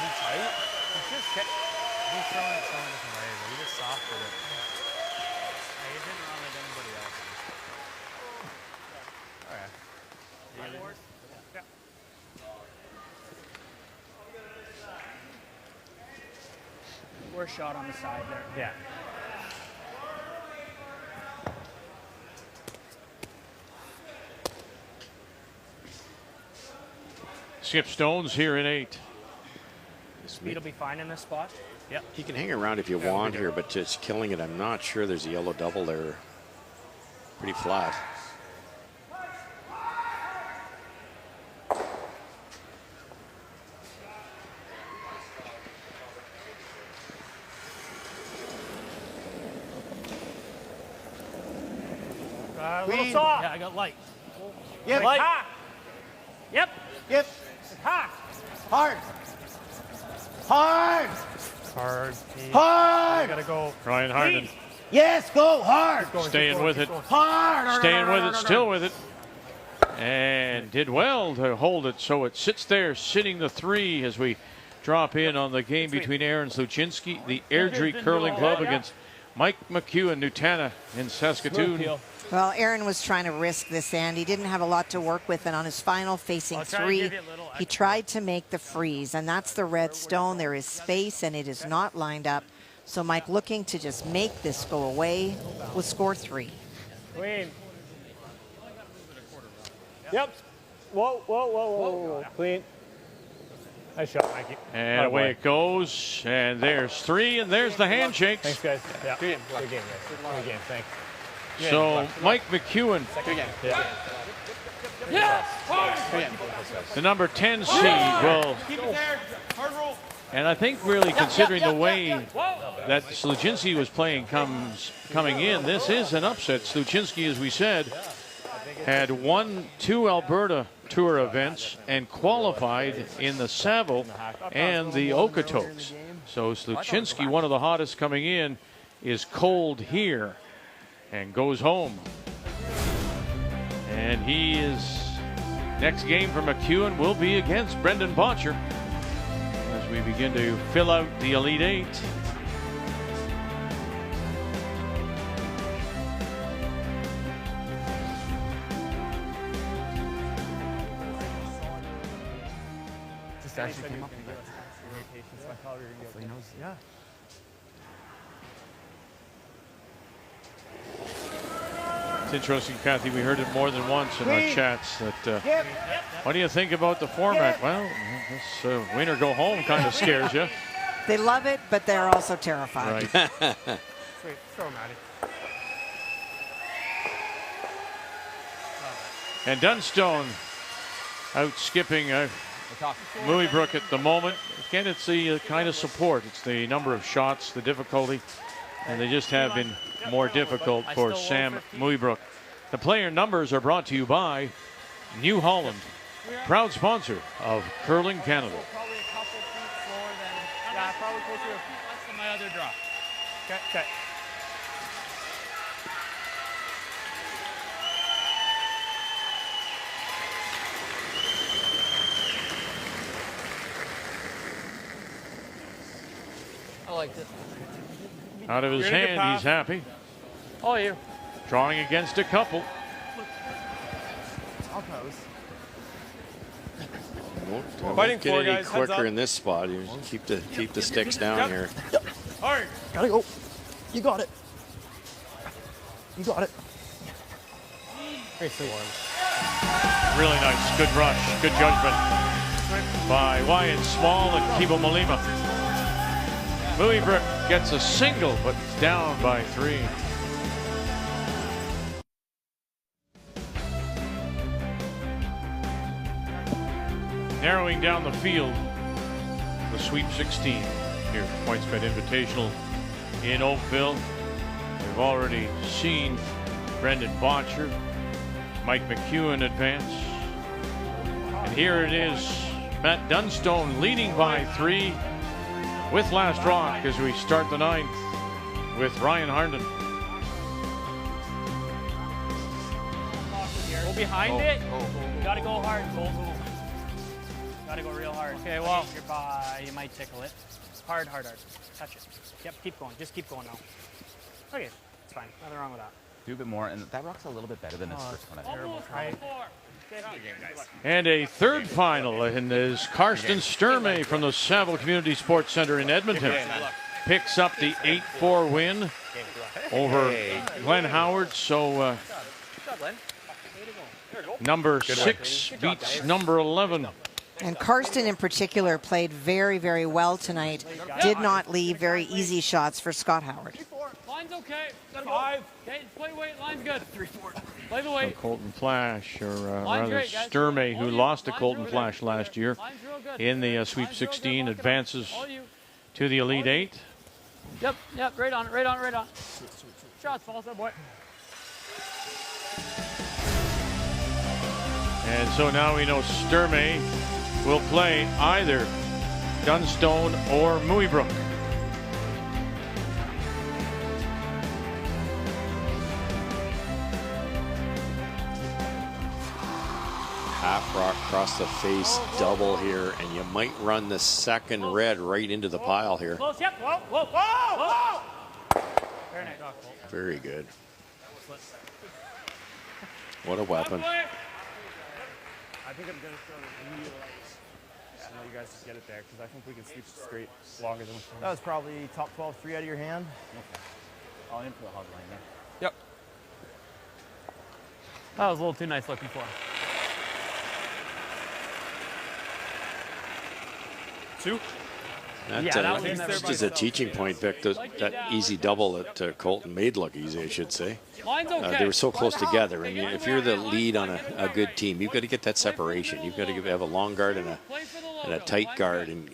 he tight? He's throwing it so many different ways. He just softened it. He didn't run like anybody else. Oh, yeah. Yeah. Worst shot on the side there. Yeah. Skip Stones here in 8. Speed will be fine in this spot. Yep. He can hang around if you want here, but just killing it, I'm not sure there's a yellow double there. Pretty flat. A little soft. Yeah, I got light. Yep. Light. Yep. Yep. Ha. Hard. Hard. Hard. Hard. Gotta go. Ryan Harden. Yes, go hard. Staying with it. Hard. Staying with it, still with it. And did well to hold it, so it sits there, sitting the 3 as we drop in on the game between Aaron Sluchinski, the Airdrie Curling Club, against Mike McEwen, Nutana in Saskatoon. Well, Aaron was trying to risk this end. He didn't have a lot to work with, and on his final facing 3, he tried to make the freeze, and that's the red stone. There is space, and it is not lined up. So Mike looking to just make this go away with score 3. Clean. Yep. Whoa, whoa, whoa, whoa, whoa. Clean. Nice shot, Mikey. And away it goes, and there's 3, and there's the handshakes. Thanks, guys. Yeah. Good game, guys. Good game, thanks. So Mike McEwen, the number 10 seed, will, and I think really considering the way that Sluchinski was playing coming in, this is an upset. Sluchinski, as we said, had won 2 Alberta Tour events and qualified in the Saville and the Okotoks. So Sluchinski, one of the hottest coming in, is cold here and goes home. And he is, next game for McEwen will be against Brendan Botcher as we begin to fill out the Elite 8. Just actually came up with that. Yeah. It's interesting, Kathy, we heard it more than once in our chats that what do you think about the format? Well, this win or go home kind of scares you. They love it, but they're also terrified. Right. Sweet. Throw him, Maddie. And Dunstone out skipping Mooibroek at the moment. Again, it's the kind of support. It's the number of shots, the difficulty, and they just have been more difficult for Sam Mooibroek. The player numbers are brought to you by New Holland, proud sponsor of Curling Canada. Probably a couple feet slower than, yeah, probably closer to a feet less than my other draw. Okay. I like this. Out of his hand, he's happy. Oh, you. Drawing against a couple. I'll pose. Don't Fighting get for, any guys. Heads quicker up. in this spot. You keep the sticks down here. Hard. Gotta go. You got it. You got it. Really nice. Good rush. Good judgment by Wyatt Small and Kibo Malima. Mooibroek gets a single, but down by 3. Narrowing down the field, the Sweep 16 here at PointsBet Invitational in Oakville. We've already seen Brendan Botcher, Mike McEwen advance. And here it is, Matt Dunstone leading by 3 with last rock as we start the 9th with Ryan Harden. Go behind it. You gotta go hard, Cole. Gotta go real hard. Okay, well, you might tickle it. Hard. Touch it. Yep, keep going. Just keep going now. Okay, it's fine. Nothing wrong with that. Do a bit more, and that rock's a little bit better than this first one. And a third final, and is Karsten Sturmey from the Saville Community Sports Center in Edmonton. Picks up the 8-4 win over Glenn Howard. So number 6 beats number 11 And Karsten in particular played very, very well tonight. Did not leave very easy shots for Scott Howard. Line's okay. Five. Okay, play weight. Line's good. 3-4. Play the weight. Colton Flash, or rather great, guys. Sturmey, who lost to Line's Colton real Flash good. last year Line's real good. in the Sweep 16, advances to the Elite Eight. Yep, right on it, right on it, right on. Shots, false up, boy. And so now we know Sturmey will play either Dunstone or Mooibroek. Half rock across the face, double here, and you might run the second red right into the pile here. Close, yep, whoa, whoa, whoa, whoa! Very nice. Very good. What a weapon. I think I'm going to throw the really light. So let you guys just get it there, because I think we can sleep straight longer than we can. That was probably top 12, 3 out of your hand. Okay. I'll aim for the hog line there. Yep. That was a little too nice looking for him. 2. That, Yeah, that was just as a teaching point, Vic, that easy double that Colton made look easy, I should say. Line's okay. They were so close together. I mean, if you're the lead on a good team, you've got to get that separation. You've got to have a long guard and a tight guard and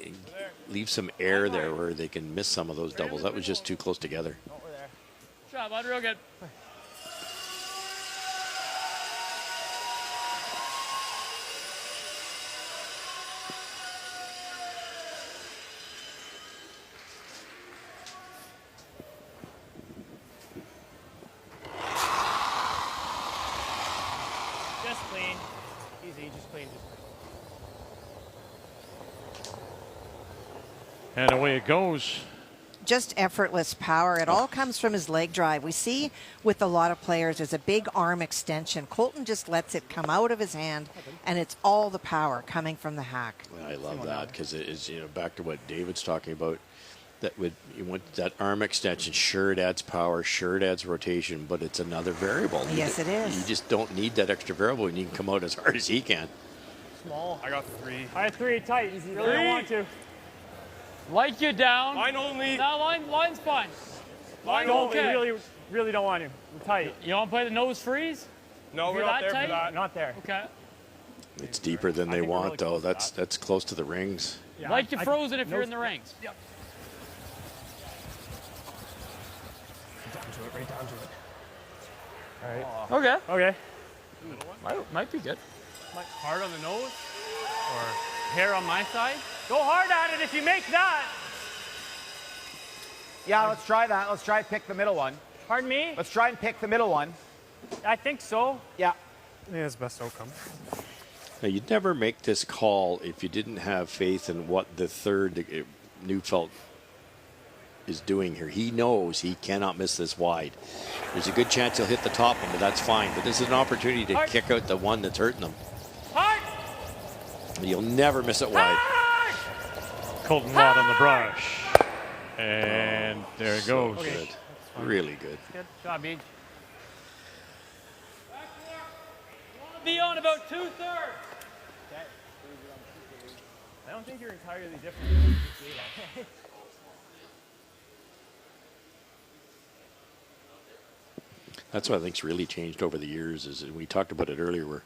leave some air there where they can miss some of those doubles. That was just too close together. Shot, bud, real good. Just clean. Easy, just clean. And away it goes. Just effortless power. It all comes from his leg drive. We see with a lot of players, there's a big arm extension. Colton just lets it come out of his hand, and it's all the power coming from the hack. I love that because it is, back to what David's talking about. You want that arm extension. Sure, it adds power. Sure, it adds rotation, but it's another variable. Yes, it is. You just don't need that extra variable, and you can come out as hard as he can. Small. I got 3. I have 3 tight. Really don't want to. Like you down. Line only. No, line's fine. Line only. Okay. Really don't want to. We're tight. You want to play the nose freeze? No, we're not there for that. Not there. Okay. It's deeper than they want, though. That's close to the rings. Yeah, like you frozen if you're in the rings. Yep. Down to it, right down to it. All right. Okay. Okay. Might be good. Hard on the nose or hair on my side? Go hard at it if you make that. Yeah, let's try that. Let's try and pick the middle one. Pardon me? Let's try and pick the middle one. I think so. Yeah. I think that's the best outcome. Now, you'd never make this call if you didn't have faith in what the third Neufeld is doing here. He knows he cannot miss this wide. There's a good chance he'll hit the top one, but that's fine. But this is an opportunity to kick out the one that's hurting them. Hard. You'll never miss it wide. Colton Watt on the brush. And there it goes. Good. Really good. Good job, Beach. Be on about 2/3. I don't think you're entirely different. That's what I think's really changed over the years. Is we talked about it earlier, where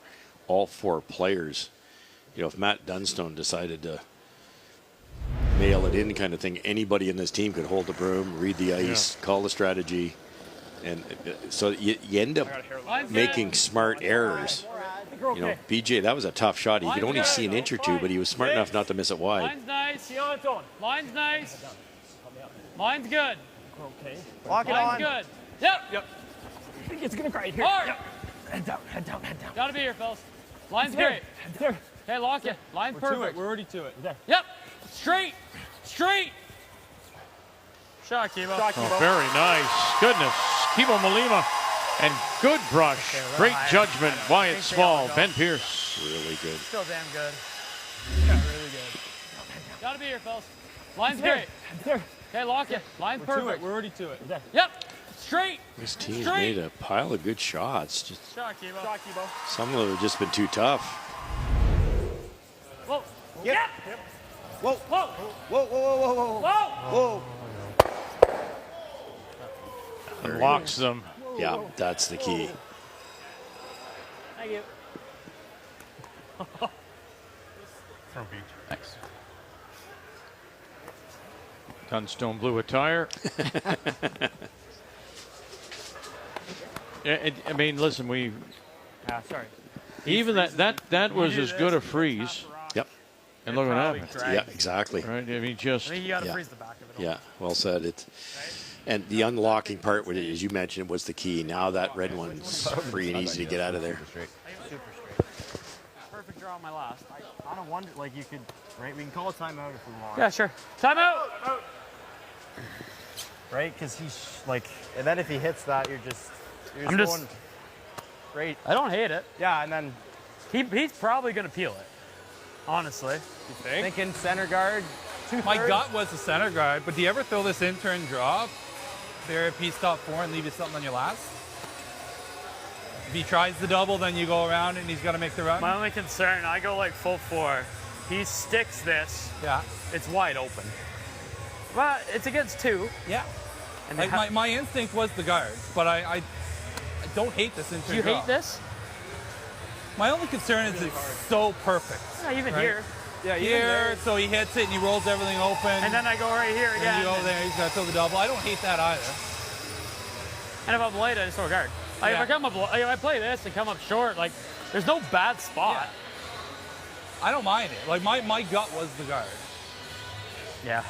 all 4 players, if Matt Dunstone decided to nail it in kind of thing, anybody in this team could hold the broom, read the ice, call the strategy. And so you end up making smart errors. BJ, that was a tough shot. He could only see an inch or two, but he was smart enough not to miss it wide. Line's nice. See on its own. Line's nice. Line's good. Okay. Lock it on. Line's good. Yep. Yep. I think it's going to cry here. Hard. Yep. Head down, head down, head down. Gotta be here, fellas. Line's great. Okay, lock it. Line's perfect. We're already to it. Yep. Straight. Straight. Shot, Kibo. Oh, very nice. Goodness. Kibo Malima. And good brush. Great judgment. Wyatt Small. Ben Pierce. Really good. Still damn good. Yeah, really good. Gotta be here, fellas. Line's great. Okay, lock it. Line's perfect. We're already to it. Yep. Straight. This team's made a pile of good shots. Just Shot, Kibo. some of them have just been too tough. Whoa. Yep. Whoa. Whoa. Whoa, whoa, whoa, whoa, whoa. And locks them. Yeah, that's the key. Thank you. Thanks. Dunstone blew a tire. I mean, listen, Sorry. even that was as good a freeze. Yep. And look what happened. Yeah, exactly. Right. I mean, just. I think you got to freeze the back of it. Yeah, well said. And the unlocking part, as you mentioned, was the key. Now that red one's free and easy to get out of there. Super straight. Perfect draw on my last. I don't wonder, like you could, right? We can call a timeout if we want. Yeah, sure. Timeout. Right? Because he's like, and then if he hits that, you're just going great. I don't hate it. Yeah, and then he's probably gonna peel it. Honestly. You think? Thinking center guard. My gut was the center guard, but do you ever throw this in turn draw? There, if he's top 4 and leave you something on your last? If he tries the double, then you go around and he's got to make the run? My only concern, I go like full 4. He sticks this. Yeah. It's wide open. But it's against 2. Yeah. And like my instinct was the guard, but I don't hate this in turn You draw. hate this? My only concern is it's so perfect. Yeah, even right? here. Yeah, here, so he hits it and he rolls everything open. And then I go right here again. And you go there, he's got to throw the double. I don't hate that either. And if I'm late, I just throw a guard. Like, Yeah. if I play this and come up short, like, there's no bad spot. Yeah. I don't mind it. Like, my gut was the guard. Yeah.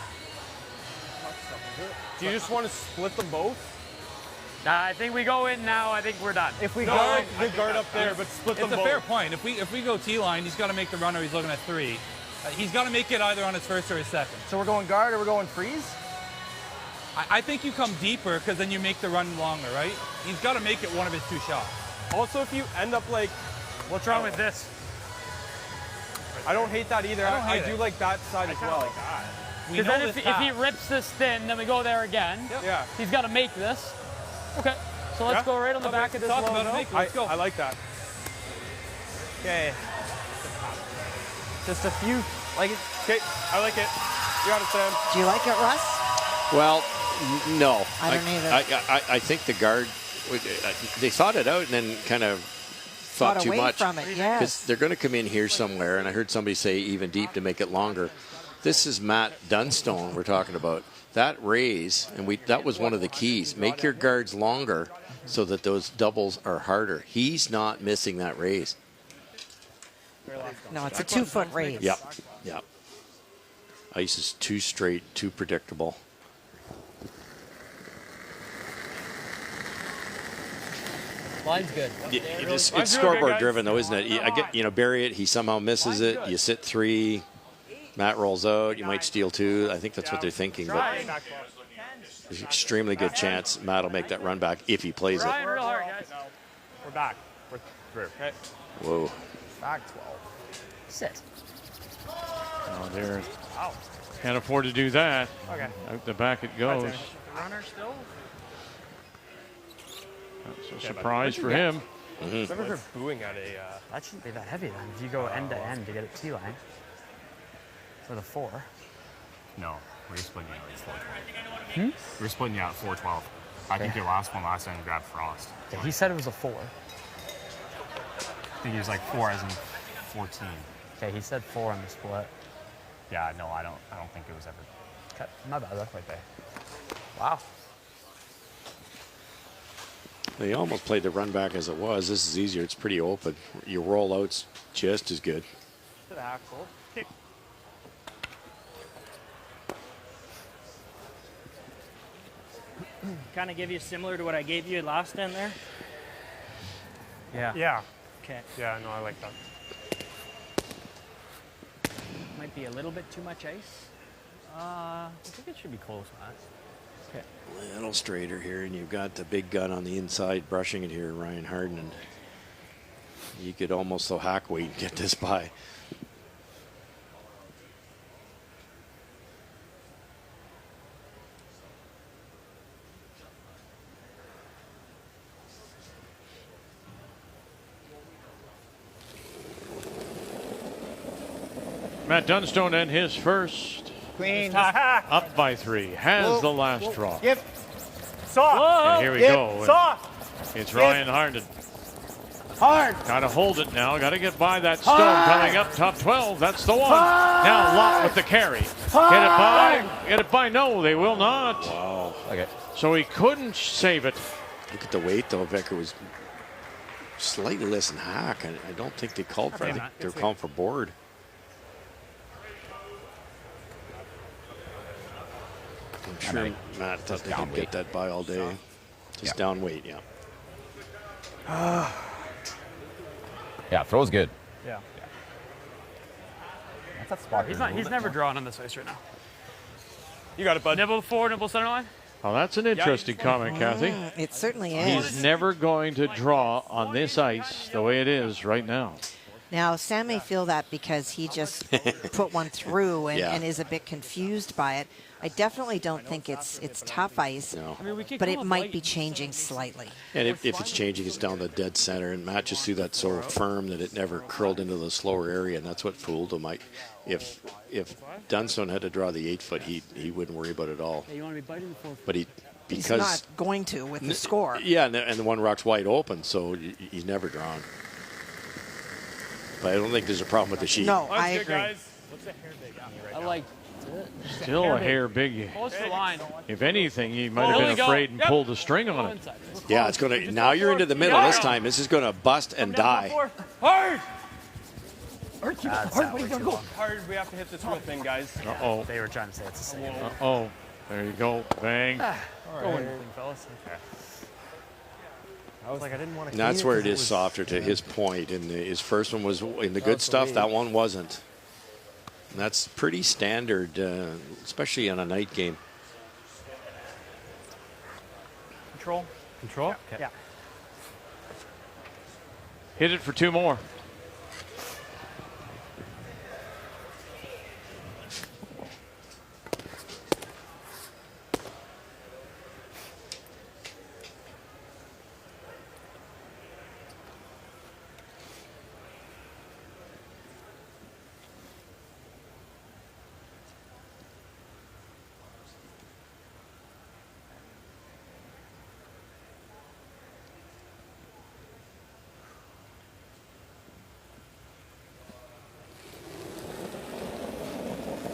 Do you just want to split them both? I think we go in now. I think we're done. If we guard up there, but split them both. It's a fair point. If we go T-line, he's got to make the runner. He's looking at 3. He's got to make it either on his first or his second. So we're going guard or we're going freeze? I think you come deeper because then you make the run longer, right? He's got to make it one of his 2 shots. Also, if you end up like... What's wrong with this? I don't hate that either. I do like that side as well. Because then if he rips this thin, then we go there again. Yep. Yeah. He's got to make this. Okay. So let's go right on the back of this logo. Let's go. I like that. Okay. Just a few. Like it. Okay. I like it. You got it, Sam. Do you like it, Russ? Well, no. I don't either. I think the guard, they thought it out and then kind of thought too away much. from it, yes. Because they're going to come in here somewhere, and I heard somebody say even deep to make it longer. This is Matt Dunstone we're talking about. That raise, and that was one of the keys. Make your guards longer so that those doubles are harder. He's not missing that raise. No, it's a 2-foot raise. Yep, yep. Ice is too straight, too predictable. Line's good. It's scoreboard driven though, isn't it? I get, bury it. He somehow misses it. You sit 3. Matt rolls out. You might steal 2. I think that's what they're thinking. But there's an extremely good chance Matt will make that run back if he plays it. Real hard, guys. We're back. We're through. Okay. Whoa. Back 12. Sit. Oh, there. Can't afford to do that. Okay. Out the back it goes. The runner still? That's a surprise for him. I've never heard booing at a... That shouldn't be that heavy then. If you go end to end to get it T-line. For the 4. No, we're splitting you out at 412. We're splitting you out at 412. I think your last time grabbed Frost. Yeah, he said it was a 4. I think he was like 4 as in 14. Okay, he said 4 on the split. Yeah, no, I don't think it was ever. Okay, my bad. That's right there. Wow. They almost played the run back as it was. This is easier. It's pretty open. Your rollout's just as good. To the axle. Kick. Kind of give you similar to what I gave you last end there? Yeah. Yeah. Okay. Yeah, no, I like that. Might be a little bit too much ice. I think it should be close, Matt. Okay. A little straighter here, and you've got the big gun on the inside brushing it here, Ryan Harden. And you could almost throw hack weight and get this by. Matt Dunstone and his first. Clean. Up by 3. Has the last draw. Yep. Soft. And here we go. Soft. It's Ryan Harnden. Hard. Got to hold it now. Got to get by that stone coming up top 12. That's the one. Now Lott with the carry. Get it by. Get it by. No, they will not. Wow. Okay. So he couldn't save it. Look at the weight, though. Becker was slightly less than hack. I don't think they called for it. I think they were calling for board. I'm sure Matt thought they could get that by all day. Just down weight, yeah. Yeah, throw's good. Yeah. That's that spot. He's never drawn on this ice right now. You got it, bud. Nibble forward, nibble center line. Well, that's an interesting comment, Kathy. It certainly is. He's never going to draw on this ice the way it is right now. Now, Sam may feel that because he just put one through and is a bit confused by it. I definitely don't think it's tough ice, but it might be changing slightly. And if it's changing, it's down the dead center, and Matt just threw that so firm that it never curled into the slower area, and that's what fooled him. If Dunstone had to draw the 8-foot, he wouldn't worry about it at all. Yeah, you want to be biting the 4-foot. But he's not going to with the score. Yeah, and the one rock's wide open, so he's never drawn. But I don't think there's a problem with the sheet. No, I agree. What's the hair big on you right I now? like Still a hair big. Close to the line. If anything, he might have been afraid and pulled the string on it. Yeah, it's going to. Now you're into the middle this time. This is going to bust and die. Hard. Hard, way to go. Hard, we have to hit this real thing, guys. Uh-oh. They were trying to say it's the same. Uh-oh. There you go. Bang. Go in, fellas. Okay. I was like, I didn't want to. And that's where it is softer to his point. And his first one was in the good stuff. That one wasn't. And that's pretty standard, especially on a night game. Control. Control? Yeah. Hit it for 2 more.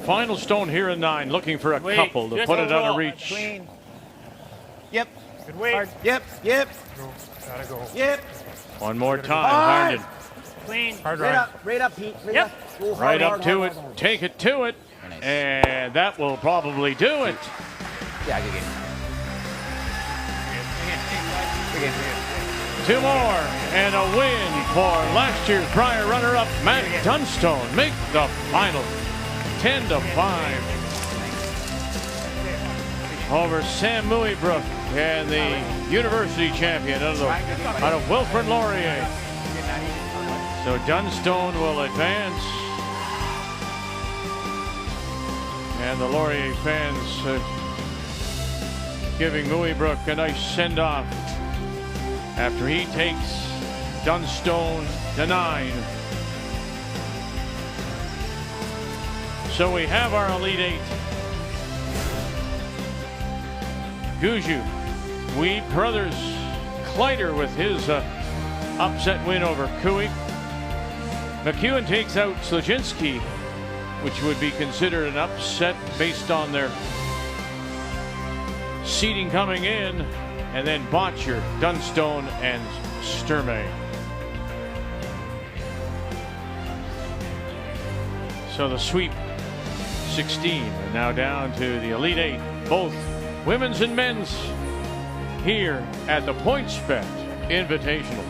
Final stone here in 9, looking for a couple to put it out of reach. Clean. Yep. Good weight. Yep. Yep. Gotta go. Yep. One more time, Harnden. clean. Hard Right up, Pete. Yep. Right up to it. Take it to it. And that will probably do it. Yeah, good game. Good game. 2 more and a win for last year's Brier runner-up Matt Dunstone. Make the final 10-5 over Sam Mooibroek and the university champion out of Wilfrid Laurier. So Dunstone will advance, and the Laurier fans giving Mooibroek a nice send-off after he takes Dunstone to 9. So we have our Elite 8. Guju, Weed Brothers, Kleider with his upset win over Kuik. McEwen takes out Slajinski, which would be considered an upset based on their seeding coming in. And then Botcher, Dunstone, and Sturmey. So the sweep 16 and now down to the Elite 8, both women's and men's, here at the PointsBet Invitational.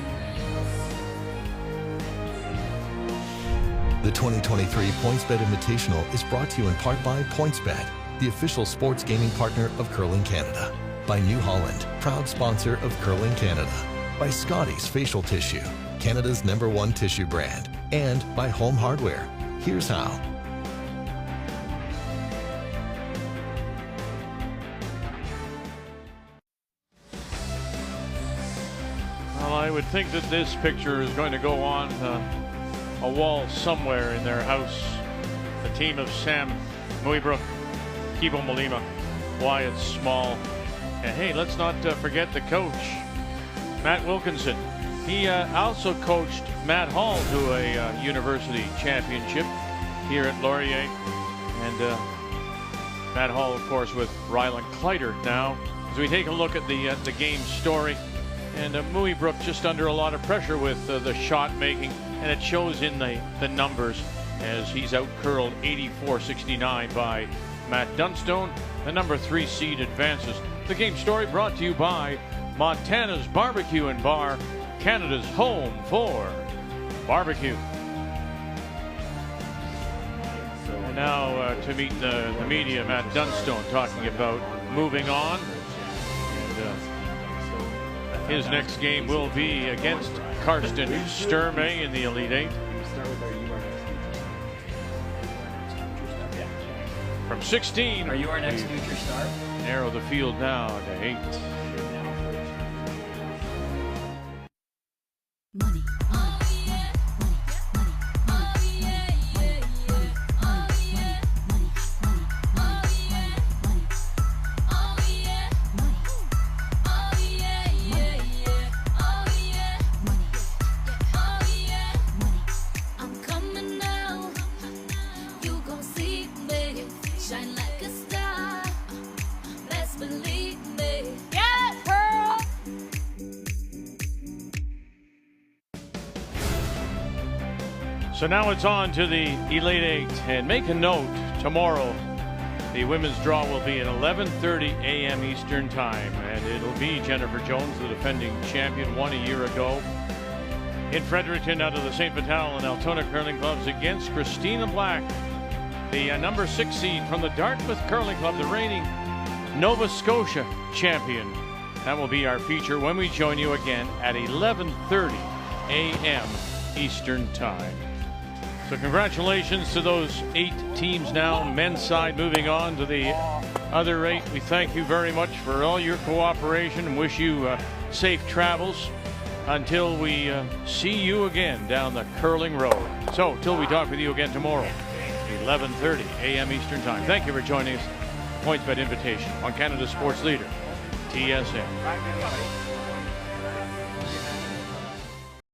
The 2023 PointsBet Invitational is brought to you in part by PointsBet, the official sports gaming partner of Curling Canada. By New Holland, proud sponsor of Curling Canada. By Scotty's Facial Tissue, Canada's #1 tissue brand. And by Home Hardware. Here's how. Well, I would think that this picture is going to go on a wall somewhere in their house The team of Sam Mooibroek, Kibo Malima, Wyatt Small. And hey, let's not forget the coach, Matt Wilkinson. He also coached Matt Hall to a university championship here at Laurier. And Matt Hall, of course, with Ryland Kleider now. As we take a look at the game story, and Mooibroek just under a lot of pressure with the shot making, and it shows in the numbers as he's out curled 84-69 by Matt Dunstone. The number 3 seed advances. The game story brought to you by Montana's Barbecue and Bar, Canada's home for barbecue. And now to meet the media, Matt Dunstone talking about moving on. And his next game will be against Karsten Sturmey in the Elite Eight. From 16. Are you our next future star? Narrow the field now to 8. So now it's on to the Elite Eight, and make a note, tomorrow the women's draw will be at 11:30 a.m. Eastern Time, and it'll be Jennifer Jones, the defending champion, won a year ago in Fredericton out of the St. Vital and Altona Curling Clubs against Christina Black, the number 6 seed from the Dartmouth Curling Club, the reigning Nova Scotia champion. That will be our feature when we join you again at 11:30 a.m. Eastern Time. So congratulations to those 8 teams now, men's side moving on to the other 8. We thank you very much for all your cooperation and wish you safe travels until we see you again down the curling road. So till we talk with you again tomorrow, 11:30 a.m. Eastern Time. Thank you for joining us. PointsBet Invitational on Canada's sports leader, TSN.